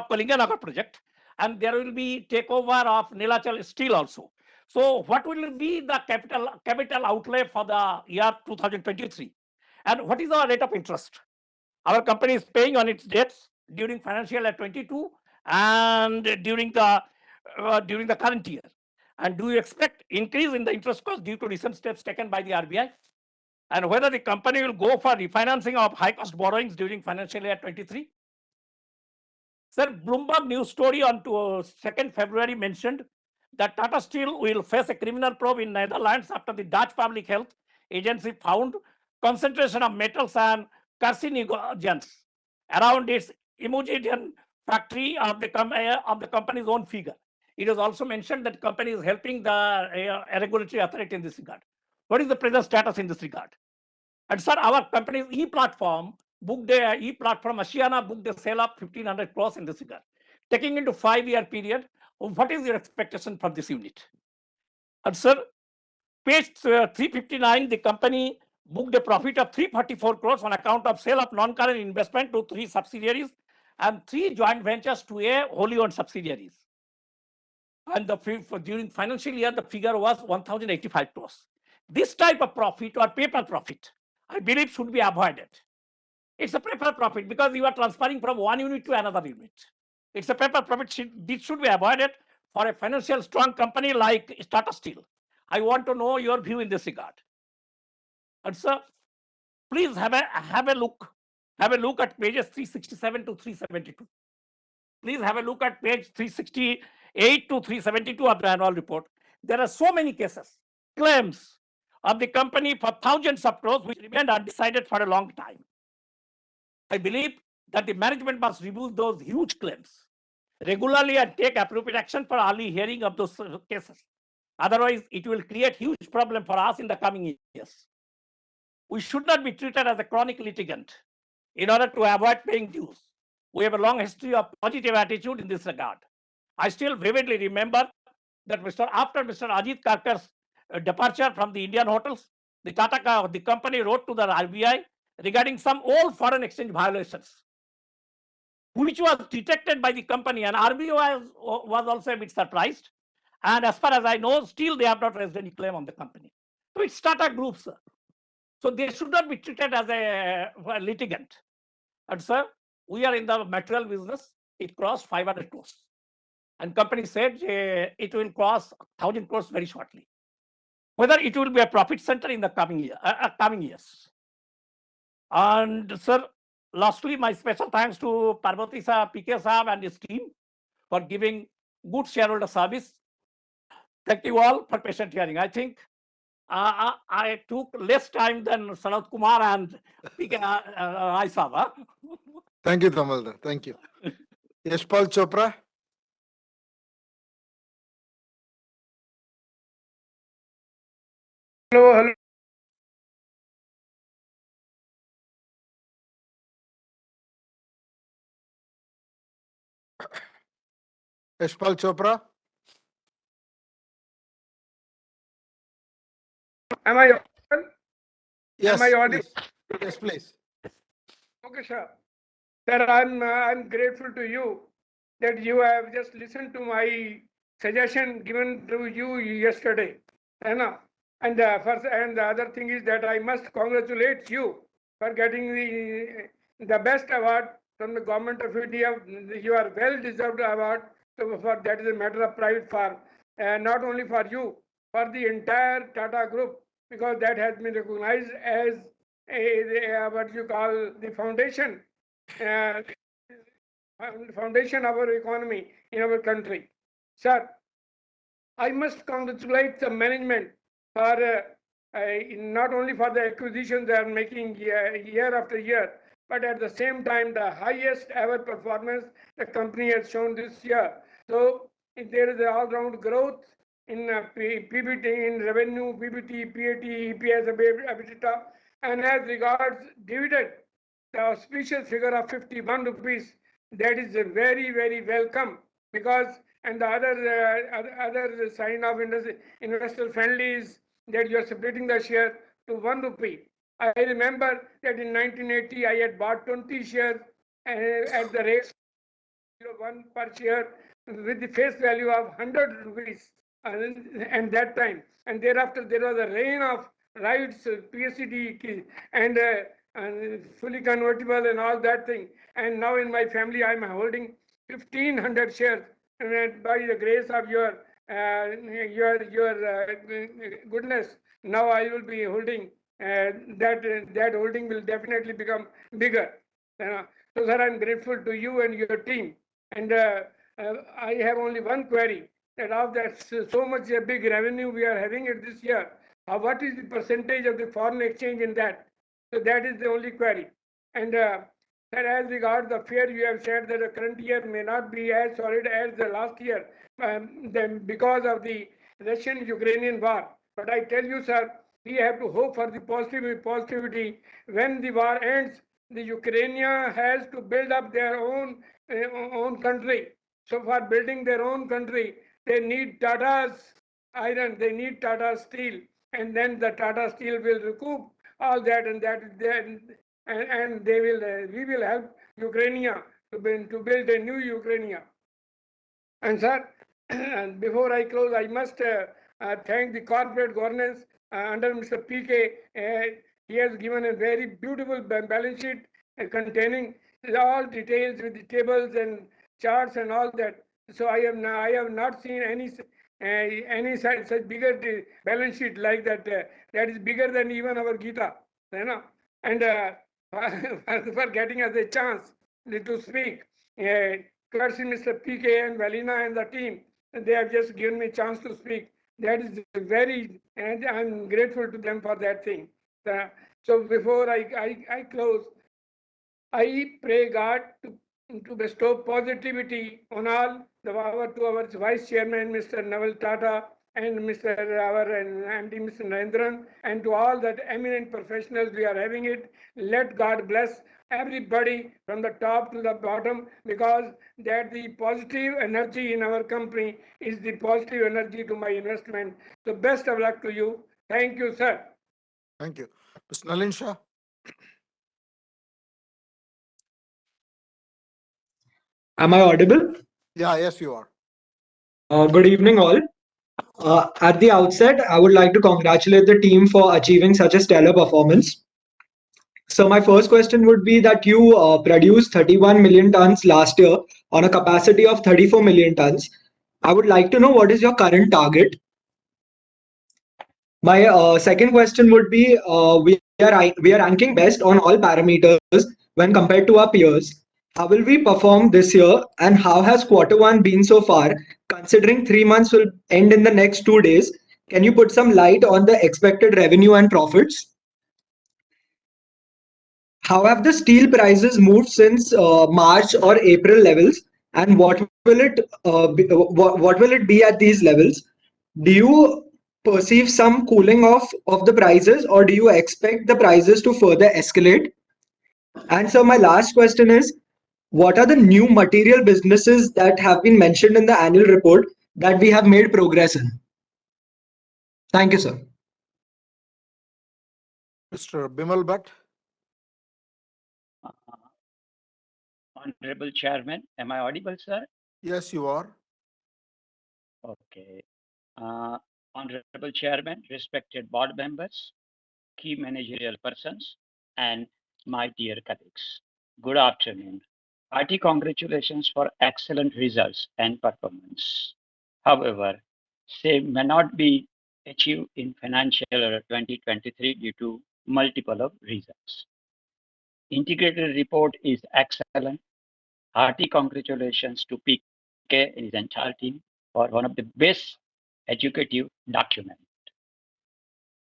[SPEAKER 19] Kalinganagar project, and there will be takeover of Nilachal Steel also. So, what will be the capital outlay for the year 2023? And what is our rate of interest? Our company is paying on its debts during financial year 22 and during the current year? And do you expect increase in the interest cost due to recent steps taken by the RBI? And whether the company will go for refinancing of high cost borrowings during financial year 23? Sir, Bloomberg news story on 2nd February mentioned that Tata Steel will face a criminal probe in Netherlands after the Dutch Public Health Agency found concentration of metals and carcinogens around its Imogedian factory of the company's own figure. It is also mentioned that company is helping the regulatory authority in this regard. What is the present status in this regard? And sir, our company's e-platform booked Asiana booked a sale of 1,500 crores in this regard. Taking into 5-year period, what is your expectation from this unit? And sir, page 359, the company booked a profit of 344 crores on account of sale of non-current investment to 3 subsidiaries and 3 joint ventures to a wholly owned subsidiaries. And during financial year, the figure was 1,085 crores. This type of profit or paper profit, I believe, should be avoided. It's a paper profit because you are transferring from one unit to another unit. It's a paper profit. This should be avoided for a financial strong company like Tata Steel. I want to know your view in this regard. And sir, please have a look at pages 367 to 372. Please have a look at page 368 to 372 of the annual report. There are so many cases, claims of the company for thousands of crores which remained undecided for a long time. I believe that the management must review those huge claims regularly and take appropriate action for early hearing of those cases. Otherwise, it will create huge problem for us in the coming years. We should not be treated as a chronic litigant in order to avoid paying dues. We have a long history of positive attitude in this regard. I still vividly remember that after Mr. Ajit Karkar's departure from the Indian hotels, the company wrote to the RBI regarding some old foreign exchange violations, which was detected by the company, and RBI was also a bit surprised. And as far as I know, still they have not raised any claim on the company. So it's Tata Group, sir. So they should not be treated as a litigant. And sir, we are in the material business. It crossed 500 crores. And company said it will cross 1,000 crores very shortly. Whether it will be a profit center in the coming years. And sir, lastly, my special thanks to Parvati sir, PK sir and his team for giving good shareholder service. Thank you all for patient hearing. I think I took less time than Sanat Kumar and PK Rai sir.
[SPEAKER 12] Thank you, Tamaldar. Thank you. Yashpal Chopra.
[SPEAKER 1] Hello.
[SPEAKER 12] Yashpal Chopra.
[SPEAKER 1] Am I audible?
[SPEAKER 12] Yes,
[SPEAKER 1] Am I audible?
[SPEAKER 12] please. Yes, please.
[SPEAKER 1] Okay, sir. Sir, I'm grateful to you that you have just listened to my suggestion given to you yesterday. And the other thing is that I must congratulate you for getting the best award from the government of India. You are well deserved award. So for that is a matter of pride for not only for you, for the entire Tata Group, because that has been recognized as what you call the foundation foundation of our economy in our country. Sir, I must congratulate the management for not only for the acquisitions they are making year after year, but at the same time the highest ever performance the company has shown this year. So if there is an all-round growth in PBT, in revenue, PBT, PAT, EPS, EBITDA, and as regards dividend, the auspicious figure of 51 rupees, that is very, very welcome, because and the other sign of investor friendly is that you are splitting the share to 1 rupee. I remember that in 1980 I had bought 20 shares at the rate 1 per share with the face value of 100 rupees and that time, and thereafter there was a reign of rights, PSCD, and and fully convertible and all that thing. And now in my family, I'm holding 1,500 shares. And by the grace of your goodness, now I will be holding that holding will definitely become bigger. So, sir, I'm grateful to you and your team. And I have only one query, that of that so much a big revenue we are having it this year, what is the percentage of the foreign exchange in that? So that is the only query. And that as regards the fear you have said that the current year may not be as solid as the last year, then because of the Russian-Ukrainian war. But I tell you, sir, we have to hope for the positivity. When the war ends, the Ukraine has to build up their own country. So for building their own country, they need Tata's iron, they need Tata steel, and then the Tata steel will recoup all that, and and they will we will help Ukraine to build a new Ukraine. And sir, before I close, I must thank the corporate governance under Mr. PK. He has given a very beautiful balance sheet containing all details with the tables and charts and all that. So I have not seen any such bigger balance sheet like that. That is bigger than even our Gita, you know. And for getting us a chance to speak. Courtesy Mr. PK and Valina and the team, they have just given me a chance to speak. That is and I'm grateful to them for that thing. So before I close, I pray God to bestow positivity on all to our Vice Chairman, Mr. Naval Tata, and our MD, Mr. Narendran, and to all that eminent professionals we are having it. Let God bless everybody from the top to the bottom, because that the positive energy in our company is the positive energy to my investment. So best of luck to you. Thank you, sir.
[SPEAKER 12] Thank you. Mr. Nalin Shah.
[SPEAKER 2] Am I audible?
[SPEAKER 12] Yeah, yes, you are.
[SPEAKER 2] Good evening, all. At the outset, I would like to congratulate the team for achieving such a stellar performance. So, my first question would be that you produced 31 million tons last year on a capacity of 34 million tons. I would like to know what is your current target. My second question would be we are ranking best on all parameters when compared to our peers. How will we perform this year, and how has quarter one been so far? Considering 3 months will end in the next 2 days, can you put some light on the expected revenue and profits? How have the steel prices moved since March or April levels, and what will it be at these levels? Do you perceive some cooling off of the prices, or do you expect the prices to further escalate? And so my last question is, what are the new material businesses that have been mentioned in the annual report that we have made progress in? Thank you, sir.
[SPEAKER 12] Mr. Bimal Bhatt.
[SPEAKER 20] Honorable Chairman, am I audible, sir?
[SPEAKER 12] Yes, you are.
[SPEAKER 20] Okay. Honorable Chairman, respected board members, key managerial persons, and my dear colleagues. Good afternoon. Hearty congratulations for excellent results and performance. However, same may not be achieved in financial year 2023 due to multiple of reasons. Integrated report is excellent. Hearty congratulations to PK and his entire team for one of the best educative documents.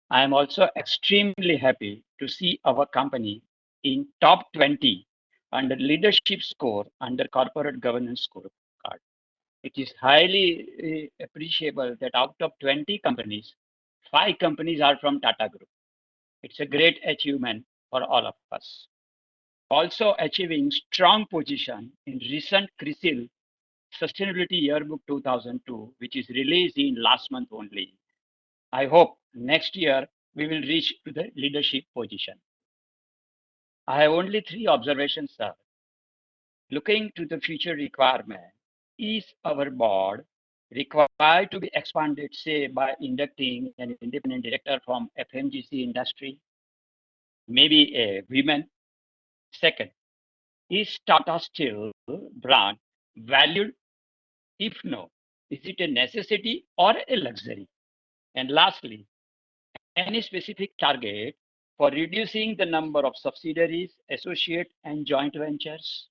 [SPEAKER 20] I am also extremely happy to see our company in top 20 under leadership score under corporate governance scorecard. It is highly appreciable that out of 20 companies, 5 companies are from Tata Group. It's a great achievement for all of us. Also achieving strong position in recent CRISIL Sustainability Yearbook 2002, which is released in last month only. I hope next year we will reach to the leadership position. I have only 3 observations, sir. Looking to the future requirement, is our board required to be expanded, say, by inducting an independent director from FMGC industry? maybe a women? Second, is Tata Steel brand valued? If no, is it a necessity or a luxury? And lastly, any specific target for reducing the number of subsidiaries, associate, and joint ventures?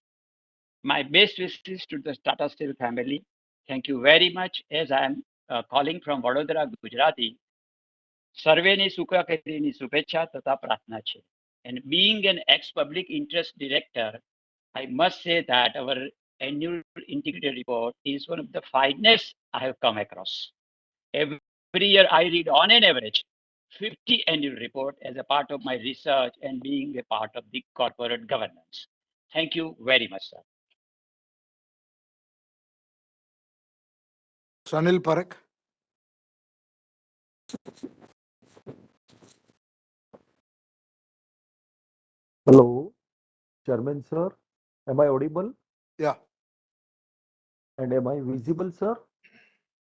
[SPEAKER 20] My best wishes to the Tata Steel family. Thank you very much. As I am calling from Vadodara, Gujarati, સર્વેની સુખાકારીની શુભેચ્છા તથા પ્રાર્થના છે. And being an ex-public interest director, I must say that our annual integrated report is one of the finest I have come across. Every year I read on an average 50 annual report as a part of my research and being a part of the corporate governance. Thank you very much, sir.
[SPEAKER 12] Sanil Parekh.
[SPEAKER 3] Hello, Chairman sir. Am I audible?
[SPEAKER 12] Yeah.
[SPEAKER 3] And am I visible, sir?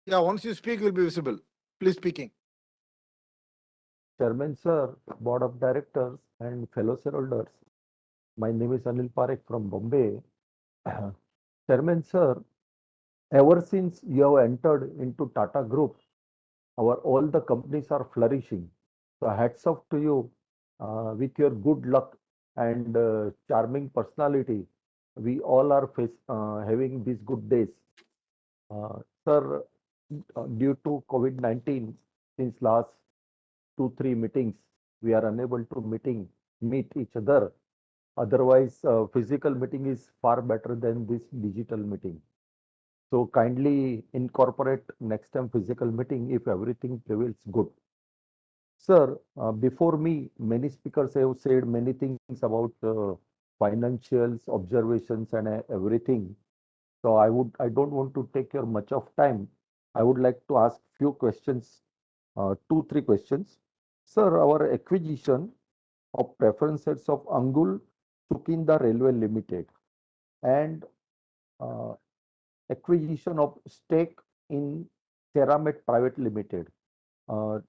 [SPEAKER 12] Yeah, once you speak, you'll be visible. Please speaking.
[SPEAKER 3] Chairman sir, Board of Directors and fellow shareholders. My name is Anil Parekh from Bombay. Chairman sir, ever since you have entered into Tata Group, all the companies are flourishing. So hats off to you with your good luck and charming personality. We all are having these good days. Sir, due to COVID-19, since last 2-3 meetings, we are unable to meet each other. Otherwise, physical meeting is far better than this digital meeting. So kindly incorporate next time physical meeting if everything prevails good. Sir, before me, many speakers have said many things about financials, observations, and everything. So I don't want to take your much of time. I would like to ask few questions, 2-3 questions. Sir, our acquisition of preferences of Angul Sukinda Railway Limited and uh, acquisition of stake in Ceramet Private Limited uh,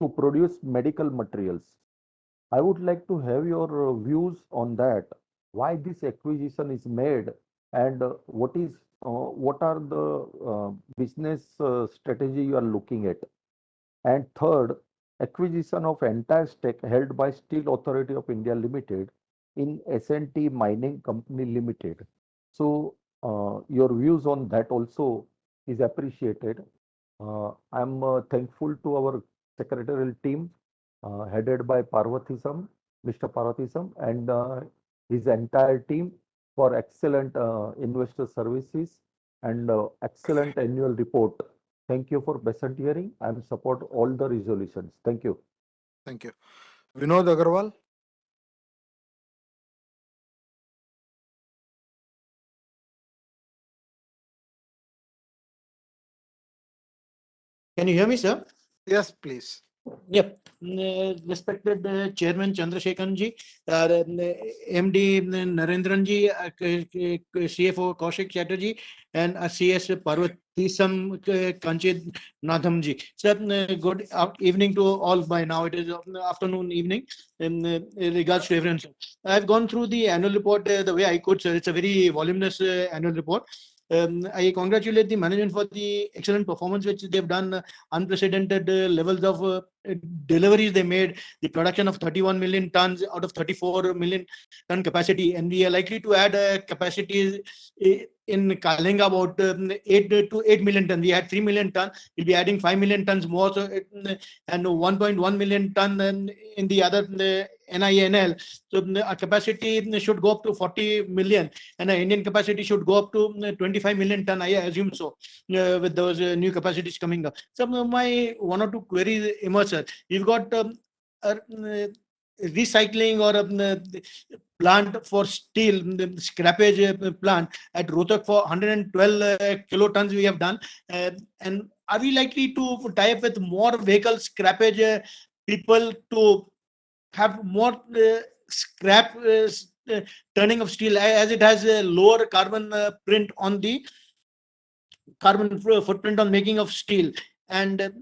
[SPEAKER 3] to produce medical materials. I would like to have your views on that. Why this acquisition is made, and what are the business strategy you are looking at? And third, acquisition of entire stake held by Steel Authority of India Limited in S&T Mining Company Limited. So your views on that also is appreciated. I'm thankful to our secretarial team headed by Mr. Parvathisam, and his entire team for excellent investor services and excellent annual report. Thank you for patient hearing and support all the resolutions. Thank you.
[SPEAKER 12] Thank you. Vinod Agarwal.
[SPEAKER 21] Can you hear me, sir?
[SPEAKER 12] Yes, please.
[SPEAKER 21] Yep. Respected Chairman Chandrasekaran ji, MD Narendran ji, CFO Koushik Chatterjee, and CS Parvathisam Kanchit Nadham ji. Sir, good evening to all. By now it is afternoon, evening. In regards to everyone, sir. I've gone through the annual report the way I could, sir. It's a very voluminous annual report. I congratulate the management for the excellent performance which they've done, unprecedented levels of deliveries they made, the production of 31 million tons out of 34 million ton capacity, and we are likely to add capacity in Kalinga about 8 million tons. We had 3 million tons. We'll be adding 5 million tons more, so and 1.1 million ton in the other NINL. So our capacity should go up to 40 million, and our Indian capacity should go up to 25 million ton. I assume so, with those new capacities coming up. Some of my one or two queries emerge, sir. We've got recycling or plant for steel, scrappage plant at Rohtak for 112 kilotons we have done. And are we likely to tie up with more vehicle scrappage people to have more scrap turning of steel, as it has a lower carbon print on the carbon footprint on making of steel? And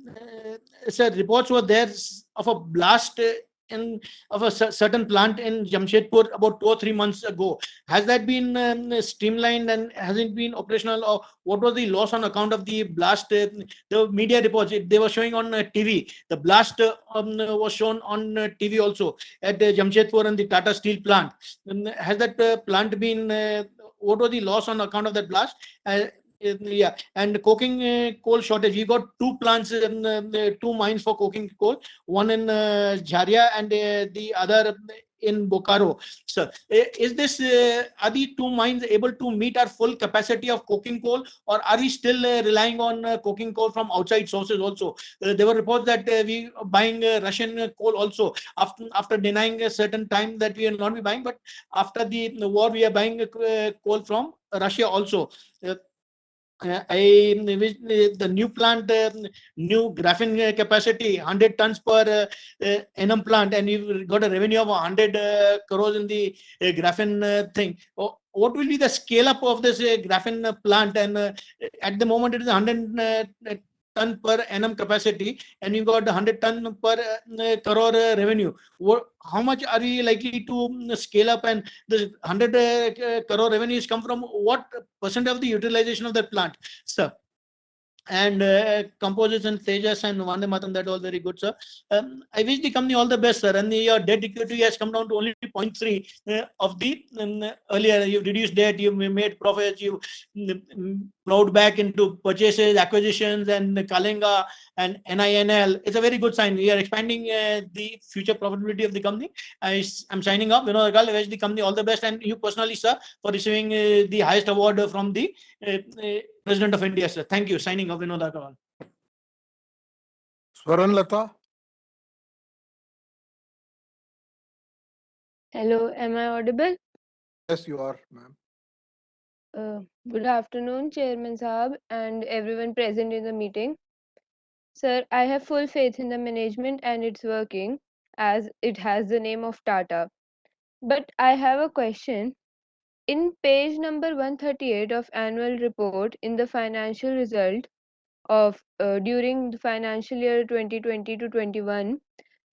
[SPEAKER 21] sir, reports were there of a blast of a certain plant in Jamshedpur about 2 or 3 months ago. Has that been streamlined and has it been operational, or what was the loss on account of the blast? The media reports, they were showing on TV. The blast was shown on TV also at Jamshedpur and the Tata Steel plant. Has that plant been, what was the loss on account of that blast? Yeah, and coking coal shortage. We got 2 plants, 2 mines for coking coal, one in Jharia and the other in Bokaro. So, is this are the 2 mines able to meet our full capacity of coking coal, or are we still relying on coking coal from outside sources also? There were reports that we are buying Russian coal also after denying a certain time that we will not be buying, but after the war we are buying coal from Russia also. The new plant, new graphene capacity, 100 tons per annum plant, and you've got a revenue of 100 crores in the graphene thing. What will be the scale up of this graphene plant? And at the moment, it is 100 ton per annum capacity, and you got 100 ton per crore revenue. How much are we likely to scale up? And the 100 crore revenues come from what percent of the utilization of that plant, sir? And composites and Tejas and Vande Mataram, that was very good, sir. I wish the company all the best, sir. And your debt equity has come down to only 0.3 of the earlier. You reduced debt, you made profits, you plowed back into purchases, acquisitions, and Kalinga and NINL. It's a very good sign. We are expanding the future profitability of the company. I'm signing off. Vinod Agarwal, I wish the company all the best, and you personally, sir, for receiving the highest award from the President of India, sir. Thank you. Signing off, Vinod Agarwal.
[SPEAKER 4] Swaranlata.
[SPEAKER 6] Hello, am I audible?
[SPEAKER 12] Yes, you are, ma'am.
[SPEAKER 6] Good afternoon, Chairman Saab and everyone present in the meeting. Sir, I have full faith in the management and it's working as it has the name of Tata. But I have a question. In page number 138 of annual report in the financial result of during the financial year 2020 to 21,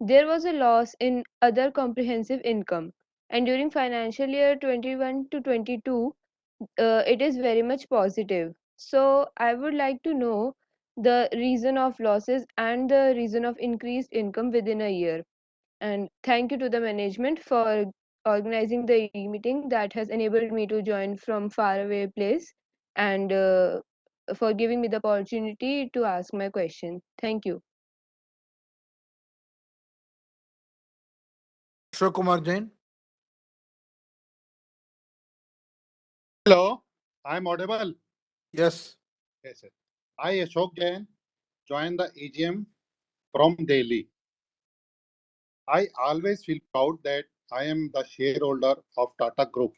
[SPEAKER 6] there was a loss in other comprehensive income, and during financial year 21 to 22 it is very much positive. So I would like to know the reason of losses and the reason of increased income within a year. And thank you to the management for organizing the meeting that has enabled me to join from far away place, and for giving me the opportunity to ask my question. Thank you.
[SPEAKER 12] Ashok Kumar Jain.
[SPEAKER 22] Hello, I'm audible.
[SPEAKER 12] Yes.
[SPEAKER 22] Yes, sir. I, Ashok Jain, joined the AGM from Delhi. I always feel proud that I am the shareholder of Tata Group.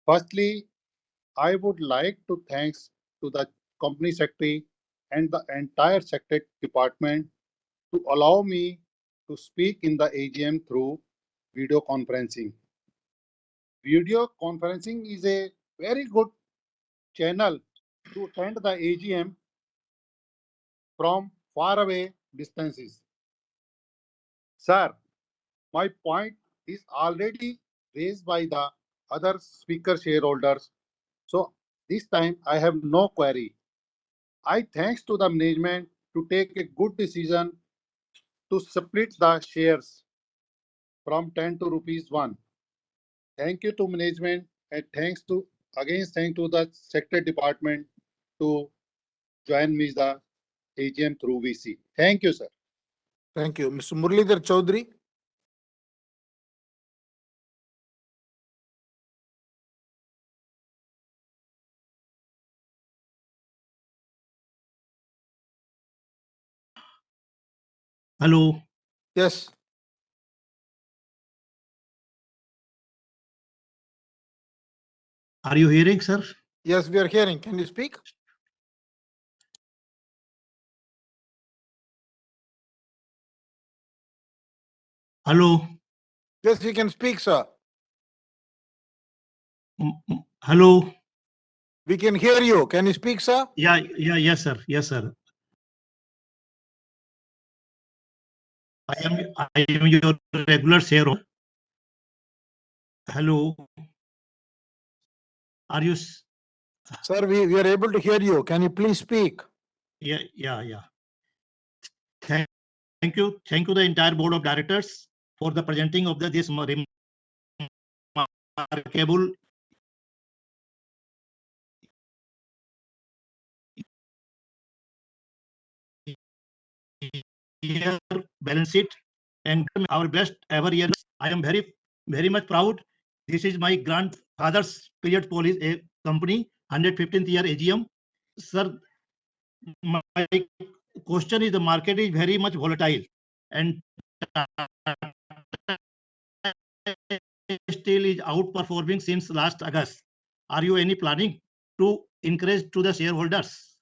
[SPEAKER 22] Firstly, I would like to thanks to the company secretary and the entire secretary department to allow me to speak in the AGM through video conferencing. Video conferencing is a very good channel to attend the AGM from far away distances. Sir, my point is already raised by the other speaker shareholders, so this time I have no query. I thanks to the management to take a good decision to split the shares from 10 to rupees 1. Thank you to management, and thanks to the secretary department to join me the AGM through VC. Thank you, sir.
[SPEAKER 12] Thank you. Mr. Muralidhar Chaudhary.
[SPEAKER 24] Hello.
[SPEAKER 12] Yes.
[SPEAKER 24] Are you hearing, sir?
[SPEAKER 12] Yes, we are hearing. Can you speak?
[SPEAKER 24] Hello.
[SPEAKER 12] Yes, you can speak, sir.
[SPEAKER 24] Hello.
[SPEAKER 12] We can hear you. Can you speak, sir?
[SPEAKER 24] Yeah, yes, sir. Yes, sir. I am your regular shareholder. Hello. Are you?
[SPEAKER 12] Sir, we are able to hear you. Can you please speak?
[SPEAKER 24] Yeah. Thank you. Thank you, the entire board of directors, for the presenting of this remarkable year balance sheet and our best ever year. I am very much proud. This is my grandfather's period policy company, 115th year AGM. Sir, my question is the market is very much volatile and still is outperforming since last August. Are you any planning to encourage to the shareholders?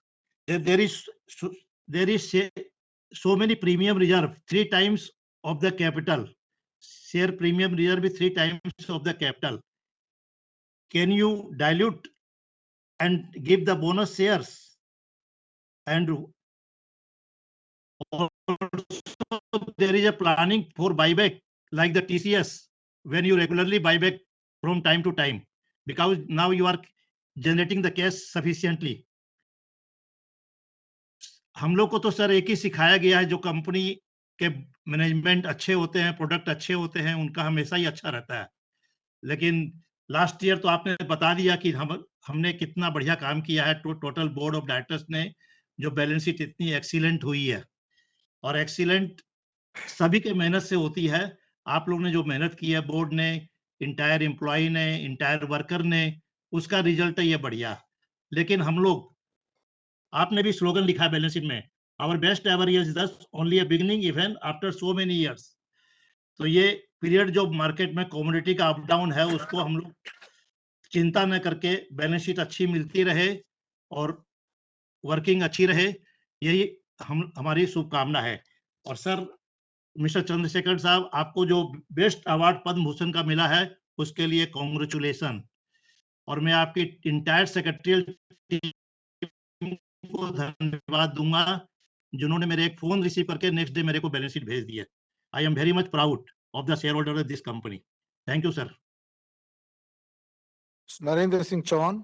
[SPEAKER 24] There is so many premium reserve, 3 times of the capital. Share premium reserve is 3 times of the capital. Can you dilute and give the bonus shares? And also there is a planning for buyback like the TCS when you regularly buy back from time to time, because now you are generating the cash sufficiently. हम लोग को तो sir एक ही सिखाया गया है, जो company के मैनेजमेंट अच्छे होते हैं, प्रोडक्ट अच्छे होते हैं, उनका हमेशा ही अच्छा रहता है। लेकिन लास्ट ईयर तो आपने बता दिया कि हमने कितना बढ़िया काम किया है। टोटल बोर्ड ऑफ डायरेक्टर्स ने जो बैलेंस शीट इतनी एक्सीलेंट हुई है, और एक्सीलेंट सभी के मेहनत से होती है। आप लोग ने जो मेहनत की है, बोर्ड ने, इंटायर एम्प्लॉय ने, इंटायर वर्कर ने, उसका रिजल्ट है ये बढ़िया। लेकिन हम लोग, आपने भी स्लोगन लिखा है बैलेंस शीट में, our best ever year is this only a beginning even after so many years. तो ये पीरियड जो मार्केट में कमोडिटी का अप डाउन है, उसको हम लोग चिंता न करके बैलेंस शीट अच्छी मिलती रहे और वर्किंग अच्छी रहे, यही हमारी शुभकामना है। और सर, मिस्टर चंद्रशेखर साहब, आपको जो बेस्ट अवार्ड पद्म भूषण का मिला है, उसके लिए कॉन्ग्रेचुलेशन। और मैं आपकी इंटायर सेक्रेटरियल टीम को धन्यवाद दूंगा, जिन्होंने मेरे एक फोन रिसीव करके नेक्स्ट डे मेरे को बैलेंस शीट भेज दिया। I am very much proud of the share holder of this company. Thank you sir.
[SPEAKER 12] Narendra Singh Chauhan.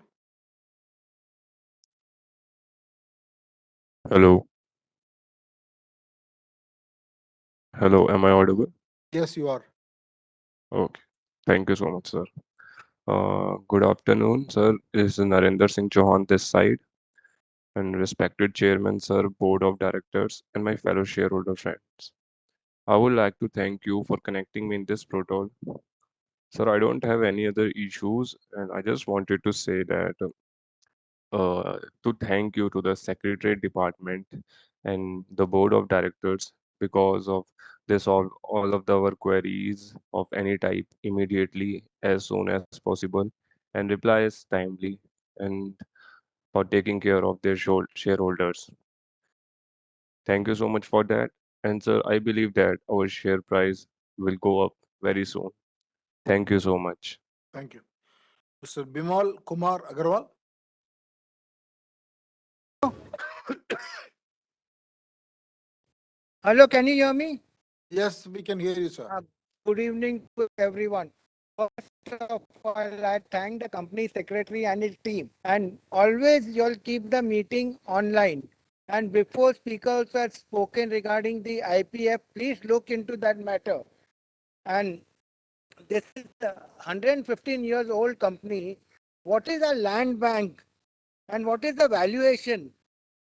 [SPEAKER 4] Hello. Hello, am I audible?
[SPEAKER 12] Yes, you are.
[SPEAKER 4] Okay. Thank you so much, sir. Good afternoon, sir. This is Narendra Singh Chauhan this side. And respected chairman, sir, board of directors, and my fellow shareholder friends. I would like to thank you for connecting me in this protocol. Sir, I don't have any other issues, and I just wanted to say that to thank you to the secretariat department and the board of directors, because of this all of our queries of any type immediately as soon as possible and replies timely, and for taking care of their shareholders. Thank you so much for that. And sir, I believe that our share price will go up very soon. Thank you so much.
[SPEAKER 12] Thank you. Mr. Bimal Kumar Agarwal.
[SPEAKER 5] Hello, can you hear me?
[SPEAKER 12] Yes, we can hear you, sir.
[SPEAKER 5] Good evening to everyone. First of all, I thank the company secretary and his team. And always you'll keep the meeting online. And before speakers have spoken regarding the IPF, please look into that matter. And this is a 115 years old company. What is a land bank? And what is the valuation?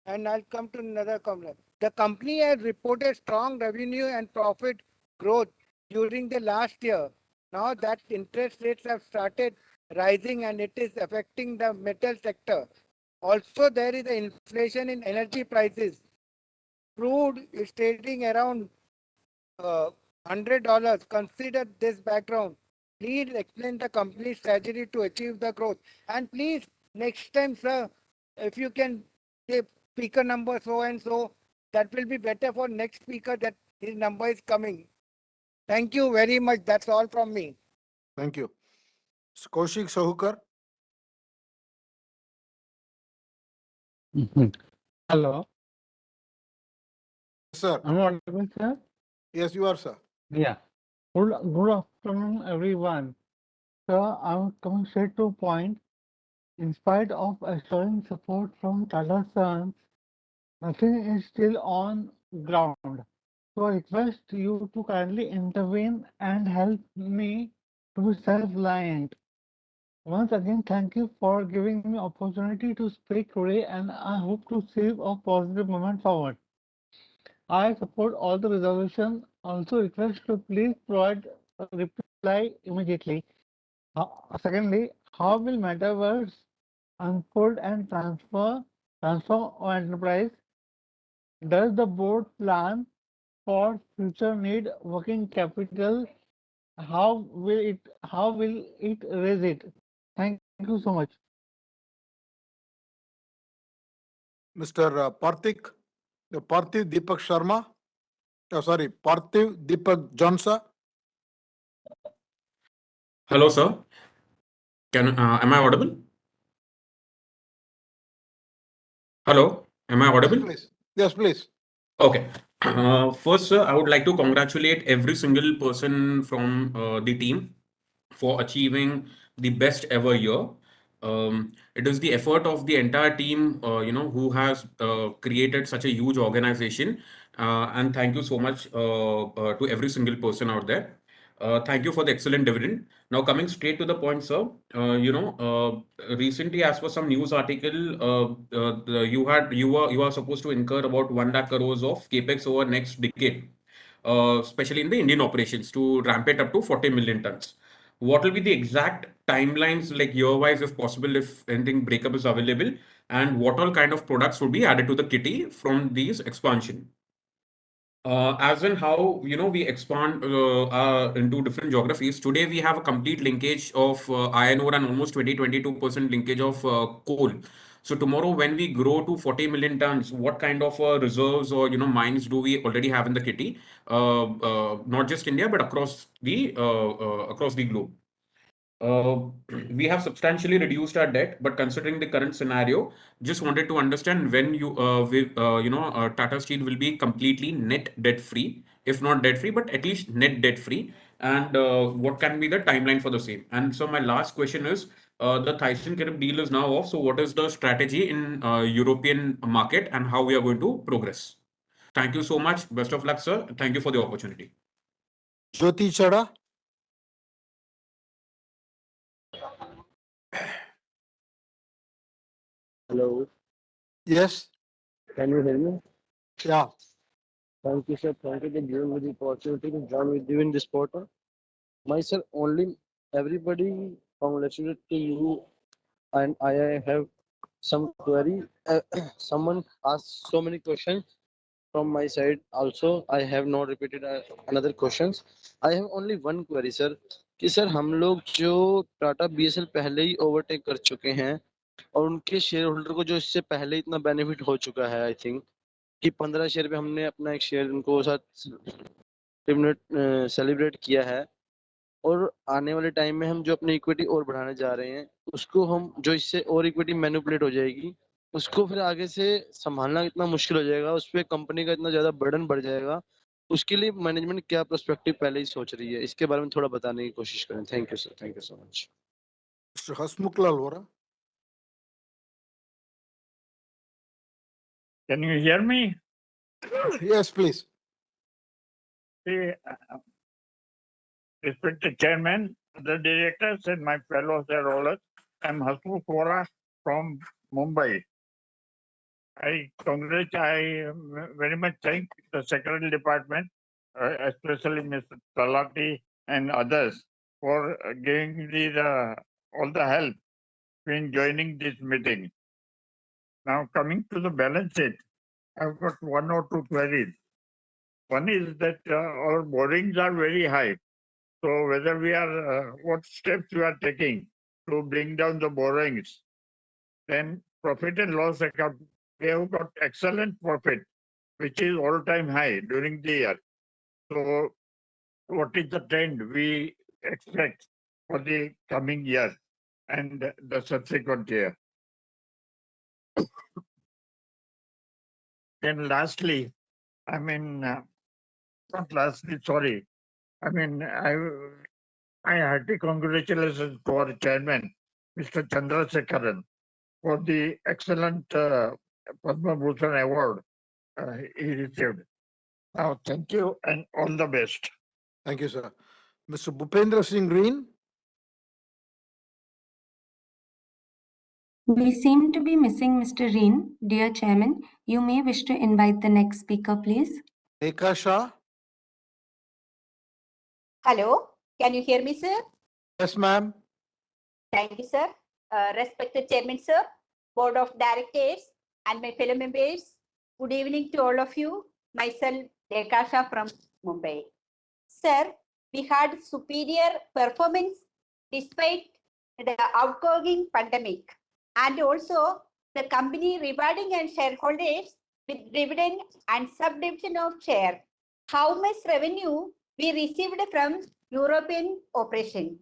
[SPEAKER 5] And I'll come to another comment. The company has reported strong revenue and profit growth during the last year. Now that interest rates have started rising and it is affecting the metal sector. Also, there is an inflation in energy prices. Crude is trading around $100. Consider this background. Please explain the company's strategy to achieve the growth. And please, next time, sir, if you can say speaker number so and so, that will be better for next speaker that his number is coming. Thank you very much. That's all from me.
[SPEAKER 12] Thank you. Koushik Chatterjee.
[SPEAKER 7] Hello.
[SPEAKER 12] Sir.
[SPEAKER 7] Am I audible, sir?
[SPEAKER 12] Yes, you are, sir.
[SPEAKER 16] Yeah. Good afternoon, everyone. Sir, I'm coming straight to point. In spite of assuring support from Tata Sons, nothing is still on ground. So I request you to kindly intervene and help me to be self-reliant. Once again, thank you for giving me opportunity to speak today, and I hope to see a positive moment forward. I support all the resolution. Also request to please provide a reply immediately. Secondly, how will metaverse unfold and transform our enterprise? Does the board plan for future need working capital? How will it raise it? Thank you so much.
[SPEAKER 12] Mr. Parthiv Deepak Sharma. Oh, sorry, Parthiv Deepak Johnson.
[SPEAKER 7] Hello, sir. Am I audible? Hello, am I
[SPEAKER 12] Yes,
[SPEAKER 7] audible?
[SPEAKER 12] please. Yes, please.
[SPEAKER 7] Okay. First, sir, I would like to congratulate every single person from the team for achieving the best ever year. It is the effort of the entire team, who has created such a huge organization. And thank you so much to every single person out there. Thank you for the excellent dividend. Now, coming straight to the point, sir, recently, as per some news article, you are supposed to incur about 1 lakh crores of capex over next decade, especially in the Indian operations, to ramp it up to 40 million tons. What will be the exact timelines, like year-wise, if possible, if anything breakup is available, and what all kind of products would be added to the kitty from these expansion? As in how we expand into different geographies. Today we have a complete linkage of iron ore and almost 22% linkage of coal. So tomorrow when we grow to 40 million tons, what kind of reserves or mines do we already have in the kitty? Not just India but across the globe. Uh, we have substantially reduced our debt, but considering the current scenario, just wanted to understand when Tata Steel will be completely net debt free, if not debt free, but at least net debt free, and what can be the timeline for the same. And so my last question is, the Thyssen-Krupp deal is now off. So what is the strategy in European market and how we are going to progress? Thank you so much. Best of luck, sir. Thank you for the opportunity.
[SPEAKER 12] Jyoti Chada.
[SPEAKER 8] Hello,
[SPEAKER 12] Yes.
[SPEAKER 8] can you hear me?
[SPEAKER 12] Yeah.
[SPEAKER 8] Thank you, sir. Thank you for giving me the opportunity to join with you in this portal. Myself, only everybody congratulate to you, and I have some query. Someone asked so many questions from my side. Also, I have not repeated another questions. I have only one query, sir. कि sir हम लोग जो Tata BSL पहले ही overtake कर चुके हैं और उनके शेयर होल्डर को जो इससे पहले इतना बेनिफिट हो चुका है, आई थिंक कि 15 शेयर पे हमने अपना एक शेयर उनको साथ सेलिब्रेट किया है, और आने वाले टाइम में हम जो अपनी इक्विटी और बढ़ाने जा रहे हैं उसको हम जो इससे और इक्विटी मैनिपुलेट हो जाएगी, उसको फिर आगे से संभालना इतना मुश्किल हो जाएगा, उस पर कंपनी का इतना ज़्यादा बर्डन बढ़ जाएगा. उसके लिए मैनेजमेंट क्या पर्सपेक्टिव पहले ही सोच रही है, इसके बारे में थोड़ा बताने की कोशिश करें. Thank you sir. Thank you so much.
[SPEAKER 12] Mr. Hasmukhlal Vora.
[SPEAKER 17] Can you hear me?
[SPEAKER 12] Yes, please.
[SPEAKER 17] See, respected chairman, the directors, and my fellow shareholders, I'm Hasmukh Vora from Mumbai. I very much thank the secretary department, especially Mr. Talati and others, for giving me all the help in joining this meeting. Now, coming to the balance sheet, I've got one or two queries. One is that our borrowings are very high. So whether what steps we are taking to bring down the borrowings. Then profit and loss account, we have got excellent profit, which is all-time high during the year. So what is the trend we expect for the coming year and the subsequent year? Then lastly,
[SPEAKER 9] not lastly, sorry. I mean, I hearty congratulations for Chairman, Mr. Chandrasekaran, for the excellent Padma Bhushan Award he received. Now, thank you and all the best.
[SPEAKER 12] Thank you, sir. Mr. Bhupendra Singh Green.
[SPEAKER 23] We seem to be missing Mr. Reen. Dear Chairman, you may wish to invite the next speaker, please.
[SPEAKER 12] Rekha Shah.
[SPEAKER 10] Hello, can you hear me, sir?
[SPEAKER 12] Yes, ma'am.
[SPEAKER 10] Thank you, sir. Respected Chairman, sir, Board of Directors, and my fellow members, good evening to all of you. Myself, Dekasha from Mumbai. Sir, we had superior performance despite the outgoing pandemic, and also the company rewarding and shareholders with dividend and subdivision of share. How much revenue we received from European operation?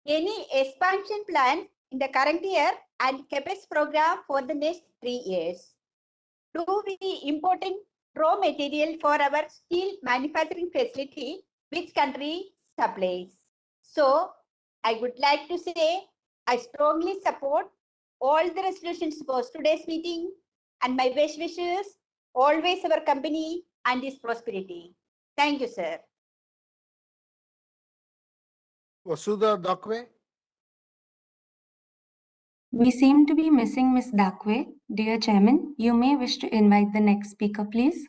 [SPEAKER 10] Any expansion plan in the current year and CapEx program for the next 3 years? Do we importing raw material for our steel manufacturing facility? Which country supplies? So I would like to say I strongly support all the resolutions for today's meeting, and my best wishes always our company and its prosperity. Thank you, sir.
[SPEAKER 12] Vasudha Dakwe.
[SPEAKER 23] We seem to be missing Ms. Dakwe. Dear Chairman, you may wish to invite the next speaker, please.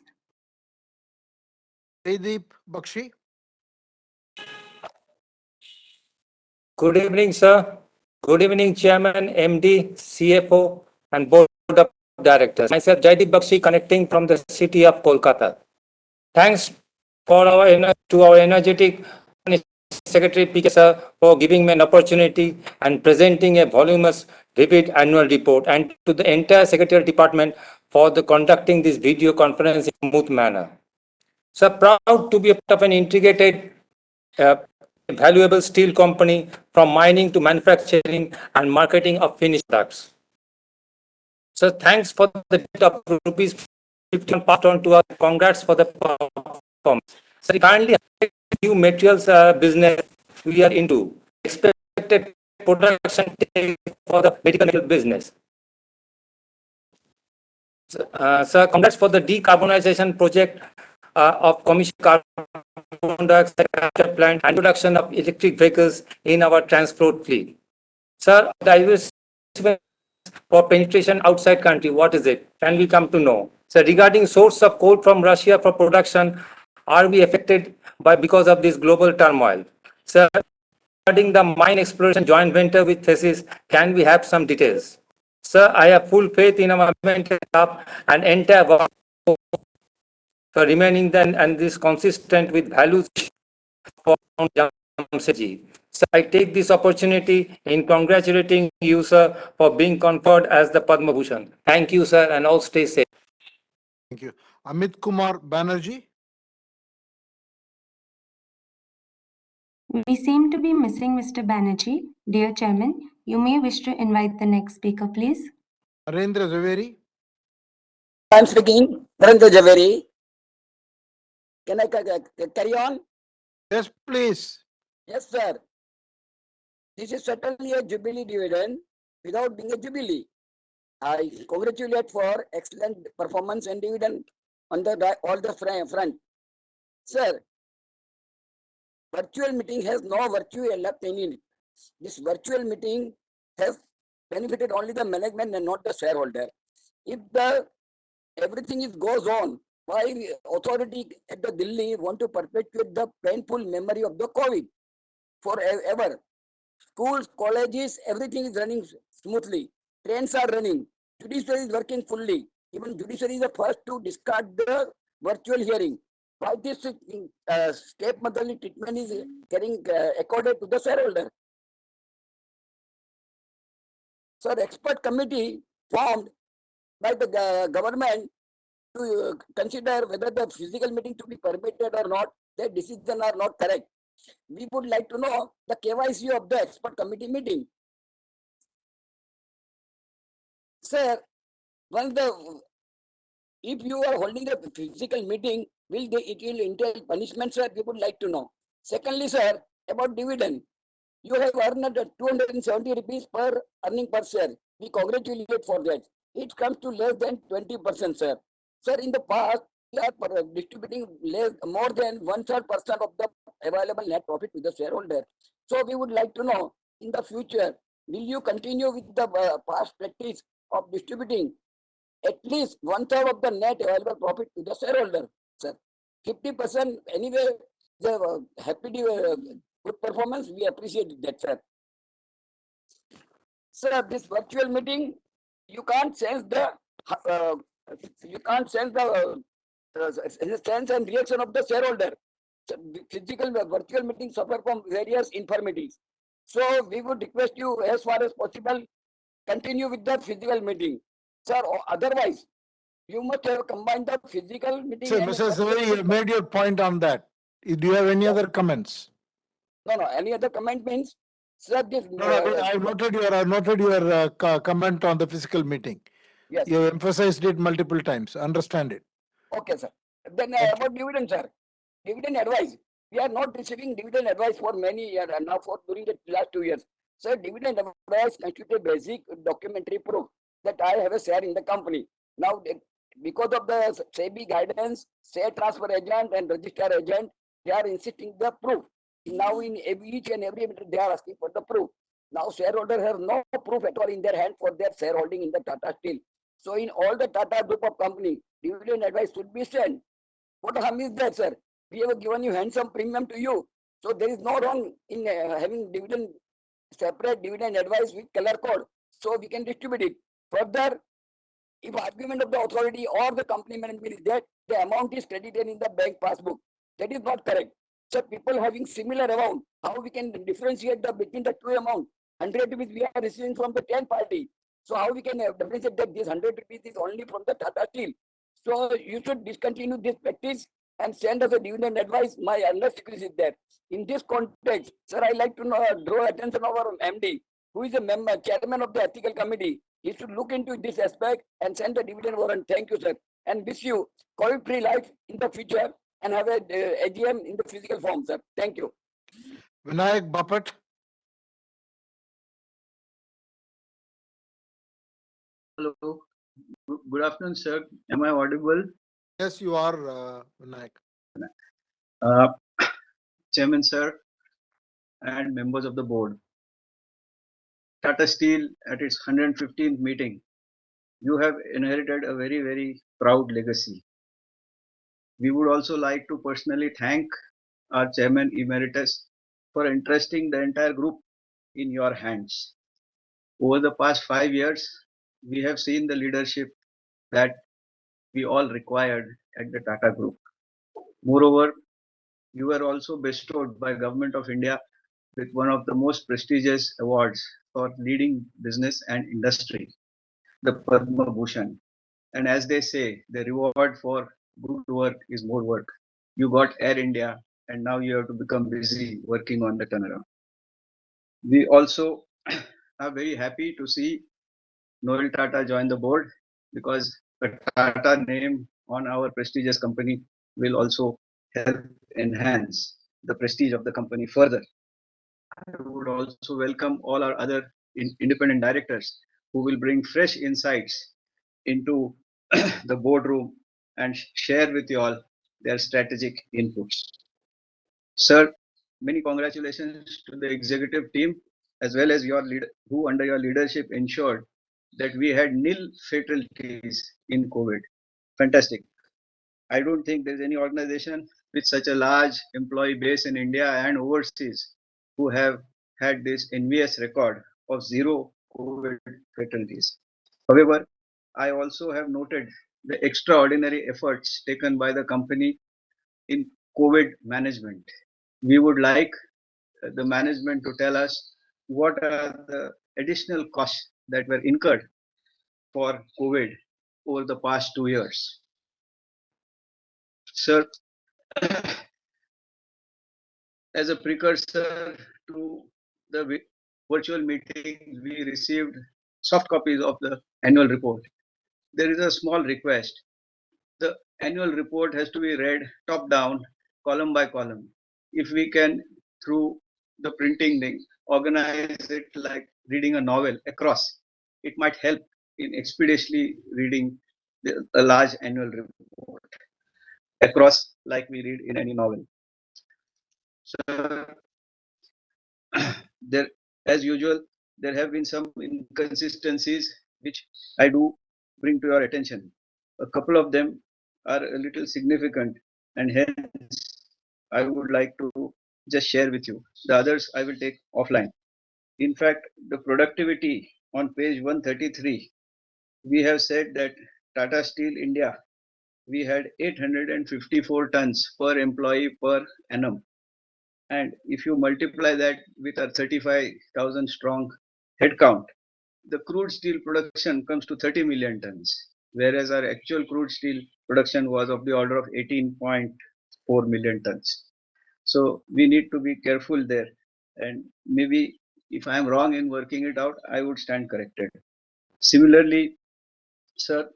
[SPEAKER 12] Jaideep Bakshi.
[SPEAKER 11] Good evening, sir. Good evening, Chairman, MD, CFO, and Board of Directors. Myself, Jaideep Bakshi, connecting from the city of Kolkata. Thanks for to our energetic Secretary PK sir for giving me an opportunity and presenting a voluminous vivid annual report, and to the entire Secretarial Department for the conducting this video conference in a smooth manner. So proud to be a part of an integrated valuable steel company from mining to manufacturing and marketing of finished products. So thanks for the gift of rupees 15 passed on to us. Congrats for the performance. So currently new materials business we are into. Expected production for the medical business. So congrats for the decarbonization project of commission carbon dioxide capture plant and introduction of electric vehicles in our transport fleet. Sir, diversification for penetration outside country, what is it? Can we come to know? So regarding source of coal from Russia for production, are we affected by because of this global turmoil? Sir, regarding the mine exploration joint venture with thesis, can we have some details? Sir, I have full faith in our mental staff and entire work for remaining then and this consistent with values for Jamsetji. So I take this opportunity in congratulating you, sir, for being conferred as the Padma Bhushan. Thank you, sir, and all stay safe.
[SPEAKER 12] Thank you. Amit Kumar Banerjee.
[SPEAKER 23] We seem to be missing Mr. Banerjee. Dear Chairman, you may wish to invite the next speaker, please.
[SPEAKER 12] Narendra Zaveri.
[SPEAKER 13] I'm speaking, Narendra Javeri. Can I carry on?
[SPEAKER 12] Yes, please.
[SPEAKER 13] Yes, sir. This is certainly a jubilee dividend without being a jubilee. I congratulate for excellent performance and dividend on the all the front. Sir, virtual meeting has no virtue left in it. This virtual meeting has benefited only the management and not the shareholder. If the everything is goes on, why authority at the Delhi want to perpetuate the painful memory of the COVID forever? Schools, colleges, everything is running smoothly. Trains are running. Judiciary is working fully. Even judiciary is the first to discard the virtual hearing. Why this step motherly treatment is getting accorded to the shareholder? So the expert committee formed by the government to consider whether the physical meeting to be permitted or not, their decisions are not correct. We would like to know the KYC of the expert committee meeting. Sir, if you are holding a physical meeting, it will entail punishment, sir? We would like to know. Secondly, sir, about dividend. You have earned 270 rupees per earning per share. We congratulate for that. It comes to less than 20%, sir. Sir, in the past, we are distributing more than 1/3% of the available net profit to the shareholder. So we would like to know, in the future, will you continue with the past practice of distributing at least 1/3 of the net available profit to the shareholder, sir? 50% anyway, the happy good performance, we appreciate that, sir. Sir, this virtual meeting, you can't sense the uh, sense and reaction of the shareholder. So, physical virtual meetings suffer from various infirmities. So we would request you, as far as possible, continue with the physical meeting, sir. Or otherwise, you must have combined the physical meeting
[SPEAKER 12] So,
[SPEAKER 13] and
[SPEAKER 12] Mr. Sawari, you made your point on that. Do you have any other comments?
[SPEAKER 13] no. Any other comment means, sir? This
[SPEAKER 12] No, but I noted your comment on the physical meeting.
[SPEAKER 13] yes.
[SPEAKER 12] You emphasized it multiple times. Understand it.
[SPEAKER 13] Okay, sir. Then about dividend, sir. Dividend advice. We are not receiving dividend advice for many years and now for during the last 2 years. So dividend advice constitutes basic documentary proof that I have a share in the company. Now, because of the SEBI guidance, share transfer agent and register agent, they are insisting the proof. Now in each and every meeting, they are asking for the proof. Now shareholders have no proof at all in their hand for their shareholding in the Tata Steel. So in all the Tata group of company, dividend advice should be sent. What harm is that, sir? We have given you handsome premium to you. So there is no wrong in having separate dividend advice with color code. So we can distribute it. Further, if argument of the authority or the company management is that the amount is credited in the bank passbook, that is not correct. So people having similar amount, how we can differentiate between the two amount? 100 rupees we are receiving from the 10 party. So how we can differentiate that this 100 rupees is only from the Tata Steel? So you should discontinue this practice and send us a dividend advice. My earnest request is there. In this context, sir, I like to draw attention of our MD, who is a member, chairman of the ethical committee. He should look into this aspect and send the dividend warrant. Thank you, sir. And wish you COVID-free life in the future and have a AGM in the physical form, sir. Thank you.
[SPEAKER 12] Vinayak Bapat.
[SPEAKER 14] Hello. Good afternoon, sir. Am I audible?
[SPEAKER 12] Yes, you are, Vinayak.
[SPEAKER 14] Chairman, sir, and members of the board. Tata Steel at its 115th meeting, you have inherited a very, very proud legacy. We would also like to personally thank our Chairman Emeritus for entrusting the entire group in your hands. Over the past 5 years, we have seen the leadership that we all required at the Tata Group. Moreover, you were also bestowed by Government of India with one of the most prestigious awards for leading business and industry, the Padma Bhushan. And as they say, the reward for good work is more work. You got Air India, and now you have to become busy working on the turnaround. We also are very happy to see Noel Tata join the board, because a Tata name on our prestigious company will also help enhance the prestige of the company further. I would also welcome all our other independent directors who will bring fresh insights into the boardroom and share with you all their strategic inputs. Sir, many congratulations to the executive team as well as your leader, who under your leadership ensured that we had nil fatalities in COVID. Fantastic. I don't think there's any organization with such a large employee base in India and overseas who have had this envious record of zero COVID fatalities. However, I also have noted the extraordinary efforts taken by the company in COVID management. We would like the management to tell us what are the additional costs that were incurred for COVID over the past 2 years. Sir, as a precursor to the virtual meeting, we received soft copies of the annual report. There is a small request. The annual report has to be read top down, column by column. If we can, through the printing thing, organize it like reading a novel across, it might help in expeditiously reading a large annual report across like we read in any novel. So, there, as usual, there have been some inconsistencies which I do bring to your attention. A couple of them are a little significant, and hence I would like to just share with you. The others I will take offline. In fact, the productivity on page 133, we have said that Tata Steel India, we had 854 tons per employee per annum. And if you multiply that with our 35,000 strong headcount, the crude steel production comes to 30 million tons, whereas our actual crude steel production was of the order of 18.4 million tons. So we need to be careful there. And maybe if I am wrong in working it out, I would stand corrected. Similarly, sir,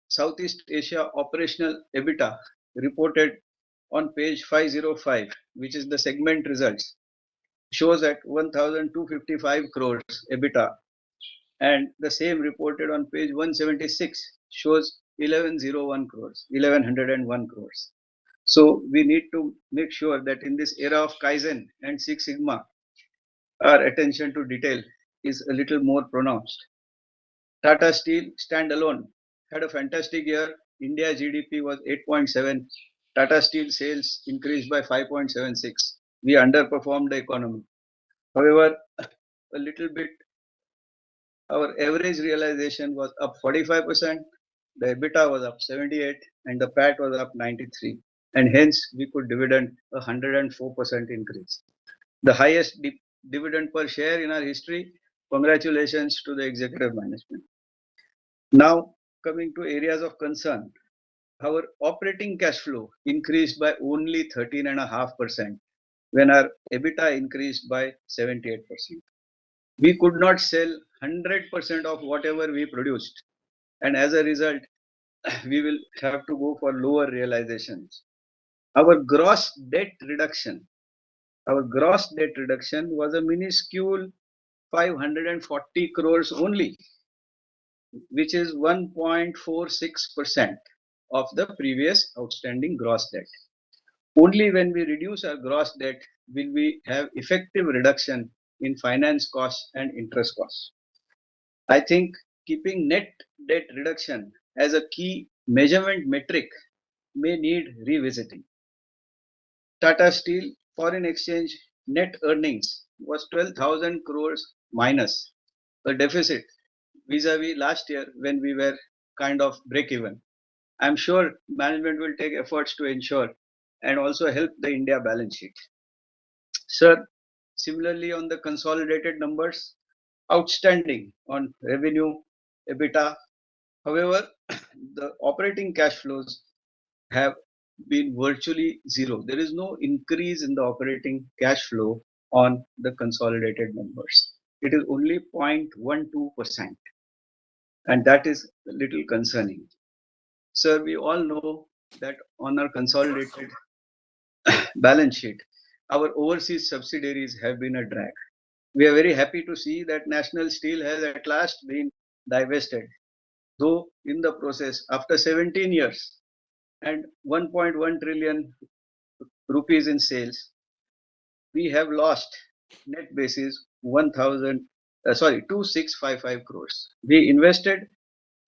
[SPEAKER 14] Southeast Asia operational EBITDA reported on page 505, which is the segment results, shows at 1,255 crores EBITDA, and the same reported on page 176 shows 1101 crores. So we need to make sure that in this era of Kaizen and Six Sigma, our attention to detail is a little more pronounced. Tata Steel standalone had a fantastic year. India GDP was 8.7. Tata Steel sales increased by 5.76. We underperformed the economy. However, a little bit, our average realization was up 45%, the EBITDA was up 78, and the PAT was up 93. And hence, we could dividend a 104% increase. The highest dividend per share in our history. Congratulations to the executive management. Now, coming to areas of concern, our operating cash flow increased by only 13.5% when our EBITDA increased by 78%. We could not sell 100% of whatever we produced, and as a result, we will have to go for lower realizations. Our gross debt reduction was a minuscule 540 crores only, which is 1.46% of the previous outstanding gross debt. Only when we reduce our gross debt will we have effective reduction in finance costs and interest costs. I think keeping net debt reduction as a key measurement metric may need revisiting. Tata Steel foreign exchange net earnings was 12,000 crores minus, a deficit vis-a-vis last year when we were kind of break even. I'm sure management will take efforts to ensure and also help the India balance sheet. Sir, similarly on the consolidated numbers, outstanding on revenue, EBITDA. However, the operating cash flows have been virtually zero. There is no increase in the operating cash flow on the consolidated numbers. It is only 0.12%. And that is a little concerning. Sir, we all know that on our consolidated balance sheet, our overseas subsidiaries have been a drag. We are very happy to see that National Steel has at last been divested, though in the process, after 17 years and 1.1 trillion rupees in sales, we have lost net basis 2655 crores. We invested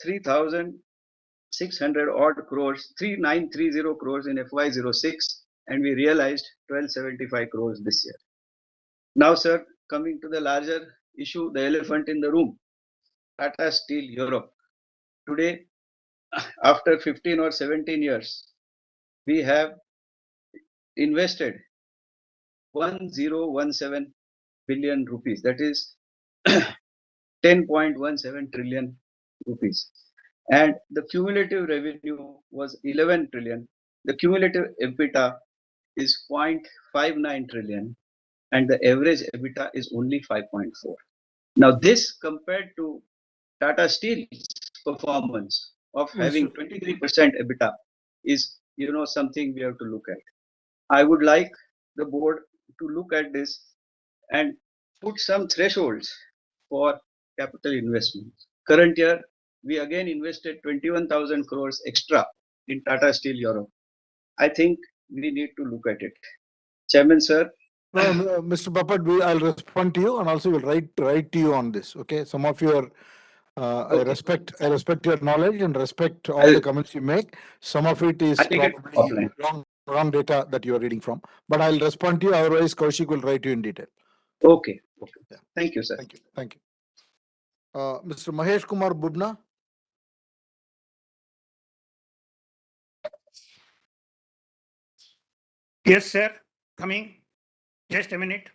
[SPEAKER 14] 3,600 odd crores, 3930 crores in FY06, and we realized 1275 crores this year. Now, sir, coming to the larger issue, the elephant in the room, Tata Steel Europe. Today, after 15 or 17 years, we have invested 1017 billion rupees, that is 10.17 trillion rupees. And the cumulative revenue was 11 trillion. The cumulative EBITDA is 0.59 trillion, and the average EBITDA is only 5.4. Now, this compared to Tata Steel's performance of having 23% EBITDA is, something we have to look at. I would like the board to look at this and put some thresholds for capital investments. Current year, we again invested 21,000 crores extra in Tata Steel Europe. I think we need to look at it. Chairman, sir.
[SPEAKER 12] Mr. Bapat, I'll respond to you and also will write to you on this. Okay, some of your I respect your knowledge and respect all the comments you make. Some of it is probably wrong data that you are reading from, but I'll respond to you. Otherwise, Koushik will write you in detail.
[SPEAKER 14] Okay. Yeah. Thank you, sir.
[SPEAKER 12] Thank you. Mr. Mahesh Kumar Bubna.
[SPEAKER 21] Yes, sir. Coming. Just a minute.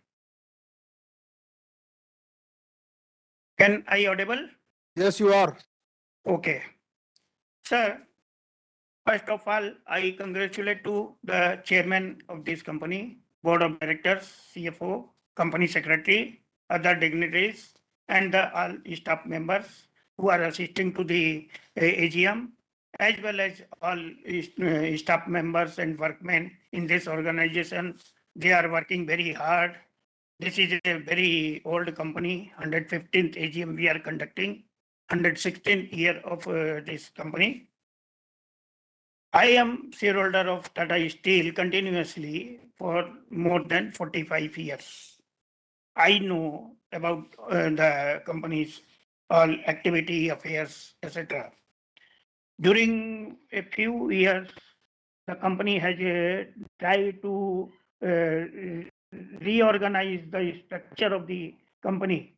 [SPEAKER 21] Can I audible?
[SPEAKER 12] Yes, you are.
[SPEAKER 21] Okay. Sir, first of all, I congratulate to the chairman of this company, board of directors, CFO, company secretary, other dignitaries, and the all staff members who are assisting to the AGM, as well as all staff members and workmen in this organization. They are working very hard. This is a very old company, 115th AGM we are conducting, 116th year of this company. I am shareholder of Tata Steel continuously for more than 45 years. I know about the company's all activity, affairs, etc. During a few years, the company has tried to reorganize the structure of the company.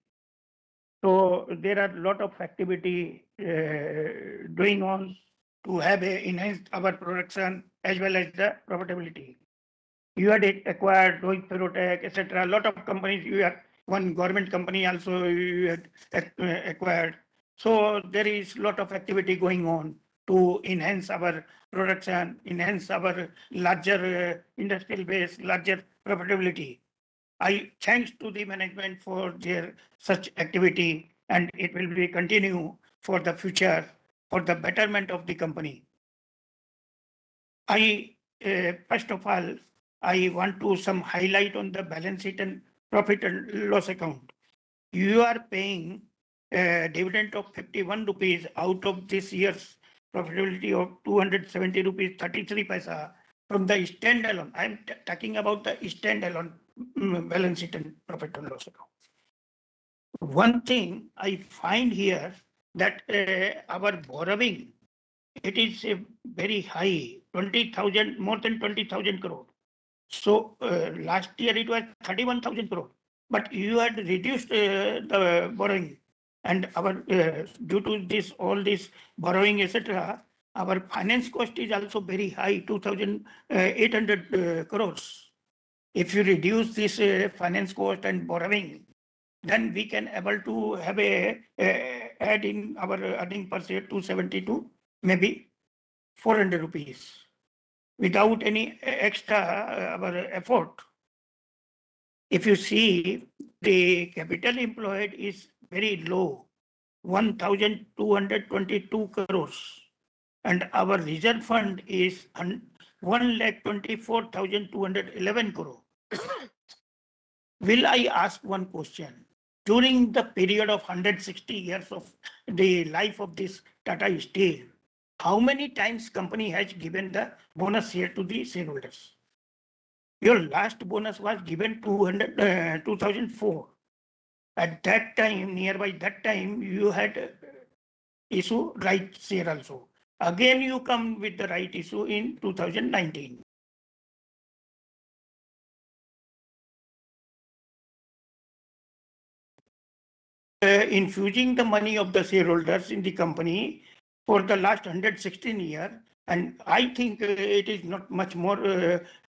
[SPEAKER 21] So there are a lot of activity going on to have enhanced our production as well as the profitability. You had acquired Rohit Ferrotech, etc. A lot of companies. You have one government company also you had acquired. So there is a lot of activity going on to enhance our production, enhance our larger industrial base, larger profitability. I thanks to the management for their such activity, and it will be continue for the future for the betterment of the company. I first of all I want to some highlight on the balance sheet and profit and loss account. You are paying a dividend of 51 rupees out of this year's profitability of 270 rupees 33 paisa from the standalone. I'm talking about the standalone balance sheet and profit and loss account. One thing I find here that our borrowing, it is very high, 20,000, more than 20,000 crore. So last year it was 31,000 crore, but you had reduced the borrowing, and our due to this all this borrowing etc. Our finance cost is also very high, 2,800 crores. If you reduce this finance cost and borrowing, then we can able to have a add in our earning per share 272, maybe 400 rupees without any extra our effort. If you see, the capital employed is very low, 1,222 crores, and our reserve fund is 1,24,211 crore. Will I ask one question? During the period of 160 years of the life of this Tata Steel, how many times company has given the bonus share to the shareholders? Your last bonus was given 2004. At that time, nearby that time, you had issue right share also. Again, you come with the right issue in 2019. Infusing the money of the shareholders in the company for the last 116 years, and I think it is not much more,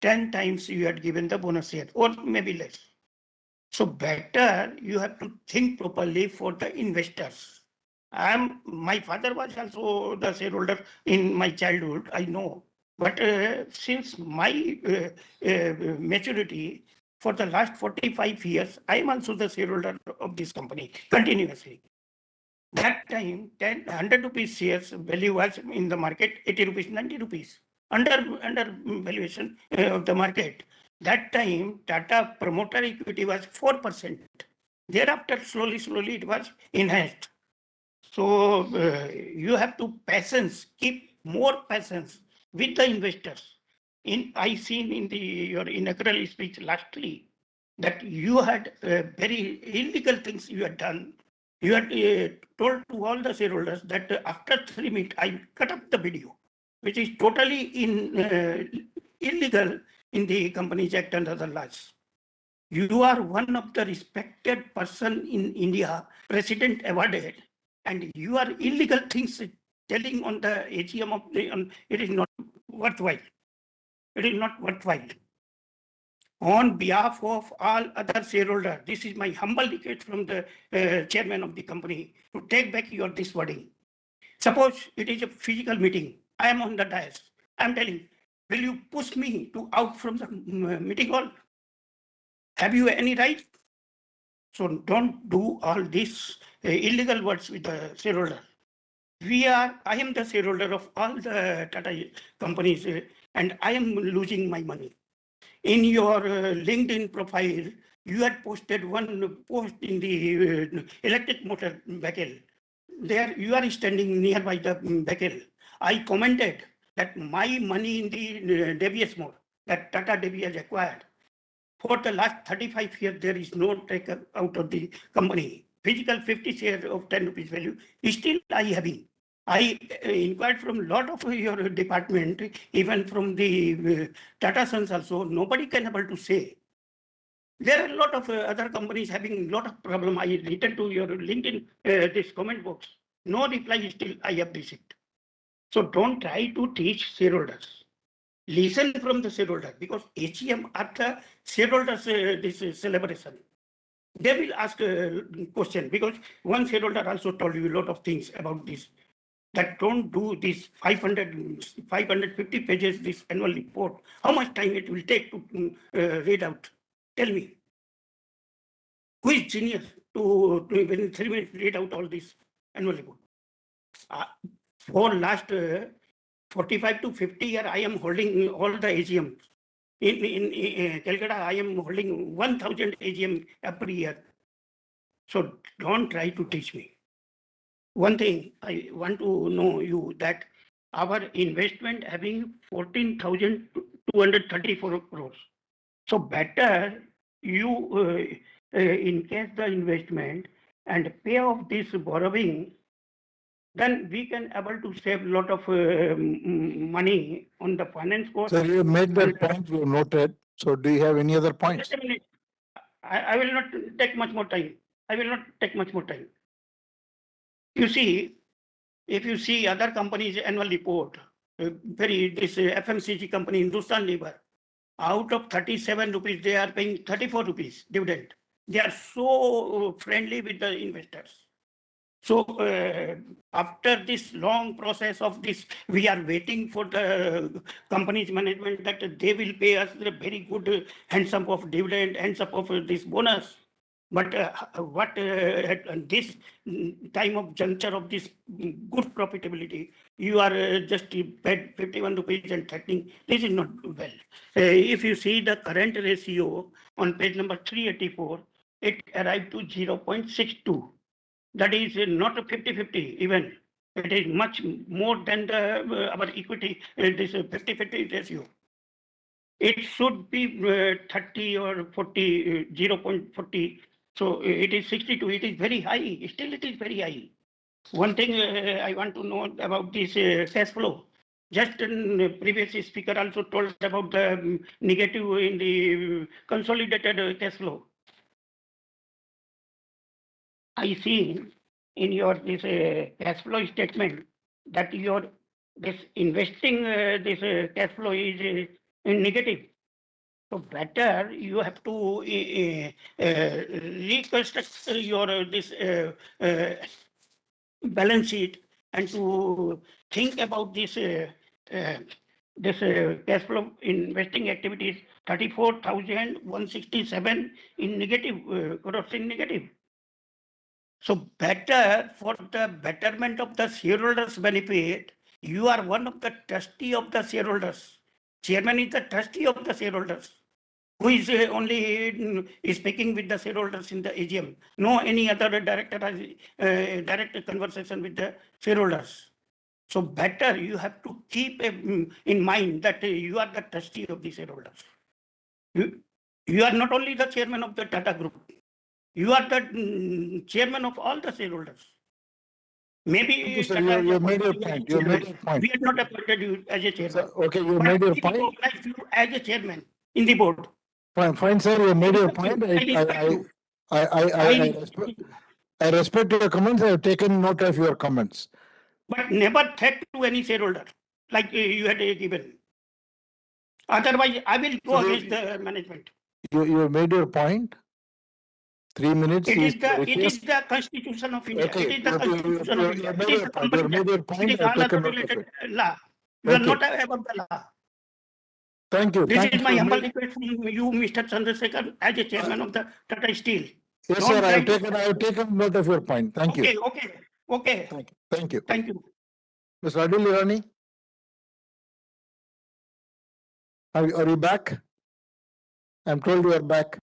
[SPEAKER 21] 10 times you had given the bonus share, or maybe less. So better you have to think properly for the investors. My father was also the shareholder in my childhood, I know. But since my maturity, for the last 45 years, I am also the shareholder of this company continuously.
[SPEAKER 1] That time, 100 rupees shares value was in the market 80 rupees, 90 rupees, under valuation of the market. That time, Tata promoter equity was 4%. Thereafter, slowly it was enhanced. So you have to keep more patience with the investors. I seen in your inaugural speech lastly that you had very illegal things you had done. You had told to all the shareholders that after 3 minutes I cut up the video, which is totally illegal in the Companies Act and other laws. You are one of the respected person in India, president awarded, and you are illegal things telling on the AGM of it is not worthwhile. It is not worthwhile. On behalf of all other shareholders, this is my humble request from the chairman of the company to take back your this wording. Suppose it is a physical meeting. I am on the dais. I am telling, will you push me to out from the meeting hall? Have you any right? So don't do all these illegal words with the shareholder. I am the shareholder of all the Tata companies and I am losing my money. In your LinkedIn profile, you had posted one post in the electric motor vehicle. There you are standing nearby the vehicle. I commented that my money in the Devious mode that Tata Devi has acquired. For the last 35 years, there is no take out of the company. Physical 50 shares of 10 rupees value, still I having. I inquired from a lot of your department, even from the Tata Sons also, nobody can able to say. There are a lot of other companies having a lot of problem. I written to your LinkedIn, this comment box. No reply still I have received. So don't try to teach shareholders. Listen from the shareholder because AGM after shareholders this celebration. They will ask a question because one shareholder also told you a lot of things about this. That don't do this 550 pages this annual report. How much time it will take to read out? Tell me. Who is genius to within 3 minutes read out all this annual report? For last 45 to 50 years, I am holding all the AGMs. In Calcutta, I am holding 1,000 AGM every year. So don't try to teach me. One thing I want to know you that our investment having 14,234 crores. So better you encase the investment and pay off this borrowing, then we can able to save a lot of money on the finance cost.
[SPEAKER 12] So you made that point, you noted. So do you have any other points?
[SPEAKER 1] Just a minute. I will not take much more time. I will not take much more time. You see, if you see other companies' annual report, this FMCG company, Hindustan Lever, out of 37 rupees, they are paying 34 rupees dividend. They are so friendly with the investors. So after this long process of this, we are waiting for the company's management that they will pay us a very good handsome of dividend, handsome of this bonus. But what at this time of juncture of this good profitability, you are just paid 51 rupees and threatening. This is not well. If you see the current ratio on page number 384, it arrived to 0.62. That is not a 50-50 even. It is much more than the our equity, this 50-50 ratio. It should be 30 or 40, 0.40. So it is 62. It is very high. Still, it is very high. One thing I want to know about this cash flow. Just previous speaker also told about the negative in the consolidated cash flow. I see in your this cash flow statement that your this investing this cash flow is negative. So better you have to reconstruct your this balance sheet and to think about this cash flow investing activities 34,167 in negative crores in negative. So better for the betterment of the shareholders' benefit, you are one of the trustee of the shareholders. Chairman is the trustee of the shareholders, who is only speaking with the shareholders in the AGM. No any other director has direct conversation with the shareholders. So better you have to keep in mind that you are the trustee of the shareholders. You are not only the chairman of the Tata Group. You are the chairman of all the shareholders.
[SPEAKER 12] Thank you,
[SPEAKER 1] Maybe
[SPEAKER 12] sir.
[SPEAKER 1] Tata
[SPEAKER 12] You
[SPEAKER 1] has
[SPEAKER 12] made your
[SPEAKER 1] appointed you as a
[SPEAKER 12] point. You made
[SPEAKER 1] chairman.
[SPEAKER 12] your point.
[SPEAKER 1] We have not appointed you as a chairman.
[SPEAKER 12] Sir, okay, you
[SPEAKER 1] But
[SPEAKER 12] made your
[SPEAKER 1] we
[SPEAKER 12] point.
[SPEAKER 1] recognize you as a chairman in the board.
[SPEAKER 12] Fine, sir. You made your point.
[SPEAKER 1] I respect you.
[SPEAKER 12] I respect your comments. I have taken note of your comments.
[SPEAKER 1] But never threat to any shareholder like you had given. Otherwise, I will go against the management.
[SPEAKER 12] You made your point. 3 minutes
[SPEAKER 1] It
[SPEAKER 12] is
[SPEAKER 1] is
[SPEAKER 12] the
[SPEAKER 1] the
[SPEAKER 12] request.
[SPEAKER 1] Constitution of India.
[SPEAKER 12] Okay,
[SPEAKER 1] It is the Constitution of India. It
[SPEAKER 12] made
[SPEAKER 1] is
[SPEAKER 12] your
[SPEAKER 1] the
[SPEAKER 12] point. You
[SPEAKER 1] Company
[SPEAKER 12] made
[SPEAKER 1] Act.
[SPEAKER 12] your
[SPEAKER 1] It
[SPEAKER 12] point.
[SPEAKER 1] is
[SPEAKER 12] I have taken note of
[SPEAKER 1] unauthoritated
[SPEAKER 12] it.
[SPEAKER 1] law. You are
[SPEAKER 12] Thank you.
[SPEAKER 1] not aware of the law.
[SPEAKER 12] Thank you.
[SPEAKER 1] This
[SPEAKER 12] Thank
[SPEAKER 1] is my
[SPEAKER 12] you.
[SPEAKER 1] humble request from you, Mr. Chandrasekaran, as a chairman of the Tata Steel.
[SPEAKER 12] Yes,
[SPEAKER 1] Don't
[SPEAKER 12] sir.
[SPEAKER 1] try to.
[SPEAKER 12] I have taken note of your point. Thank you.
[SPEAKER 1] Okay.
[SPEAKER 12] Thank you.
[SPEAKER 1] Thank you.
[SPEAKER 12] Mr. Adil Irani, are you back? I'm told you are back.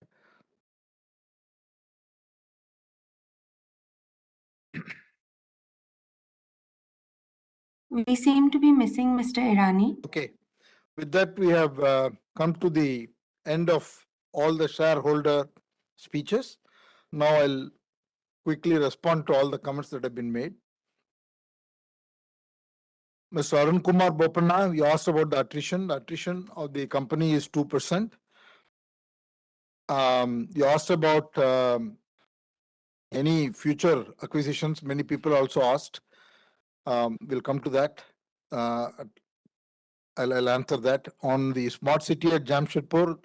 [SPEAKER 23] We seem to be missing Mr. Irani.
[SPEAKER 12] Okay. With that, we have come to the end of all the shareholder speeches. Now I'll quickly respond to all the comments that have been made. Mr. Arun Kumar Bopanna, you asked about the attrition. The attrition of the company is 2%. You asked about any future acquisitions. Many people also asked. We'll come to that. I'll answer that. On the smart city at Jamshedpur,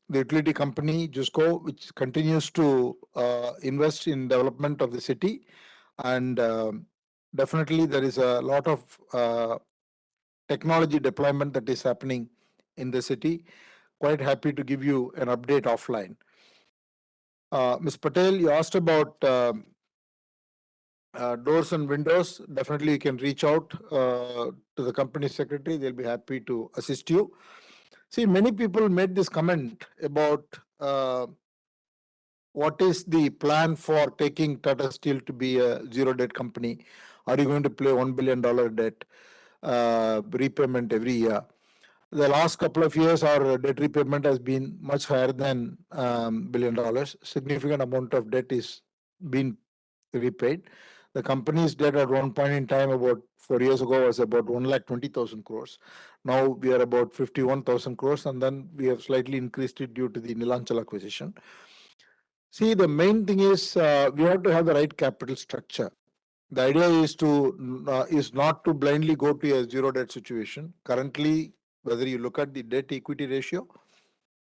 [SPEAKER 12] the utility company, Jusco, which continues to invest in development of the city. And definitely there is a lot of technology deployment that is happening in the city. Quite happy to give you an update offline. Ms. Patel, you asked about doors and windows. Definitely you can reach out to the company secretary. They'll be happy to assist you. See, many people made this comment about what is the plan for taking Tata Steel to be a zero debt company? Are you going to play $1 billion debt repayment every year? The last couple of years, our debt repayment has been much higher than $1 billion. Significant amount of debt is being repaid. The company's debt at one point in time, about 4 years ago, was about 1,20,000 crores. Now we are about 51,000 crores, and then we have slightly increased it due to the Neelachal acquisition. See, the main thing is we have to have the right capital structure. The idea is not to blindly go to a zero debt situation. Currently, whether you look at the debt equity ratio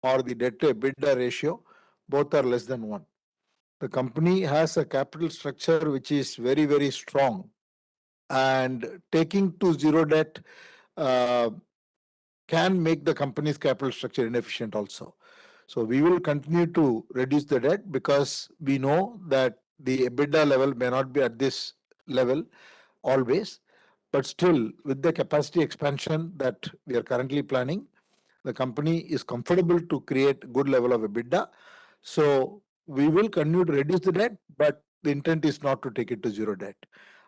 [SPEAKER 12] or the debt to EBITDA ratio, both are less than 1. The company has a capital structure which is very, very strong, and taking to zero debt can make the company's capital structure inefficient also. So we will continue to reduce the debt because we know that the EBITDA level may not be at this level always, but still with the capacity expansion that we are currently planning, the company is comfortable to create good level of EBITDA. So we will continue to reduce the debt, but the intent is not to take it to zero debt.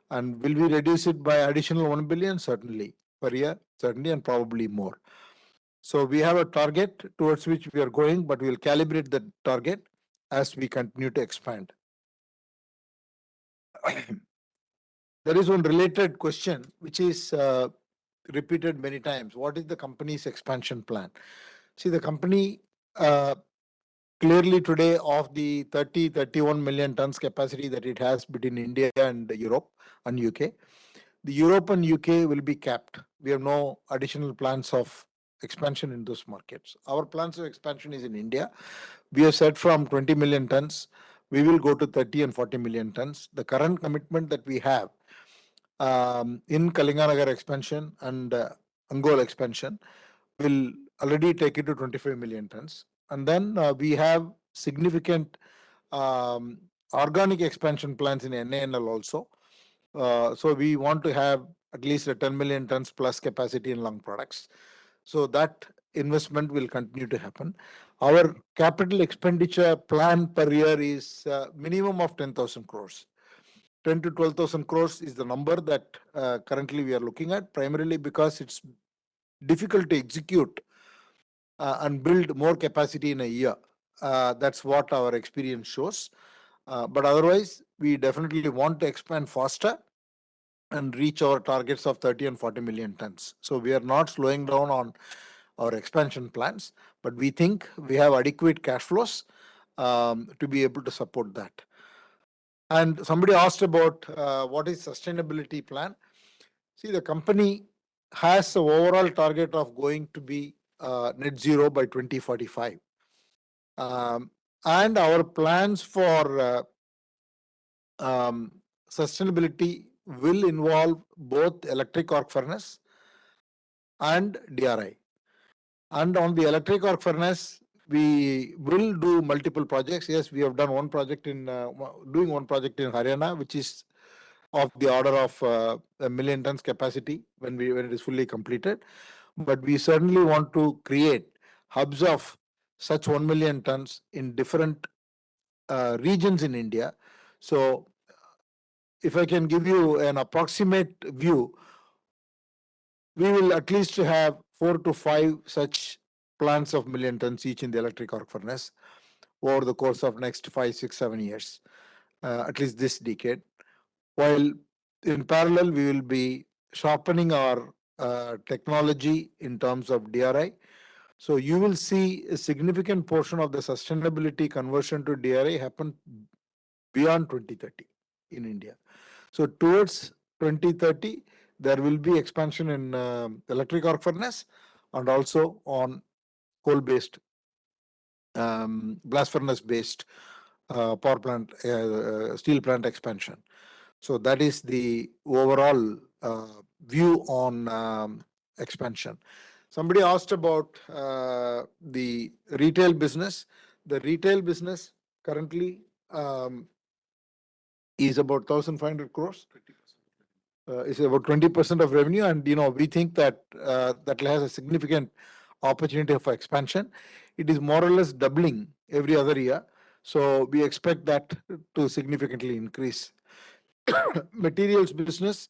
[SPEAKER 12] And will we reduce it by additional 1 billion? Certainly per year, certainly, and probably more. So we have a target towards which we are going, but we will calibrate the target as we continue to expand. There is one related question which is repeated many times. What is the company's expansion plan? See, the company clearly today, of the 31 million tons capacity that it has between India and Europe and UK, the Europe and UK will be capped. We have no additional plans of expansion in those markets. Our plans of expansion is in India. We have said from 20 million tons, we will go to 30 and 40 million tons. The current commitment that we have in Kalinganagar expansion and Angol expansion will already take it to 25 million tons. And then we have significant organic expansion plans in NANL also. So we want to have at least a 10 million tons plus capacity in lung products. So that investment will continue to happen. Our capital expenditure plan per year is minimum of 10,000 crores. 10 to 12,000 crores is the number that currently we are looking at, primarily because it's difficult to execute and build more capacity in a year. That's what our experience shows. But otherwise, we definitely want to expand faster and reach our targets of 30 and 40 million tons. So we are not slowing down on our expansion plans, but we think we have adequate cash flows to be able to support that. And somebody asked about what is sustainability plan. See, the company has the overall target of going to be net zero by 2045. And our plans for sustainability will involve both electric arc furnace and DRI. And on the electric arc furnace, we will do multiple projects. Yes, we have done one project doing one project in Haryana, which is of the order of 1 million tons capacity when it is fully completed. But we certainly want to create hubs of such 1 million tons in different regions in India. So if I can give you an approximate view, we will at least have 4 to 5 such plants of 1 million tons each in the electric arc furnace over the course of next 5, 6, 7 years, at least this decade. While in parallel, we will be sharpening our technology in terms of DRI. So you will see a significant portion of the sustainability conversion to DRI happen beyond 2030 in India. So towards 2030, there will be expansion in electric arc furnace and also on coal-based, blast furnace-based power plant, steel plant expansion. So that is the overall view on expansion. Somebody asked about the retail business. The retail business currently is about 1,500 crores. It's about 20% of revenue, and we think that that has a significant opportunity for expansion. It is more or less doubling every other year, so we expect that to significantly increase. Materials business,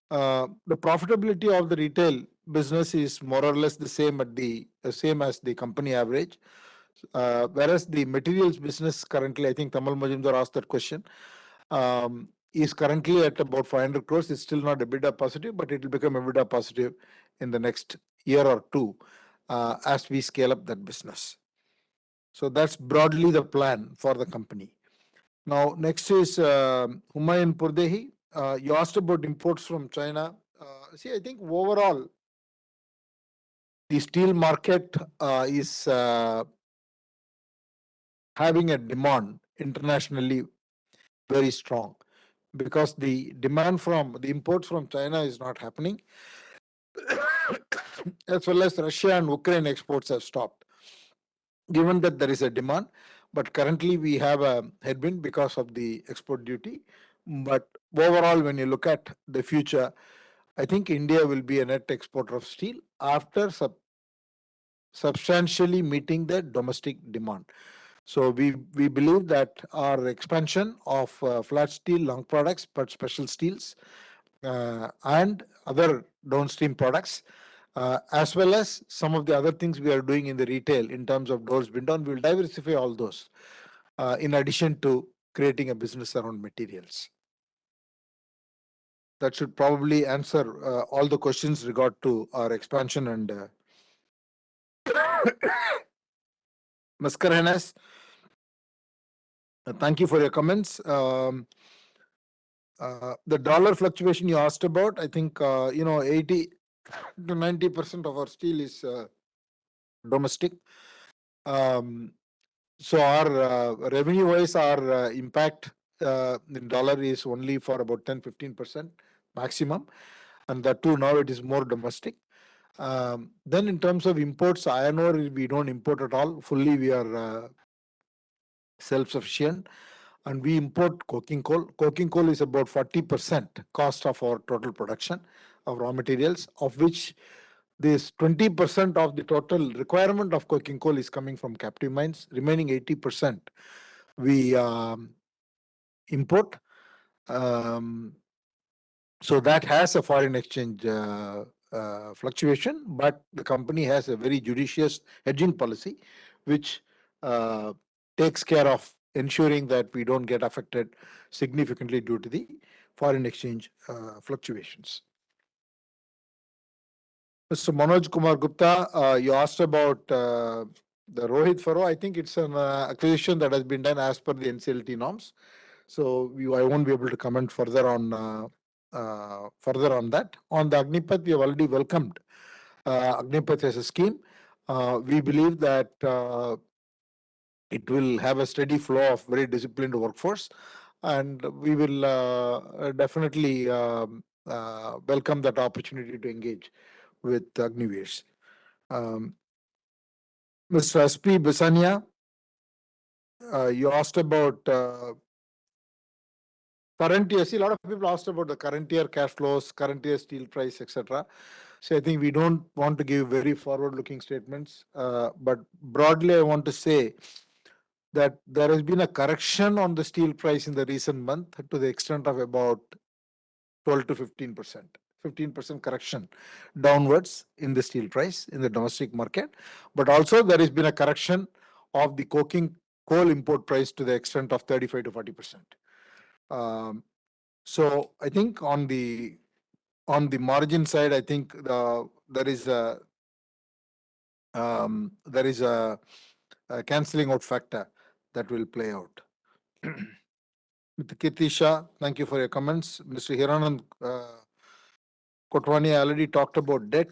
[SPEAKER 12] the profitability of the retail business is more or less the same as the company average. Whereas the materials business currently, I think Tamal Majumdar asked that question, is currently at about 500 crores. It's still not EBITDA positive, but it will become EBITDA positive in the next year or two as we scale up that business. So that's broadly the plan for the company. Now, next is Humayun Purdehi. You asked about imports from China. See, I think overall, the steel market is having a demand internationally very strong, because the demand from the imports from China is not happening, as well as Russia and Ukraine exports have stopped, given that there is a demand. But currently we have a headwind because of the export duty. But overall, when you look at the future, I think India will be a net exporter of steel after substantially meeting the domestic demand. So we believe that our expansion of flat steel, long products, but special steels, and other downstream products, as well as some of the other things we are doing in the retail in terms of doors, windows, we will diversify all those in addition to creating a business around materials. That should probably answer all the questions regard to our expansion and Mascarenas. Thank you for your comments. The dollar fluctuation you asked about, I think 80 to 90% of our steel is domestic. So our revenue-wise, our impact in dollar is only for about 10-15% maximum, and that too now it is more domestic. Then in terms of imports, iron ore we don't import at all. Fully we are self-sufficient, and we import coking coal. Coking coal is about 40% cost of our total production of raw materials, of which this 20% of the total requirement of coking coal is coming from captive mines. Remaining 80% we import. So that has a foreign exchange fluctuation, but the company has a very judicious hedging policy, which takes care of ensuring that we don't get affected significantly due to the foreign exchange fluctuations. Mr. Manoj Kumar Gupta, you asked about the Rohit Furrow. I think it's an acquisition that has been done as per the NCLT norms. So I won't be able to comment further on that. On the Agnipath, we have already welcomed Agnipath as a scheme. We believe that it will have a steady flow of very disciplined workforce, and we will definitely welcome that opportunity to engage with Agniveers. Mr. S.P. Bisania, you asked about current year. See, a lot of people asked about the current year cash flows, current year steel price, etc. So I think we don't want to give very forward-looking statements, but broadly, I want to say that there has been a correction on the steel price in the recent month to the extent of about 12 to 15%. 15% correction downwards in the steel price in the domestic market. But also there has been a correction of the coking coal import price to the extent of 35 to 40%. So I think on the margin side, I think there is a cancelling out factor that will play out. Mr. Kirtisha, thank you for your comments. Mr. Hiranand Kotwani, I already talked about debt.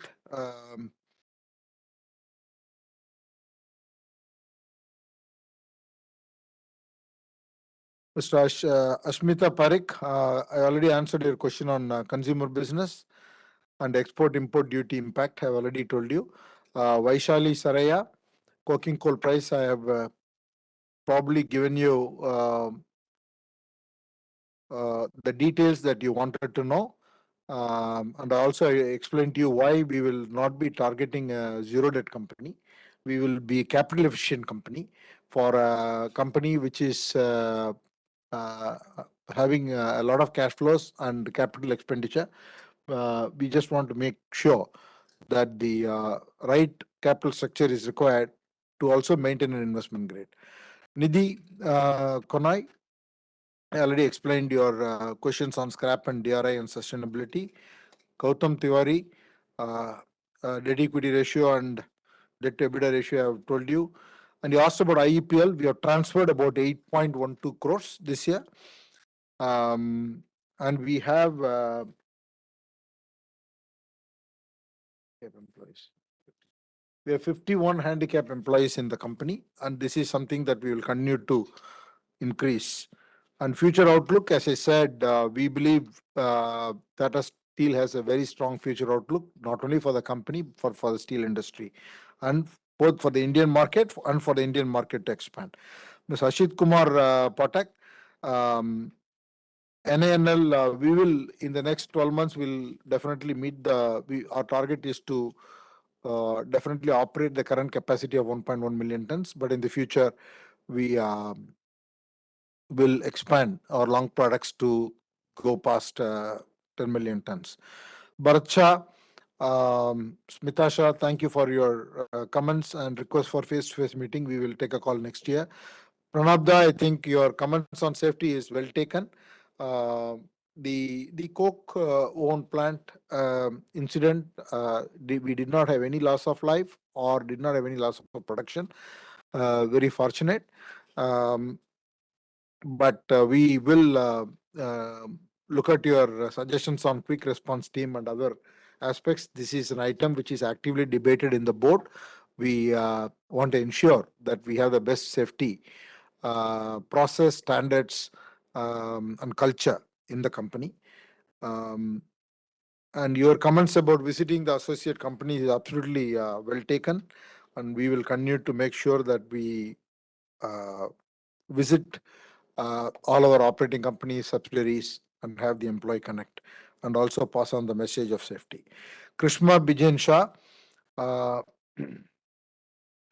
[SPEAKER 12] Mr. Ashmita Parekh, I already answered your question on consumer business and export-import duty impact. I have already told you. Vaishali Saraya, coking coal price, I have probably given you the details that you wanted to know. And also I explained to you why we will not be targeting a zero debt company. We will be a capital efficient company for a company which is having a lot of cash flows and capital expenditure. We just want to make sure that the right capital structure is required to also maintain an investment grade. Nidhi Konai, I already explained your questions on scrap and DRI and sustainability. Gautam Tiwari, debt equity ratio and debt to EBITDA ratio, I have told you. And you asked about IEPL. We have transferred about 8.12 crores this year. And we have employees. We have 51 handicap employees in the company, and this is something that we will continue to increase. And future outlook, as I said, we believe Tata Steel has a very strong future outlook, not only for the company, but for the steel industry, and both for the Indian market and for the Indian market to expand. Ms. Ashit Kumar Patak, NANL, we will, in the next 12 months, will definitely meet our target is to definitely operate the current capacity of 1.1 million tons, but in the future, we will expand our long products to go past 10 million tons. Bharat Shah, Smita Shah, thank you for your comments and request for face-to-face meeting. We will take a call next year. Pranabda, I think your comments on safety is well taken. The coke own plant incident, we did not have any loss of life or did not have any loss of production. Very fortunate. But we will look at your suggestions on quick response team and other aspects. This is an item which is actively debated in the board. We want to ensure that we have the best safety process, standards, and culture in the company. And your comments about visiting the associate company is absolutely well taken, and we will continue to make sure that we visit all our operating companies, subsidiaries, and have the employee connect, and also pass on the message of safety. Krishma Bijen Shah,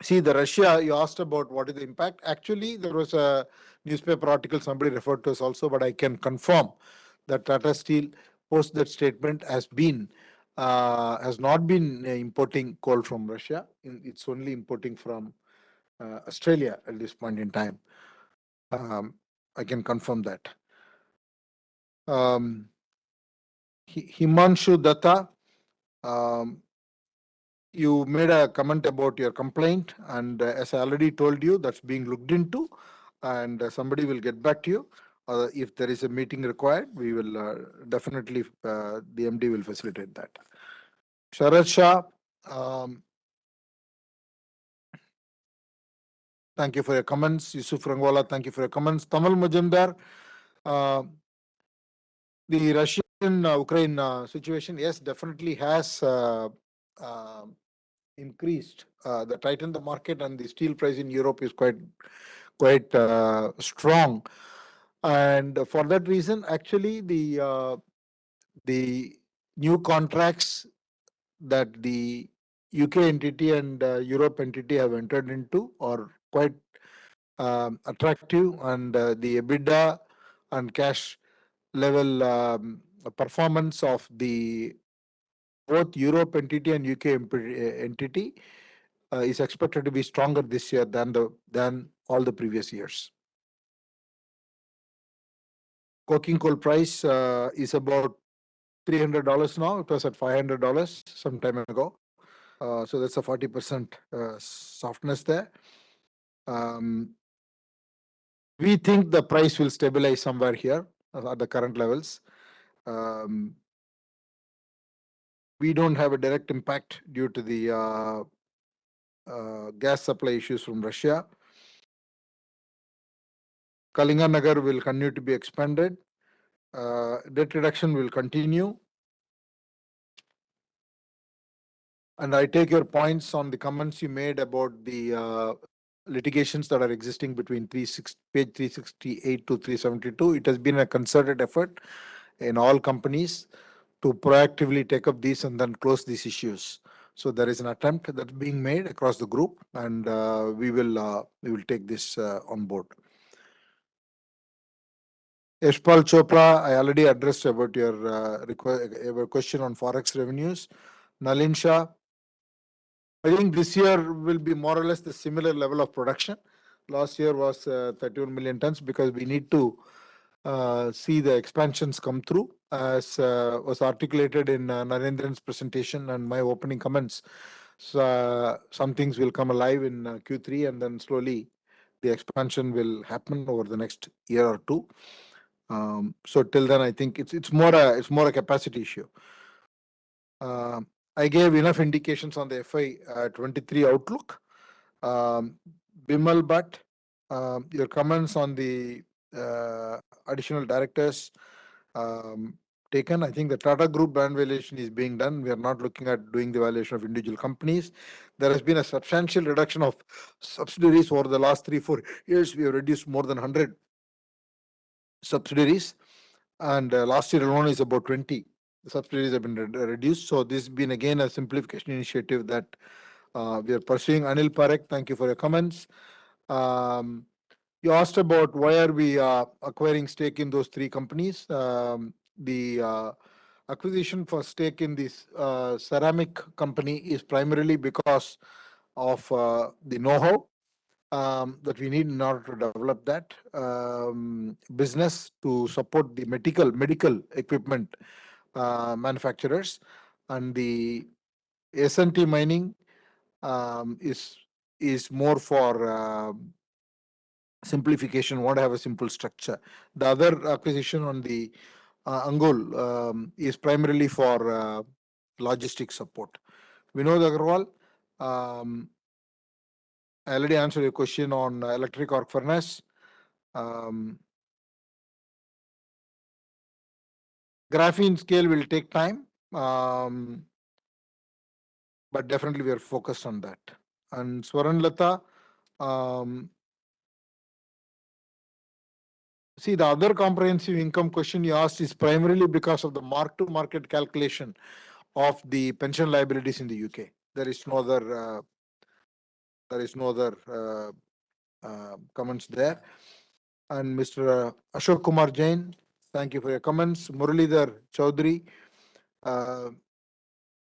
[SPEAKER 12] see the Russia, you asked about what is the impact. Actually, there was a newspaper article somebody referred to us also, but I can confirm that Tata Steel post that statement has not been importing coal from Russia. It's only importing from Australia at this point in time. I can confirm that. Himanshu Datta, you made a comment about your complaint, and as I already told you, that's being looked into, and somebody will get back to you. If there is a meeting required, we will definitely, the MD will facilitate that. Sharad Shah, thank you for your comments. Yusuf Rangwala, thank you for your comments. Tamal Majumdar, the Russian-Ukraine situation, yes, definitely has increased, that tightened the market, and the steel price in Europe is quite strong. And for that reason, actually, the new contracts that the UK entity and Europe entity have entered into are quite attractive, and the EBITDA and cash level performance of the both Europe entity and UK entity is expected to be stronger this year than all the previous years. Coking coal price is about $300 now. It was at $500 some time ago. So that's a 40% softness there. We think the price will stabilize somewhere here at the current levels. We don't have a direct impact due to the gas supply issues from Russia. Kalinganagar will continue to be expanded. Debt reduction will continue. And I take your points on the comments you made about the litigations that are existing between page 368 to 372. It has been a concerted effort in all companies to proactively take up these and then close these issues. So there is an attempt that's being made across the group, and we will take this on board. Yashpal Chopra, I already addressed about your question on forex revenues. Nalin Shah, I think this year will be more or less the similar level of production. Last year was 31 million tons, because we need to see the expansions come through, as was articulated in Narendran's presentation and my opening comments. So some things will come alive in Q3, and then slowly the expansion will happen over the next year or two. So till then, I think it's more a capacity issue. I gave enough indications on the FY 23 outlook. Bimal Bhatt, your comments on the additional directors taken. I think the Tata Group brand valuation is being done. We are not looking at doing the valuation of individual companies. There has been a substantial reduction of subsidiaries over the last 3-4 years. We have reduced more than 100 subsidiaries, and last year alone is about 20. The subsidiaries have been reduced. So this has been again a simplification initiative that we are pursuing. Anil Parekh, thank you for your comments. You asked about why are we acquiring stake in those 3 companies. The acquisition for stake in this ceramic company is primarily because of the know-how that we need in order to develop that business to support the medical equipment manufacturers. And the S&T mining is more for simplification, want to have a simple structure. The other acquisition on the Angul is primarily for logistics support. Vinod Agarwal, I already answered your question on electric arc furnace. Graphene scale will take time, but definitely we are focused on that. And Swaran Lata, See, the other comprehensive income question you asked is primarily because of the mark-to-market calculation of the pension liabilities in the UK. There is no other comments there. And Mr. Ashok Kumar Jain, thank you for your comments. Muralidhar Chaudhary,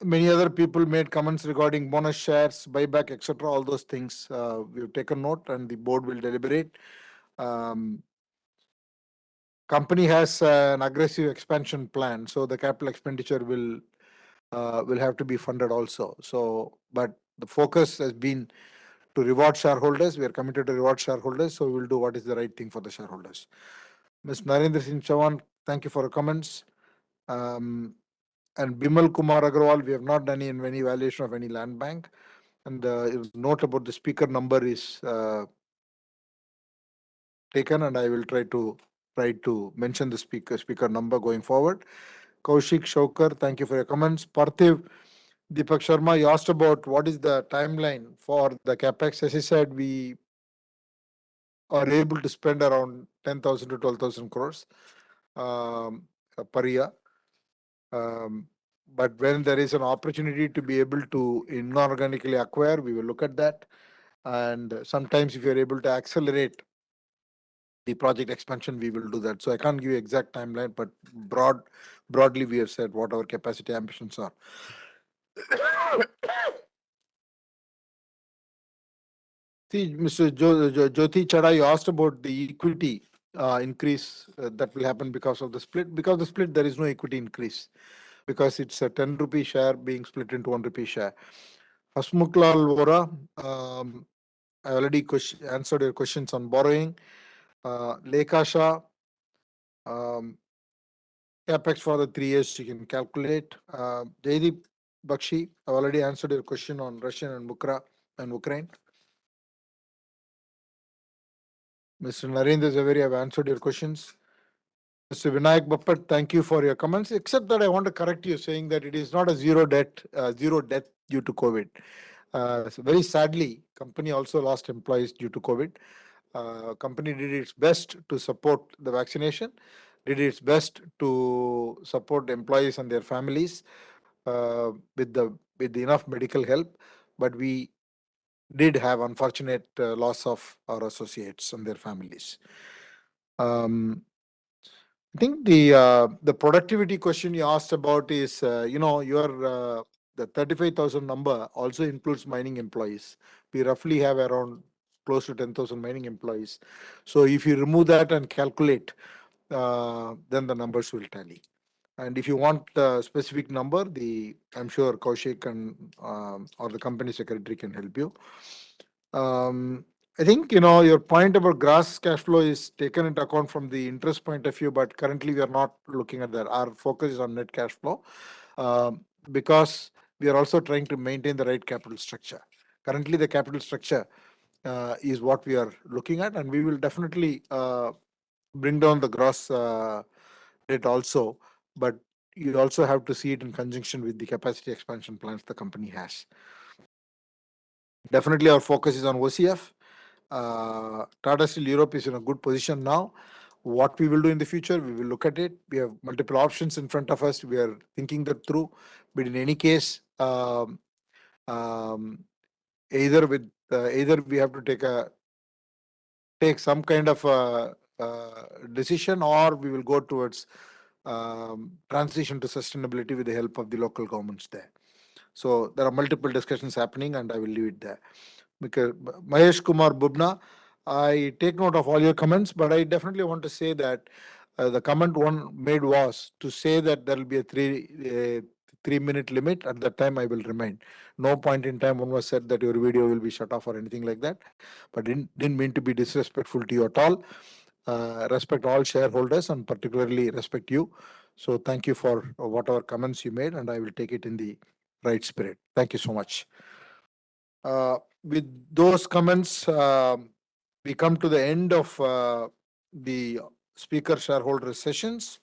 [SPEAKER 12] many other people made comments regarding bonus shares, buyback, etc. All those things we've taken note, and the board will deliberate. Company has an aggressive expansion plan, so the capital expenditure will have to be funded also. So, but the focus has been to reward shareholders. We are committed to reward shareholders, so we will do what is the right thing for the shareholders. Ms. Narendra Singh Chauhan, thank you for your comments. And Bimal Kumar Agarwal, we have not done any valuation of any land bank. And note about the speaker number is taken, and I will try to mention the speaker number going forward. Koushik Shaukar, thank you for your comments. Parthiv Deepak Sharma, you asked about what is the timeline for the capex. As I said, we are able to spend around 10,000 to 12,000 crores per year. But when there is an opportunity to be able to inorganically acquire, we will look at that. And sometimes if you're able to accelerate the project expansion, we will do that. So I can't give you exact timeline, but broadly we have said what our capacity ambitions are. See, Mr. Jyoti Chada, you asked about the equity increase that will happen because of the split. Because of the split, there is no equity increase because it's a 10 rupee share being split into 1 rupee share. Hasmukhlal Vora, I already answered your questions on borrowing. Lekha Shah, capex for the 3 years you can calculate. Jaideep Bakshi, I already answered your question on Russia and Ukraine. Mr. Narendra Zaveri, I've answered your questions. Mr. Vinayak Bappat, thank you for your comments, except that I want to correct you saying that it is not a zero death due to COVID. So very sadly, company also lost employees due to COVID. Company did its best to support the vaccination, did its best to support employees and their families with enough medical help, but we did have unfortunate loss of our associates and their families. I think the productivity question you asked about is your the 35,000 number also includes mining employees. We roughly have around close to 10,000 mining employees. So if you remove that and calculate, then the numbers will tally. And if you want a specific number, I'm sure Koushik and or the company secretary can help you. I think your point about gross cash flow is taken into account from the interest point of view, but currently we are not looking at that. Our focus is on net cash flow because we are also trying to maintain the right capital structure. Currently, the capital structure is what we are looking at, and we will definitely bring down the gross debt also, but you also have to see it in conjunction with the capacity expansion plans the company has. Definitely, our focus is on OCF. Tata Steel Europe is in a good position now. What we will do in the future, we will look at it. We have multiple options in front of us. We are thinking that through. But in any case, either we have to take some kind of decision, or we will go towards transition to sustainability with the help of the local governments there. So there are multiple discussions happening, and I will leave it there. Because Mahesh Kumar Bubna, I take note of all your comments, but I definitely want to say that the comment one made was to say that there will be a 3-minute limit. At that time, I will remind. No point in time one was said that your video will be shut off or anything like that, but didn't mean to be disrespectful to you at all. Respect all shareholders and particularly respect you. So thank you for whatever comments you made, and I will take it in the right spirit. Thank you so much. With those comments, we come to the end of the speaker shareholder sessions.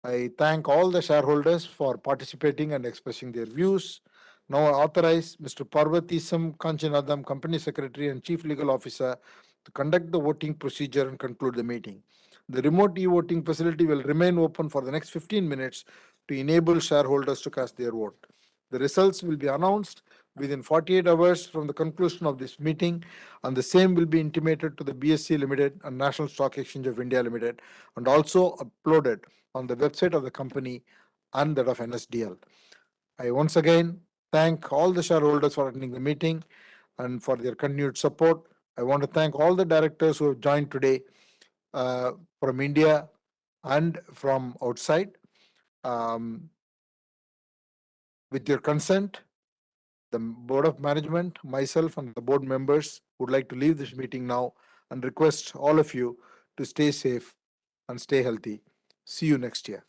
[SPEAKER 12] I thank all the shareholders for participating and expressing their views. Now I authorize Mr. Parvatisam Kanchanadam, Company Secretary and Chief Legal Officer, to conduct the voting procedure and conclude the meeting. The remote e-voting facility will remain open for the next 15 minutes to enable shareholders to cast their vote. The results will be announced within 48 hours from the conclusion of this meeting, and the same will be intimated to the BSE Limited and National Stock Exchange of India Limited, and also uploaded on the website of the company and that of NSDL. I once again thank all the shareholders for attending the meeting and for their continued support. I want to thank all the directors who have joined today from India and from outside. With your consent, the Board of Management, myself, and the board members would like to leave this meeting now and request all of you to stay safe and stay healthy. See you next year.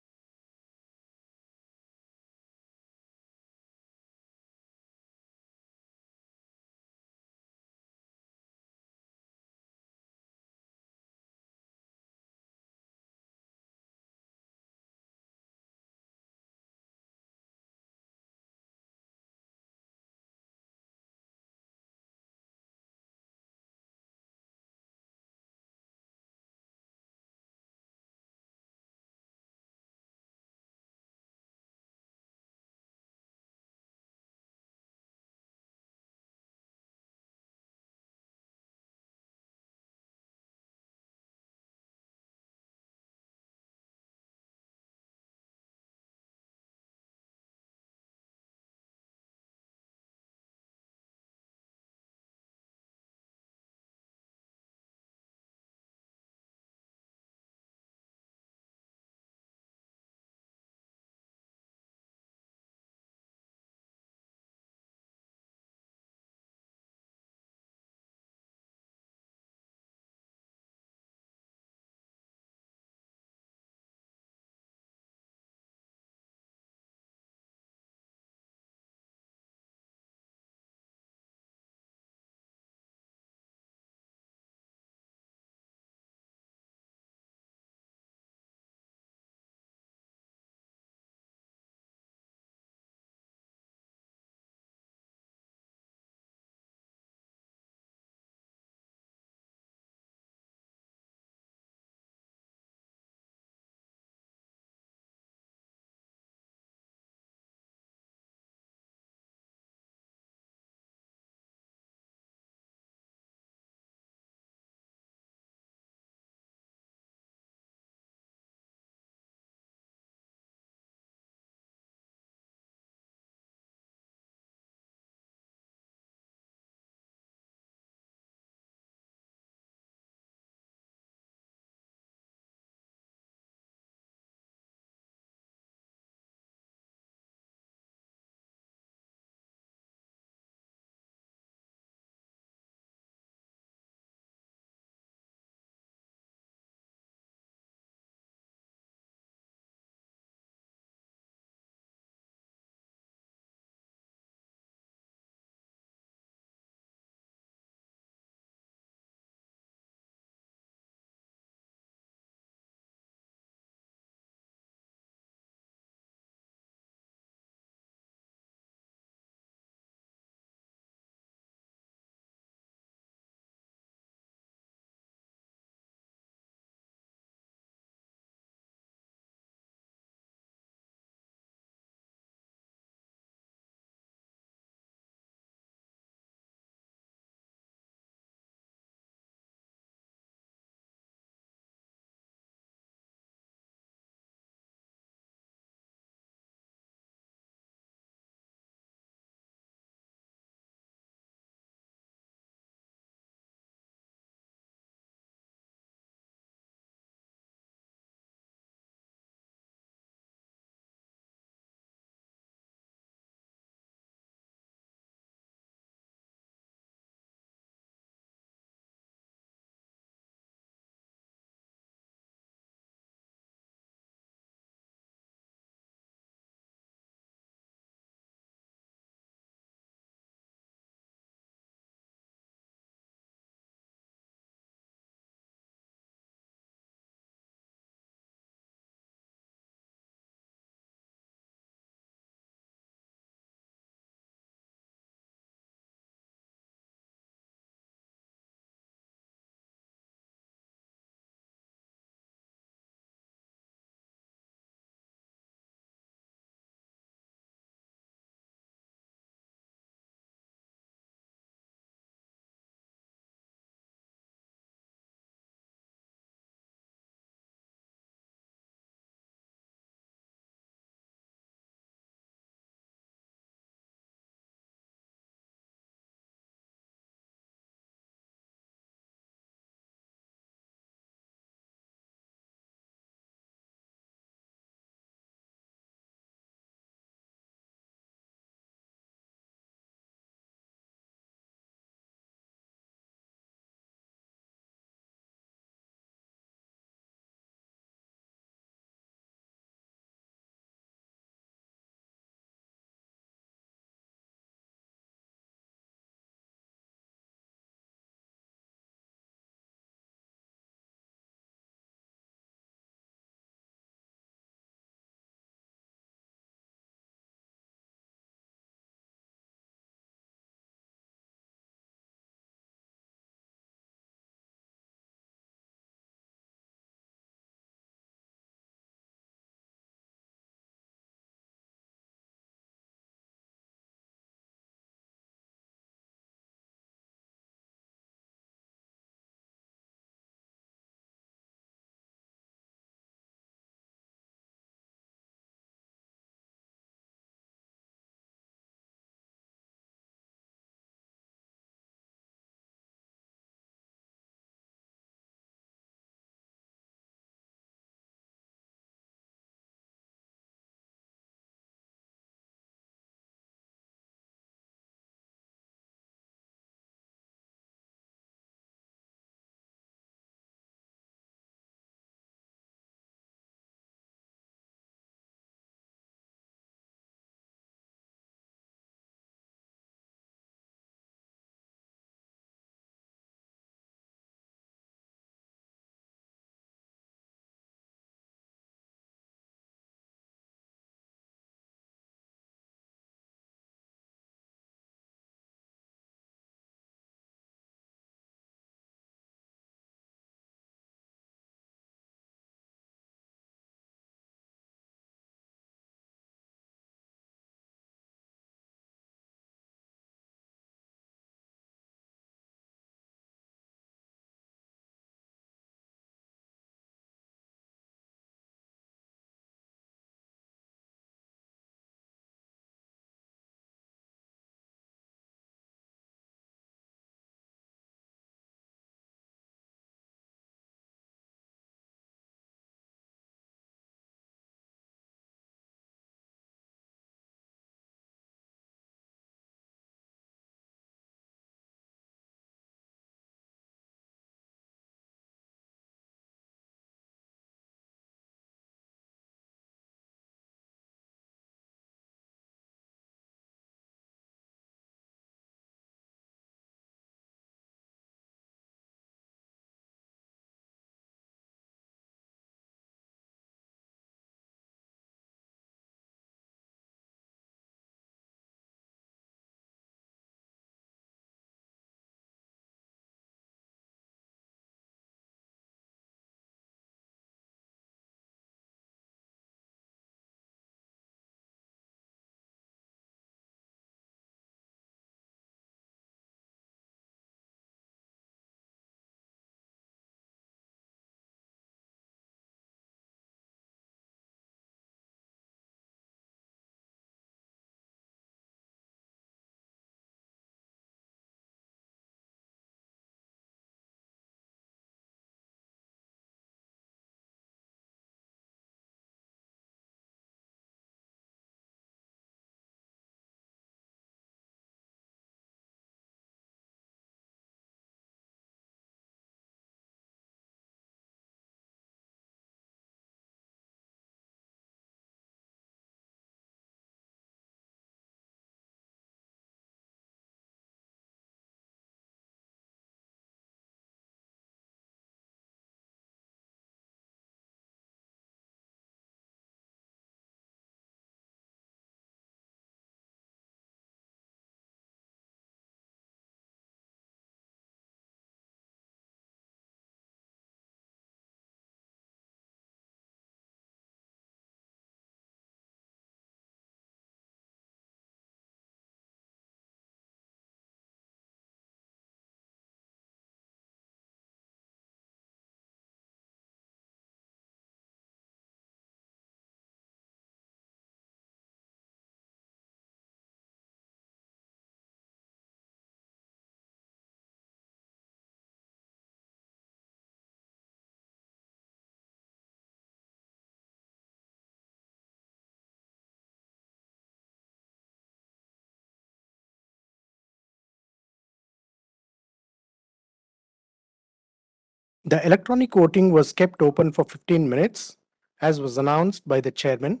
[SPEAKER 21] The electronic voting was kept open for 15 minutes, as was announced by the chairman.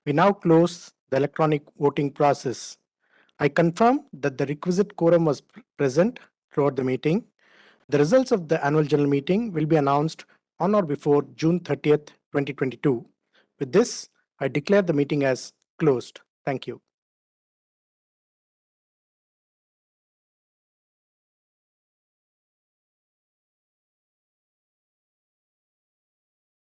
[SPEAKER 21] We now close the electronic voting process. I confirm that the requisite quorum was present throughout the meeting. The results of the annual general meeting will be announced on or before June 30th, 2022. With this, I declare the meeting as closed. Thank you.